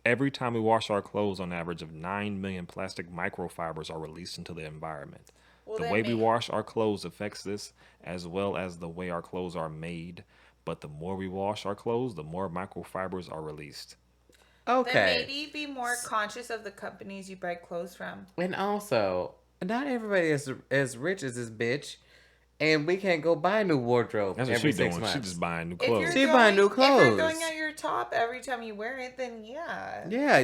Speaker 4: Every time we wash our clothes, on average of 9 million plastic microfibers are released into the environment.
Speaker 1: Well,
Speaker 4: the way we wash our clothes affects this, as well as the way our clothes are made. But the more we wash our clothes, the more microfibers are released.
Speaker 2: Okay.
Speaker 1: Then maybe be more conscious of the companies you buy clothes from.
Speaker 2: And also, not everybody is as rich as this bitch. And we can't go buy a new wardrobe
Speaker 4: That's what
Speaker 2: every
Speaker 4: she's
Speaker 2: 6
Speaker 4: doing.
Speaker 2: months.
Speaker 4: She's just buying new clothes.
Speaker 2: She buying new clothes.
Speaker 1: If you're throwing out your top every time you wear it, then yeah.
Speaker 2: Yeah,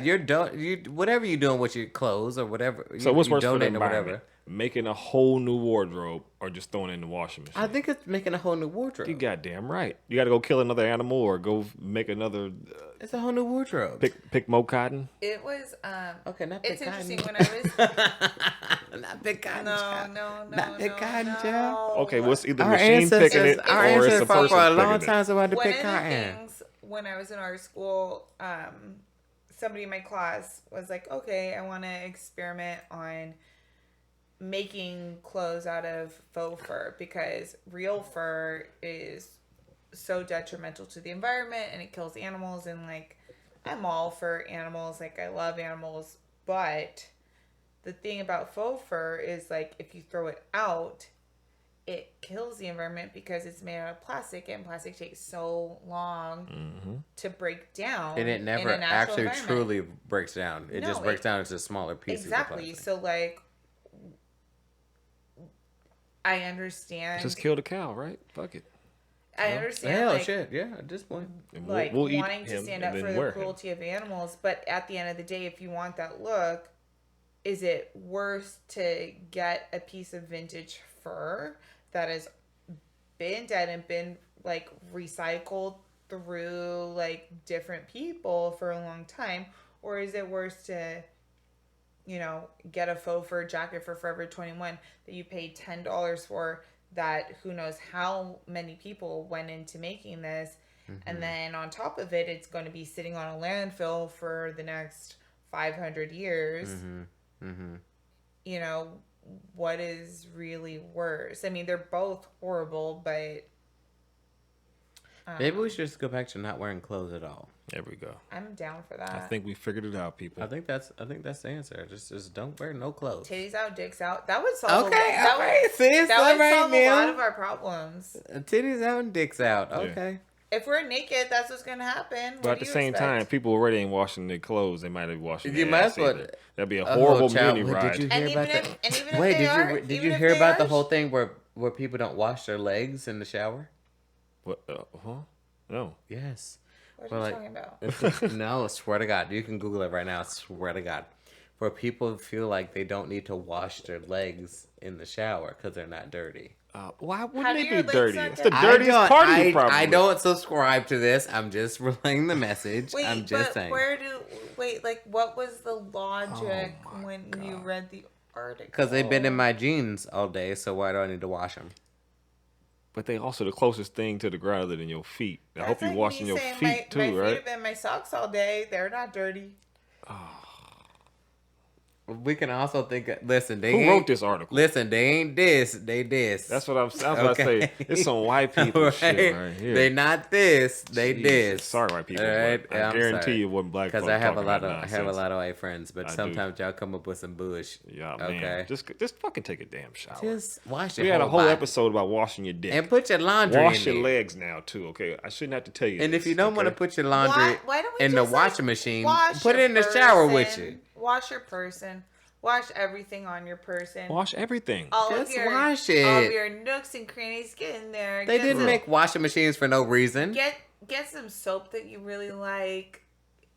Speaker 2: whatever you're doing with your clothes or whatever.
Speaker 4: So what's worse for the
Speaker 2: donate or
Speaker 4: environment?
Speaker 2: whatever.
Speaker 4: Making a whole new wardrobe or just throwing it in the washing machine?
Speaker 2: I think it's making a whole new wardrobe.
Speaker 4: You goddamn right. You got to go kill another animal or go make another.
Speaker 2: It's a whole new wardrobe.
Speaker 4: Pick more cotton.
Speaker 1: It was
Speaker 2: Okay, not pick
Speaker 1: it's
Speaker 2: cotton.
Speaker 1: interesting when I was
Speaker 2: Not pick cotton.
Speaker 1: no,
Speaker 2: child.
Speaker 1: no, no,
Speaker 2: Not pick
Speaker 1: no,
Speaker 2: cotton,
Speaker 1: no.
Speaker 2: child.
Speaker 4: Okay, well, it's either
Speaker 2: Our
Speaker 4: machine picking it
Speaker 2: our
Speaker 4: or it's
Speaker 2: ancestors
Speaker 4: a
Speaker 2: fought
Speaker 4: person
Speaker 2: for a
Speaker 4: picking
Speaker 2: long
Speaker 4: it.
Speaker 2: time so I had to
Speaker 1: One
Speaker 2: pick
Speaker 1: of the
Speaker 2: cotton.
Speaker 1: things when I was in art school, somebody in my class was like, okay, I want to experiment on making clothes out of faux fur because real fur is so detrimental to the environment and it kills animals. And like, I'm all for animals, like I love animals, but the thing about faux fur is like if you throw it out, it kills the environment because it's made out of plastic and plastic takes so long to break down.
Speaker 2: And it never actually truly breaks down. It just breaks down into smaller pieces.
Speaker 1: Exactly. So like, I understand.
Speaker 4: Just kill the cow, right? Fuck it.
Speaker 1: I understand.
Speaker 2: Hell,
Speaker 1: like,
Speaker 2: shit. Yeah, at this point.
Speaker 4: And
Speaker 1: like
Speaker 4: we'll eat
Speaker 1: wanting to
Speaker 4: him
Speaker 1: stand
Speaker 4: and
Speaker 1: up
Speaker 4: then
Speaker 1: for the
Speaker 4: wear him.
Speaker 1: cruelty of animals, but at the end of the day, if you want that look, is it worth to get a piece of vintage fur that has been dead and been like recycled through like different people for a long time, or is it worth to, you know, get a faux fur jacket for Forever 21 that you paid $10 for, that who knows how many people went into making this, and then on top of it, it's going to be sitting on a landfill for the next 500 years. You know, what is really worse? I mean, they're both horrible, but
Speaker 2: Maybe we should just go back to not wearing clothes at all.
Speaker 4: There we go.
Speaker 1: I'm down for that.
Speaker 4: I think we figured it out, people.
Speaker 2: I think that's the answer. Just don't wear no clothes.
Speaker 1: Titties out, dicks out. That would solve.
Speaker 2: Okay,
Speaker 1: that
Speaker 2: okay.
Speaker 1: would,
Speaker 2: See, it's
Speaker 1: that
Speaker 2: all
Speaker 1: would
Speaker 2: right
Speaker 1: solve a
Speaker 2: now.
Speaker 1: lot of our problems.
Speaker 2: Titties out and dicks out. Okay.
Speaker 1: If we're naked, that's what's gonna happen.
Speaker 4: But at the same time, people already ain't washing their clothes. They might be washing
Speaker 2: You
Speaker 4: their
Speaker 2: might
Speaker 4: ass
Speaker 2: as well.
Speaker 4: either. That'd be a horrible beauty ride.
Speaker 2: Did you
Speaker 1: And
Speaker 2: hear
Speaker 1: even
Speaker 2: about
Speaker 1: if, and even
Speaker 2: Wait,
Speaker 1: if they are,
Speaker 2: did
Speaker 1: even
Speaker 2: you
Speaker 1: if
Speaker 2: hear
Speaker 1: they
Speaker 2: about the
Speaker 1: are,
Speaker 2: whole thing where people don't wash their legs in the shower?
Speaker 4: What? Huh? No.
Speaker 2: Yes.
Speaker 1: What are you talking about?
Speaker 2: No, swear to God. You can Google it right now. Swear to God. Where people feel like they don't need to wash their legs in the shower because they're not dirty.
Speaker 4: Why
Speaker 1: How
Speaker 4: wouldn't
Speaker 1: do
Speaker 4: they
Speaker 1: your
Speaker 4: be
Speaker 1: legs
Speaker 4: dirty?
Speaker 1: not
Speaker 4: It's the
Speaker 1: dirty?
Speaker 4: dirtiest part of you, probably.
Speaker 2: I don't subscribe to this. I'm just relaying the message.
Speaker 1: Wait,
Speaker 2: I'm just
Speaker 1: but
Speaker 2: saying.
Speaker 1: like, what was the logic when you read the article?
Speaker 2: Because they've been in my jeans all day, so why do I need to wash them?
Speaker 4: But they also the closest thing to the ground other than your feet. I hope you're washing your feet
Speaker 1: my
Speaker 4: too,
Speaker 1: my feet
Speaker 4: right?
Speaker 1: have been in my socks all day. They're not dirty.
Speaker 2: We can also think. Listen, they
Speaker 4: Who
Speaker 2: ain't,
Speaker 4: wrote this article?
Speaker 2: Listen, they ain't this. They this.
Speaker 4: That's what I was about to say. It's some white people
Speaker 2: Right?
Speaker 4: shit right here.
Speaker 2: They not this. They
Speaker 4: Jesus.
Speaker 2: this.
Speaker 4: Sorry, white people.
Speaker 2: All right?
Speaker 4: But I guarantee you it wasn't black
Speaker 2: Because
Speaker 4: folks
Speaker 2: I have a
Speaker 4: talking
Speaker 2: lot
Speaker 4: that
Speaker 2: of
Speaker 4: nonsense.
Speaker 2: white friends, but
Speaker 4: I do.
Speaker 2: sometimes y'all come up with some bush.
Speaker 4: Yeah,
Speaker 2: Okay.
Speaker 4: man. Just fucking take a damn shower.
Speaker 2: Just wash your
Speaker 4: We had a whole
Speaker 2: body.
Speaker 4: episode about washing your dick.
Speaker 2: And put your laundry
Speaker 4: Wash
Speaker 2: in
Speaker 4: your
Speaker 2: there.
Speaker 4: legs now too, okay? I shouldn't have to tell you.
Speaker 2: And
Speaker 4: this,
Speaker 2: if you don't want to
Speaker 4: okay?
Speaker 2: put your laundry
Speaker 1: Why don't we
Speaker 2: in the
Speaker 1: just, like,
Speaker 2: washing machine,
Speaker 1: wash
Speaker 2: put it
Speaker 1: your
Speaker 2: in the shower with
Speaker 1: person,
Speaker 2: you.
Speaker 1: Wash your person. Wash everything on your person.
Speaker 4: Wash everything.
Speaker 2: Just wash it.
Speaker 1: All of your nooks and crannies, get in there.
Speaker 2: They
Speaker 1: Get
Speaker 2: didn't
Speaker 1: some-
Speaker 2: make washing machines for no reason.
Speaker 1: Get some soap that you really like.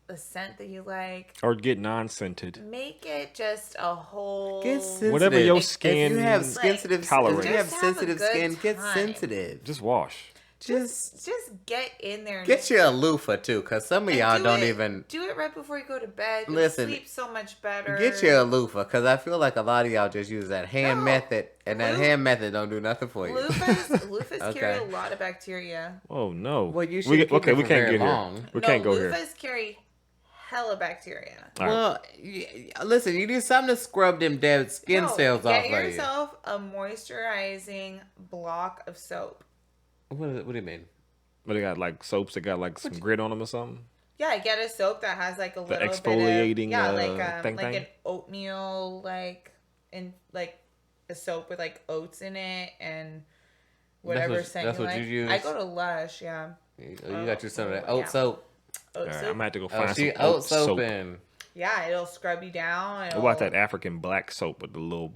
Speaker 1: a scent that you like.
Speaker 4: Or get non-scented.
Speaker 1: Make it just a whole...
Speaker 2: Get sensitive.
Speaker 4: Whatever your
Speaker 2: If
Speaker 4: skin
Speaker 2: you have
Speaker 4: tolerate.
Speaker 2: if you have
Speaker 1: Just have a
Speaker 2: sensitive
Speaker 1: good
Speaker 2: skin, get
Speaker 1: time.
Speaker 2: sensitive.
Speaker 4: Just wash.
Speaker 1: Just get in there. And
Speaker 2: Get your loofah too, cause some of
Speaker 1: and
Speaker 2: y'all don't
Speaker 1: it-
Speaker 2: even
Speaker 1: do it right before you go to bed. You'll
Speaker 2: Listen,
Speaker 1: sleep so much better.
Speaker 2: get your loofah, cause I feel like a lot of y'all just use that hand
Speaker 1: No.
Speaker 2: method, and that hand method don't do nothing for you.
Speaker 1: Loofahs carry a
Speaker 2: Okay.
Speaker 1: lot of bacteria.
Speaker 4: Oh no.
Speaker 2: Well, you should keep
Speaker 4: okay,
Speaker 2: it
Speaker 4: we
Speaker 2: for
Speaker 4: can't
Speaker 2: very
Speaker 4: get
Speaker 2: long.
Speaker 4: here. We can't go here.
Speaker 1: Loofahs carry hella bacteria.
Speaker 4: All right.
Speaker 2: Well, listen, you need something to scrub them dead skin cells off
Speaker 1: Get
Speaker 2: of you.
Speaker 1: yourself a moisturizing block of soap.
Speaker 2: What do you mean?
Speaker 4: But they got like soaps that got like some grit on them or something.
Speaker 1: Yeah, get a soap that has like a little
Speaker 4: exfoliating,
Speaker 1: bit of,
Speaker 4: thing.
Speaker 1: like an oatmeal, like a soap with like oats in it and whatever scent
Speaker 2: that's
Speaker 1: you
Speaker 2: what
Speaker 1: like.
Speaker 2: you use?
Speaker 1: I go to Lush, yeah.
Speaker 2: You got you some of that oat
Speaker 1: Yeah.
Speaker 2: soap.
Speaker 1: Oat
Speaker 4: All right,
Speaker 1: soap.
Speaker 4: I'm gonna have to go
Speaker 2: Oh,
Speaker 4: find
Speaker 2: she
Speaker 4: some
Speaker 2: oat
Speaker 4: oat
Speaker 2: soap
Speaker 4: soap.
Speaker 2: in.
Speaker 1: Yeah, it'll scrub you down.
Speaker 4: What
Speaker 1: It'll...
Speaker 4: about that African black soap with the little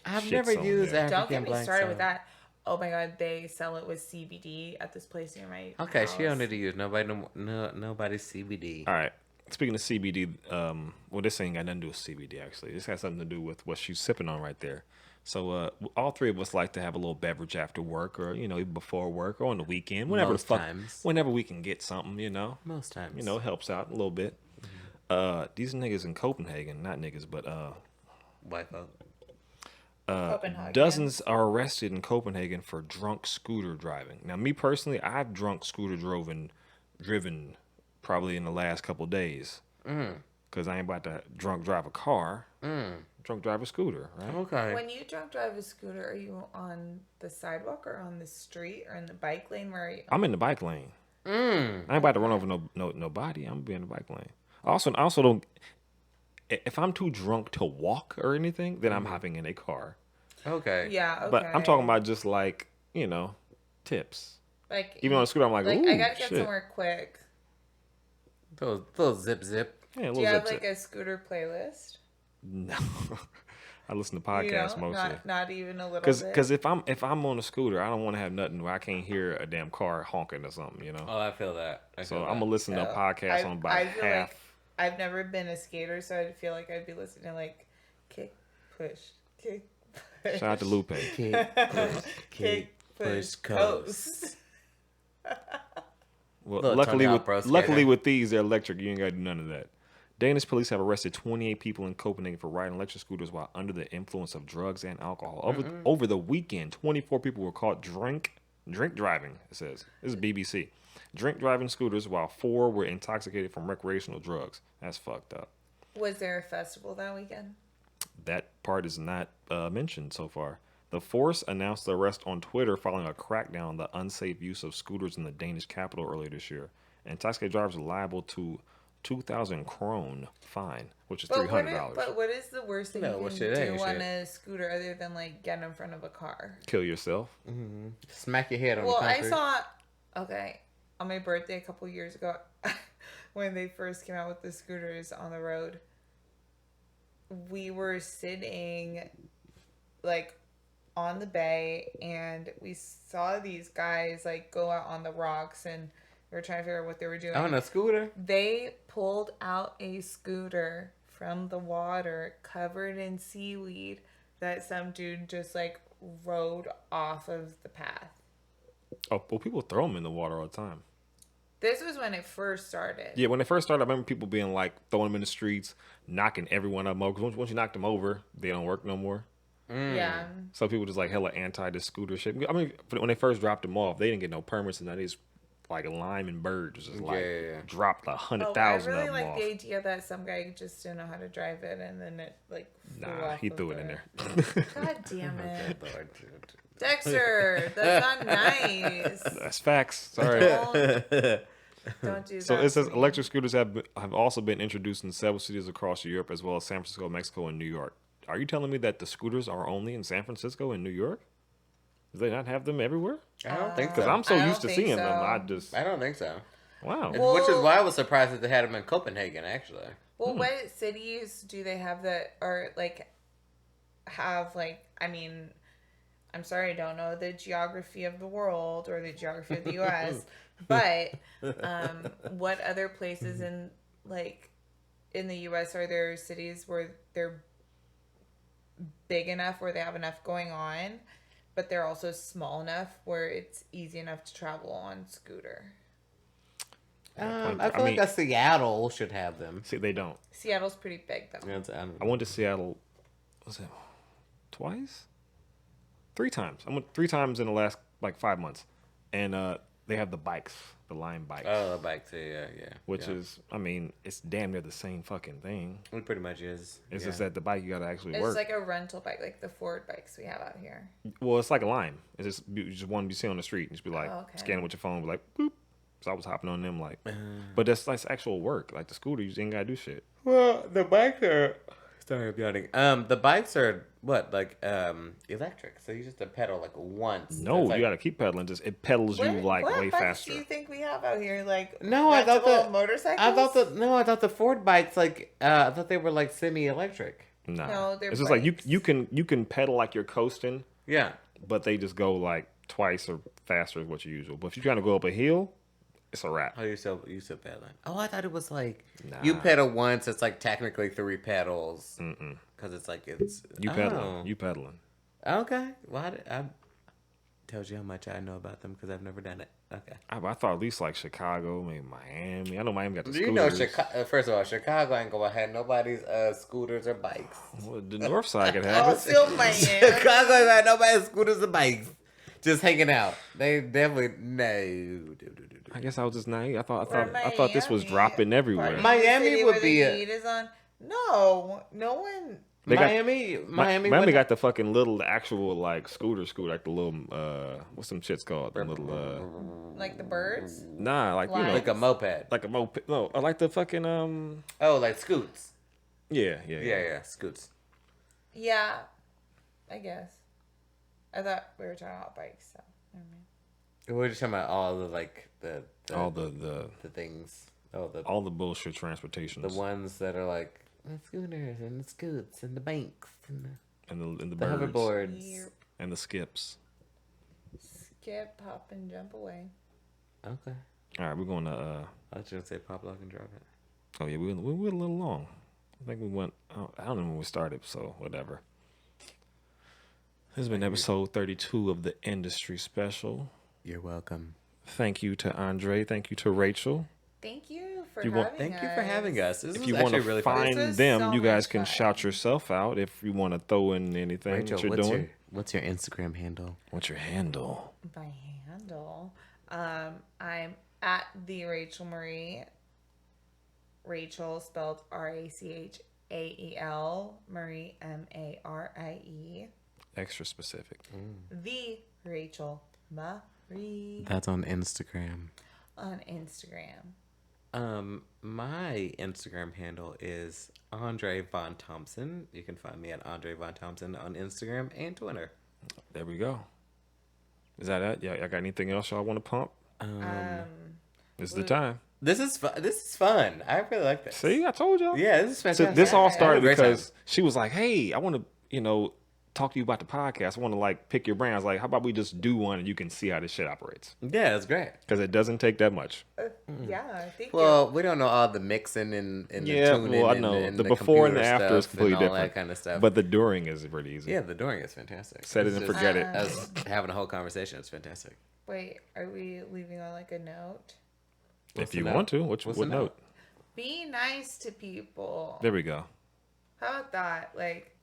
Speaker 2: I've
Speaker 4: shits
Speaker 2: never
Speaker 4: on
Speaker 2: used
Speaker 4: there?
Speaker 2: African
Speaker 1: Don't get me
Speaker 2: black
Speaker 1: started
Speaker 2: soap.
Speaker 1: with that. Oh my god, they sell it with CBD at this place near my
Speaker 2: Okay,
Speaker 1: house.
Speaker 2: she don't need to use nobody's CBD.
Speaker 4: All right. Speaking of CBD, well, this ain't got nothing to do with CBD, actually. This has something to do with what she's sipping on right there. So, all three of us like to have a little beverage after work or, even before work or on the weekend. Whenever
Speaker 2: Most times.
Speaker 4: Whenever we can get something,
Speaker 2: Most times.
Speaker 4: it helps out a little bit. These niggas in Copenhagen, not niggas, but
Speaker 2: White folk.
Speaker 1: Copenhagen.
Speaker 4: dozens are arrested in Copenhagen for drunk scooter driving. Now, me personally, I've drunk scooter driven probably in the last couple days. Because I ain't about to drunk drive a car. Drunk drive a scooter, right?
Speaker 2: Okay.
Speaker 1: When you drunk drive a scooter, are you on the sidewalk or on the street or in the bike lane? Where are you?
Speaker 4: I'm in the bike lane. I ain't about to run over nobody. I'm gonna be in the bike lane. I also don't. If I'm too drunk to walk or anything, then I'm hopping in a car.
Speaker 2: Okay.
Speaker 1: Yeah, okay.
Speaker 4: But I'm talking about just like tips.
Speaker 1: like
Speaker 4: Even on a scooter, I'm like, ooh,
Speaker 1: I gotta get
Speaker 4: shit.
Speaker 1: somewhere quick.
Speaker 2: Little zip.
Speaker 4: Yeah, a
Speaker 1: Do
Speaker 4: little
Speaker 1: you have
Speaker 4: zip
Speaker 1: like a scooter playlist?
Speaker 4: No, I listen to podcasts
Speaker 1: You know,
Speaker 4: mostly.
Speaker 1: not even a little bit.
Speaker 4: Because if I'm on a scooter, I don't want to have nothing where I can't hear a damn car honking or something,
Speaker 2: Oh, I feel that.
Speaker 4: So I'm gonna listen to a podcast on about
Speaker 1: I feel
Speaker 4: half.
Speaker 1: like I've never been a skater, so I feel like I'd be listening to like kick, push, kick, push.
Speaker 4: Shout out to Lupe.
Speaker 1: Kick, push, coast.
Speaker 4: Well,
Speaker 2: Little
Speaker 4: luckily
Speaker 2: tongue out, bro,
Speaker 4: luckily
Speaker 2: skater.
Speaker 4: with these, they're electric. You ain't got to do none of that. Danish police have arrested 28 people in Copenhagen for riding electric scooters while under the influence of drugs and alcohol. Over the weekend, 24 people were caught drink driving, it says. This is BBC. Drink driving scooters while 4 were intoxicated from recreational drugs. That's fucked up.
Speaker 1: Was there a festival that weekend?
Speaker 4: That part is not mentioned so far. The force announced the arrest on Twitter following a crackdown on the unsafe use of scooters in the Danish capital earlier this year. Intoxicated drivers are liable to 2,000 krone fine, which is $300.
Speaker 1: But what is the worst thing
Speaker 2: No,
Speaker 1: you
Speaker 2: well,
Speaker 1: can
Speaker 2: shit,
Speaker 1: do
Speaker 2: ain't
Speaker 1: on
Speaker 2: shit.
Speaker 1: a scooter other than like get in front of a car?
Speaker 4: Kill yourself.
Speaker 2: Smack your head on
Speaker 1: Well,
Speaker 2: the
Speaker 1: I
Speaker 2: concrete.
Speaker 1: saw on my birthday a couple years ago when they first came out with the scooters on the road. We were sitting like on the bay and we saw these guys like go out on the rocks and we were trying to figure out what they were doing.
Speaker 2: On a scooter?
Speaker 1: They pulled out a scooter from the water covered in seaweed that some dude just like rode off of the path.
Speaker 4: Oh, well, people throw them in the water all the time.
Speaker 1: This was when it first started.
Speaker 4: Yeah, when they first started, I remember people being like throwing them in the streets, knocking everyone up. Because once you knock them over, they don't work no more.
Speaker 1: Yeah.
Speaker 4: So people just like hella anti this scooter shit. I mean, when they first dropped them off, they didn't get no permits, and that is like Lime and Bird just like dropped 100,000
Speaker 1: I
Speaker 4: of
Speaker 1: really
Speaker 4: them
Speaker 1: like
Speaker 4: off.
Speaker 1: the idea that some guy just didn't know how to drive it and then it like flew
Speaker 4: Nah,
Speaker 1: off
Speaker 4: he
Speaker 1: of
Speaker 4: threw it in there.
Speaker 1: God damn it. Dexter, that's not nice.
Speaker 4: That's facts. Sorry.
Speaker 1: Don't do that.
Speaker 4: So it says
Speaker 1: to me.
Speaker 4: electric scooters have also been introduced in several cities across Europe, as well as San Francisco, Mexico, and New York. Are you telling me that the scooters are only in San Francisco and New York? Do they not have them everywhere?
Speaker 2: I don't think
Speaker 4: Because
Speaker 2: so.
Speaker 4: I'm so
Speaker 1: I don't
Speaker 4: used to
Speaker 1: think
Speaker 4: seeing
Speaker 1: so.
Speaker 4: them. I just
Speaker 2: I don't think so.
Speaker 4: wow.
Speaker 2: Which is why I was surprised that they had them in Copenhagen, actually.
Speaker 1: Well, what cities do they have that are like have like I mean, I'm sorry, I don't know the geography of the world or the geography of the U.S., but what other places in like in the U.S., are there cities where they're big enough where they have enough going on, but they're also small enough where it's easy enough to travel on scooter?
Speaker 2: I feel like a Seattle should have them.
Speaker 4: See, they don't.
Speaker 1: Seattle's pretty big though.
Speaker 2: Yeah,
Speaker 4: I went to Seattle. Was it twice? 3 times. I went 3 times in the last like 5 months, and they have the bikes, the Lime bikes.
Speaker 2: Oh, the bike too. Yeah.
Speaker 4: Which is, I mean, it's damn near the same fucking thing.
Speaker 2: It pretty much is.
Speaker 4: It's just that the bike you gotta actually
Speaker 1: It's
Speaker 4: work.
Speaker 1: like a rental bike, like the Ford bikes we have out here.
Speaker 4: Well, it's like a Lime. It's just one you see on the street. And just be like, scan it with your phone, be like, boop. So I was hopping on them like, but that's like actual work. Like the scooter, you just ain't gotta do shit.
Speaker 2: Well, the bikes are. Sorry, I'm yawning. The bikes are what, like electric? So you just have to pedal like once.
Speaker 4: No,
Speaker 2: like,
Speaker 4: you gotta keep pedaling. Just it pedals you like
Speaker 1: what
Speaker 4: way
Speaker 1: bikes
Speaker 4: faster.
Speaker 1: do you think we have out here? Like
Speaker 2: No, I thought
Speaker 1: rentable
Speaker 2: the
Speaker 1: motorcycles.
Speaker 2: I thought the Ford bikes like I thought they were like semi-electric.
Speaker 4: Nah.
Speaker 1: No, they're
Speaker 4: it's just like
Speaker 1: bikes.
Speaker 4: you can pedal like you're coasting,
Speaker 2: Yeah.
Speaker 4: but they just go like twice or faster than what you usual. But if you're trying to go up a hill, it's a wrap.
Speaker 2: Oh, you still pedaling? Oh, I thought it was like
Speaker 4: Nah.
Speaker 2: you pedal once. It's like technically 3 pedals because it's like it's
Speaker 4: You pedaling. You pedaling.
Speaker 2: Okay. Well, I tells you how much I know about them because I've never done it. Okay.
Speaker 4: I thought at least like Chicago, maybe Miami. I know Miami got the
Speaker 2: Do
Speaker 4: scooters.
Speaker 2: you know Chicago? First of all, Chicago ain't gonna have nobody's scooters or bikes.
Speaker 4: Well, the north side could have
Speaker 1: Oh,
Speaker 4: it.
Speaker 1: still Miami.
Speaker 2: Chicago ain't got nobody's scooters or bikes. Just hanging out. They definitely no.
Speaker 4: I guess I was just naive. I thought this was
Speaker 1: Miami,
Speaker 4: dropping everywhere.
Speaker 1: part of
Speaker 2: Miami
Speaker 1: the city
Speaker 2: would
Speaker 1: where
Speaker 2: be
Speaker 1: the
Speaker 2: a-
Speaker 1: heat is on. No one.
Speaker 4: They got-
Speaker 2: Miami
Speaker 4: Miami
Speaker 2: would-
Speaker 4: got the fucking little actual like scooter, like the little what's some shits called? The little
Speaker 1: Like the birds.
Speaker 4: nah, like you know,
Speaker 2: like a moped.
Speaker 4: like a moped. No, I like the fucking
Speaker 2: Oh, like scoots.
Speaker 4: yeah.
Speaker 2: Scoots.
Speaker 1: Yeah, I guess. I thought we were talking about bikes. So never mind.
Speaker 2: We're just talking about all the like the
Speaker 4: All the
Speaker 2: things. Oh,
Speaker 4: all the bullshit transportations.
Speaker 2: the ones that are like the scooters and the scoots and the banks and
Speaker 4: and the
Speaker 2: the
Speaker 4: birds
Speaker 2: hoverboards.
Speaker 1: Yep.
Speaker 4: and the skips.
Speaker 1: Skip, hop, and jump away.
Speaker 2: Okay.
Speaker 4: All right, we're going to.
Speaker 2: I was gonna say pop, lock, and drop it.
Speaker 4: Oh yeah, we went a little long. I think we went. I don't know when we started, so whatever. This has been episode 32 of the Industry Special.
Speaker 2: You're welcome.
Speaker 4: Thank you to Andre. Thank you to Rachel.
Speaker 1: Thank you for
Speaker 4: You want-
Speaker 1: having us.
Speaker 2: Thank you for having us. This
Speaker 4: If
Speaker 2: was
Speaker 4: you want
Speaker 2: actually
Speaker 4: to
Speaker 2: really fun.
Speaker 4: find
Speaker 1: This is
Speaker 4: them,
Speaker 1: so
Speaker 4: you guys
Speaker 1: much
Speaker 4: can
Speaker 1: fun.
Speaker 4: shout yourself out if you want to throw in anything
Speaker 2: Rachel,
Speaker 4: that you're
Speaker 2: what's
Speaker 4: doing.
Speaker 2: what's your Instagram handle?
Speaker 4: What's your handle?
Speaker 1: My handle. I'm at the Rachel Marie. Rachel spelled Rachael, Marie Marie.
Speaker 4: Extra specific.
Speaker 1: The Rachel Marie
Speaker 2: That's on Instagram.
Speaker 1: on Instagram.
Speaker 2: My Instagram handle is Andre Von Thompson. You can find me at Andre Von Thompson on Instagram and Twitter.
Speaker 4: There we go. Is that it? Yeah, y'all got anything else y'all want to pump? This is the time.
Speaker 2: This is fun. I really like this.
Speaker 4: See, I told y'all.
Speaker 2: Yeah, this is
Speaker 4: So
Speaker 2: fantastic.
Speaker 4: this all
Speaker 2: I had a
Speaker 4: started
Speaker 2: great time.
Speaker 4: because she was like, "Hey, I want to, talk to you about the podcast. I want to like pick your brain." I was like, "How about we just do one and you can see how this shit operates?"
Speaker 2: Yeah, it's great.
Speaker 4: Because it doesn't take that much.
Speaker 1: Yeah, thank
Speaker 2: Well, we don't know all the mixing and the
Speaker 4: Yeah,
Speaker 2: tuning
Speaker 4: well, I
Speaker 2: and,
Speaker 4: know
Speaker 2: and
Speaker 4: the before and the
Speaker 2: computer
Speaker 4: after is
Speaker 2: stuff
Speaker 4: completely
Speaker 2: and all
Speaker 4: different.
Speaker 2: that kind of stuff.
Speaker 4: But the during is pretty easy.
Speaker 2: yeah, the during is fantastic.
Speaker 4: Set it
Speaker 2: It's
Speaker 4: and
Speaker 2: just
Speaker 4: forget it.
Speaker 2: Us having a whole conversation is fantastic.
Speaker 1: Wait, are we leaving on like a note?
Speaker 2: What's
Speaker 4: If you
Speaker 2: the
Speaker 4: want to,
Speaker 2: What's
Speaker 4: what
Speaker 2: the
Speaker 4: note?
Speaker 1: Be nice to people.
Speaker 4: There we go.
Speaker 1: How about that? Like,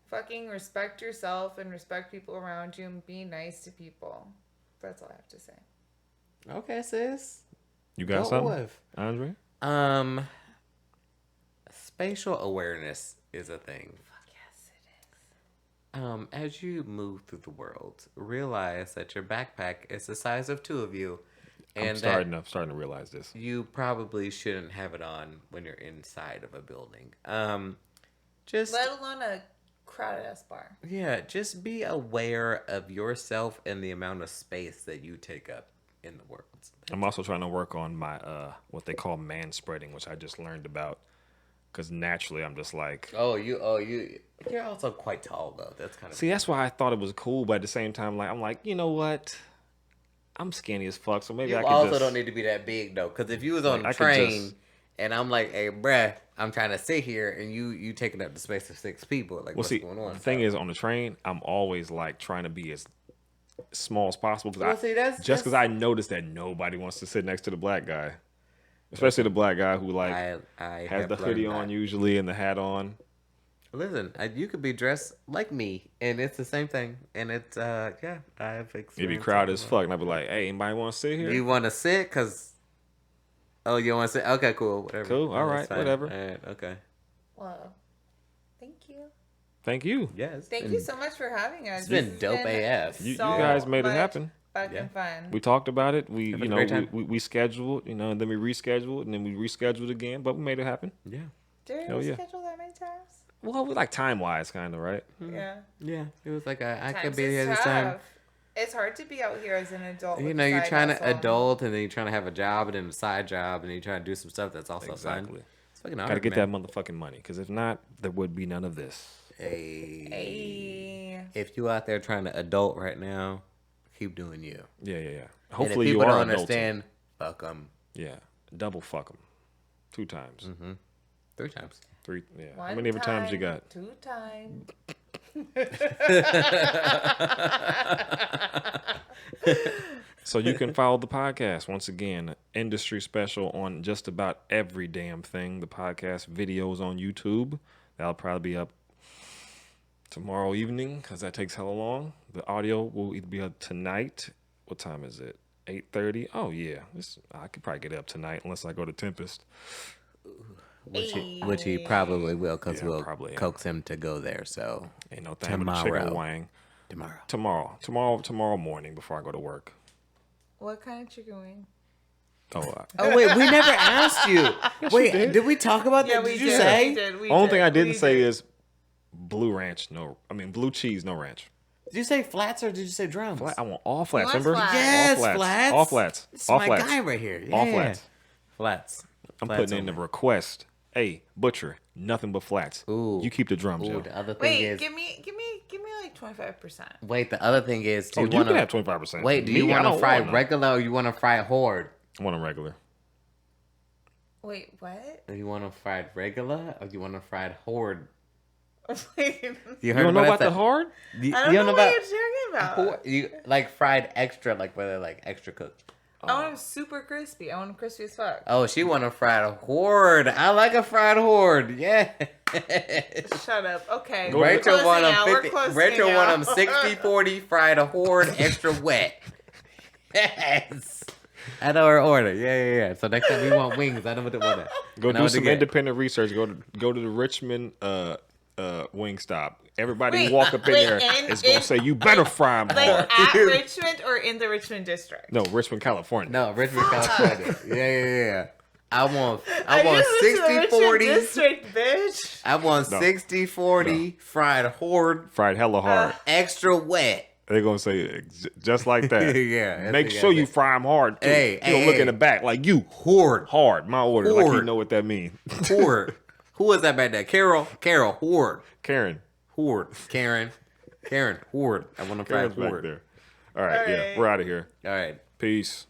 Speaker 1: fucking respect yourself and respect people around you and be nice to people. That's all I have to say.
Speaker 2: Okay, sis.
Speaker 4: You got
Speaker 2: Go
Speaker 4: something,
Speaker 2: with.
Speaker 4: Andre?
Speaker 2: Spatial awareness is a thing.
Speaker 1: Fuck yes, it is.
Speaker 2: As you move through the world, realize that your backpack is the size of 2 of you, and
Speaker 4: I'm starting to realize this.
Speaker 2: you probably shouldn't have it on when you're inside of a building. Just
Speaker 1: Let alone a crowded ass bar.
Speaker 2: just be aware of yourself and the amount of space that you take up in the world.
Speaker 4: I'm also trying to work on my what they call man spreading, which I just learned about. Because naturally, I'm just like,
Speaker 2: You're also quite tall though. That's kind of
Speaker 4: see, that's why I thought it was cool, but at the same time, like, I'm like, you know what? I'm skinny as fuck, so maybe
Speaker 2: You
Speaker 4: I could
Speaker 2: also
Speaker 4: just.
Speaker 2: don't need to be that big though, because if you was on
Speaker 4: Like,
Speaker 2: a
Speaker 4: I could
Speaker 2: train
Speaker 4: just-
Speaker 2: And I'm like, hey, bruh, I'm trying to sit here, and you taking up the space of 6 people. Like, what's going on?
Speaker 4: The thing is, on the train, I'm always like trying to be as small as possible because I noticed that nobody wants to sit next to the black guy, especially the black guy who like
Speaker 2: I
Speaker 4: has the hoodie on usually and the hat on.
Speaker 2: Listen, you could be dressed like me, and it's the same thing. And it's I've experienced.
Speaker 4: It'd be crowded as fuck, and I'd be like, "Hey, anybody want to sit here?
Speaker 2: Do you want to sit? Cause you want to sit? Okay, cool, whatever.
Speaker 4: Cool, all right, whatever.
Speaker 2: All right, okay.
Speaker 1: Well, thank you.
Speaker 4: Thank you.
Speaker 2: Yes.
Speaker 1: Thank you so much for having us.
Speaker 2: It's been dope AF.
Speaker 4: You guys made it happen.
Speaker 1: Fucking fun.
Speaker 4: We talked about it. We we scheduled, and then we rescheduled, and then we rescheduled again, but we made it happen.
Speaker 2: Yeah.
Speaker 1: Did we reschedule that many times?
Speaker 4: Well, we like time-wise, kind of, right?
Speaker 1: Yeah.
Speaker 2: Yeah. It was like I could
Speaker 1: Times
Speaker 2: be
Speaker 1: is
Speaker 2: here this
Speaker 1: tough.
Speaker 2: time.
Speaker 1: It's hard to be out here as an adult.
Speaker 2: You
Speaker 1: with
Speaker 2: know,
Speaker 1: a
Speaker 2: you're
Speaker 1: side
Speaker 2: trying to
Speaker 1: hustle.
Speaker 2: adult, and then you're trying to have a job, and then a side job, and then you're trying to do some stuff that's also fun. It's fucking hard,
Speaker 4: Gotta get that motherfucking money, because if not, there would be none of this.
Speaker 1: Hey.
Speaker 2: If you out there trying to adult right now, keep doing you.
Speaker 4: Yeah.
Speaker 2: and
Speaker 4: Hopefully
Speaker 2: if
Speaker 4: you
Speaker 2: people
Speaker 4: are
Speaker 2: don't understand, fuck them.
Speaker 4: Yeah, double fuck them. 2 times.
Speaker 2: 3 times.
Speaker 4: 3. Yeah.
Speaker 1: One
Speaker 4: How many other times you
Speaker 1: time,
Speaker 4: got?
Speaker 1: 2 times.
Speaker 4: So you can follow the podcast once again, industry special on just about every damn thing. The podcast videos on YouTube. That'll probably be up tomorrow evening because that takes hella long. The audio will either be up tonight. What time is it? 8:30. Oh yeah, I could probably get it up tonight unless I go to Tempest.
Speaker 2: Which he probably will, because we'll
Speaker 4: probably
Speaker 2: coax him to go there. So
Speaker 4: ain't no thing but a chicken wang. Tomorrow morning before I go to work.
Speaker 1: What kind of chicken wing?
Speaker 2: Oh wait, we never asked you. Wait, did we talk about that? Did you say?
Speaker 1: We did.
Speaker 4: Only thing I didn't say is blue cheese, no ranch.
Speaker 2: Did you say flats or did you say drums?
Speaker 4: I want all flats.
Speaker 1: You want
Speaker 4: Remember?
Speaker 1: flats?
Speaker 2: Yes,
Speaker 4: all flats.
Speaker 2: flats.
Speaker 4: All flats.
Speaker 2: This is
Speaker 4: all
Speaker 2: my
Speaker 4: flats.
Speaker 2: guy right here. Yeah.
Speaker 4: All flats.
Speaker 2: Flats.
Speaker 4: I'm
Speaker 2: Flats
Speaker 4: putting in the request. Hey, butcher, nothing but flats.
Speaker 2: Ooh.
Speaker 4: You keep the drums, yo.
Speaker 2: The other thing is,
Speaker 1: give me like 25%.
Speaker 2: wait, the other thing is,
Speaker 4: You can have 25%.
Speaker 2: Wait, do you want to fry regular or you want to fry horde?
Speaker 4: I want a regular.
Speaker 1: Wait, what?
Speaker 2: Do you want to fry regular or do you want to fry horde?
Speaker 1: Wait,
Speaker 4: You don't know about the hard?
Speaker 1: I don't know what you're talking about.
Speaker 2: You like fried extra, like whether like extra cooked.
Speaker 1: I want them super crispy. I want them crispy as fuck.
Speaker 2: Oh, she want a fried horde. I like a fried horde. Yeah.
Speaker 1: Shut up. Okay.
Speaker 2: Rachel want
Speaker 1: them
Speaker 2: them 60-40 fried horde extra wet. Yes. I know her order. Yeah. So next time we want wings, I know what to order.
Speaker 4: Go do some independent research. Go to the Richmond wing stop. Everybody who walk up in there is gonna say you better fry them hard.
Speaker 1: At Richmond or in the Richmond district?
Speaker 4: No, Richmond, California.
Speaker 2: No, Richmond, California. Yeah. I want
Speaker 1: 60-40 district, bitch.
Speaker 2: I want 60-40 fried horde.
Speaker 4: Fried hella hard.
Speaker 2: Extra wet.
Speaker 4: They're gonna say just like that.
Speaker 2: Yeah.
Speaker 4: Make sure you fry them hard too.
Speaker 2: Hey,
Speaker 4: you don't look in the back like you
Speaker 2: horde
Speaker 4: hard. My order.
Speaker 2: Horde.
Speaker 4: Like you know what that means.
Speaker 2: Horde. Who was that back there? Carol. Horde.
Speaker 4: Karen.
Speaker 2: Horde. Karen. Horde. I want to fry
Speaker 4: Karen's back
Speaker 2: horde.
Speaker 4: there. All right. Yeah. We're out of here.
Speaker 2: All right.
Speaker 4: Peace.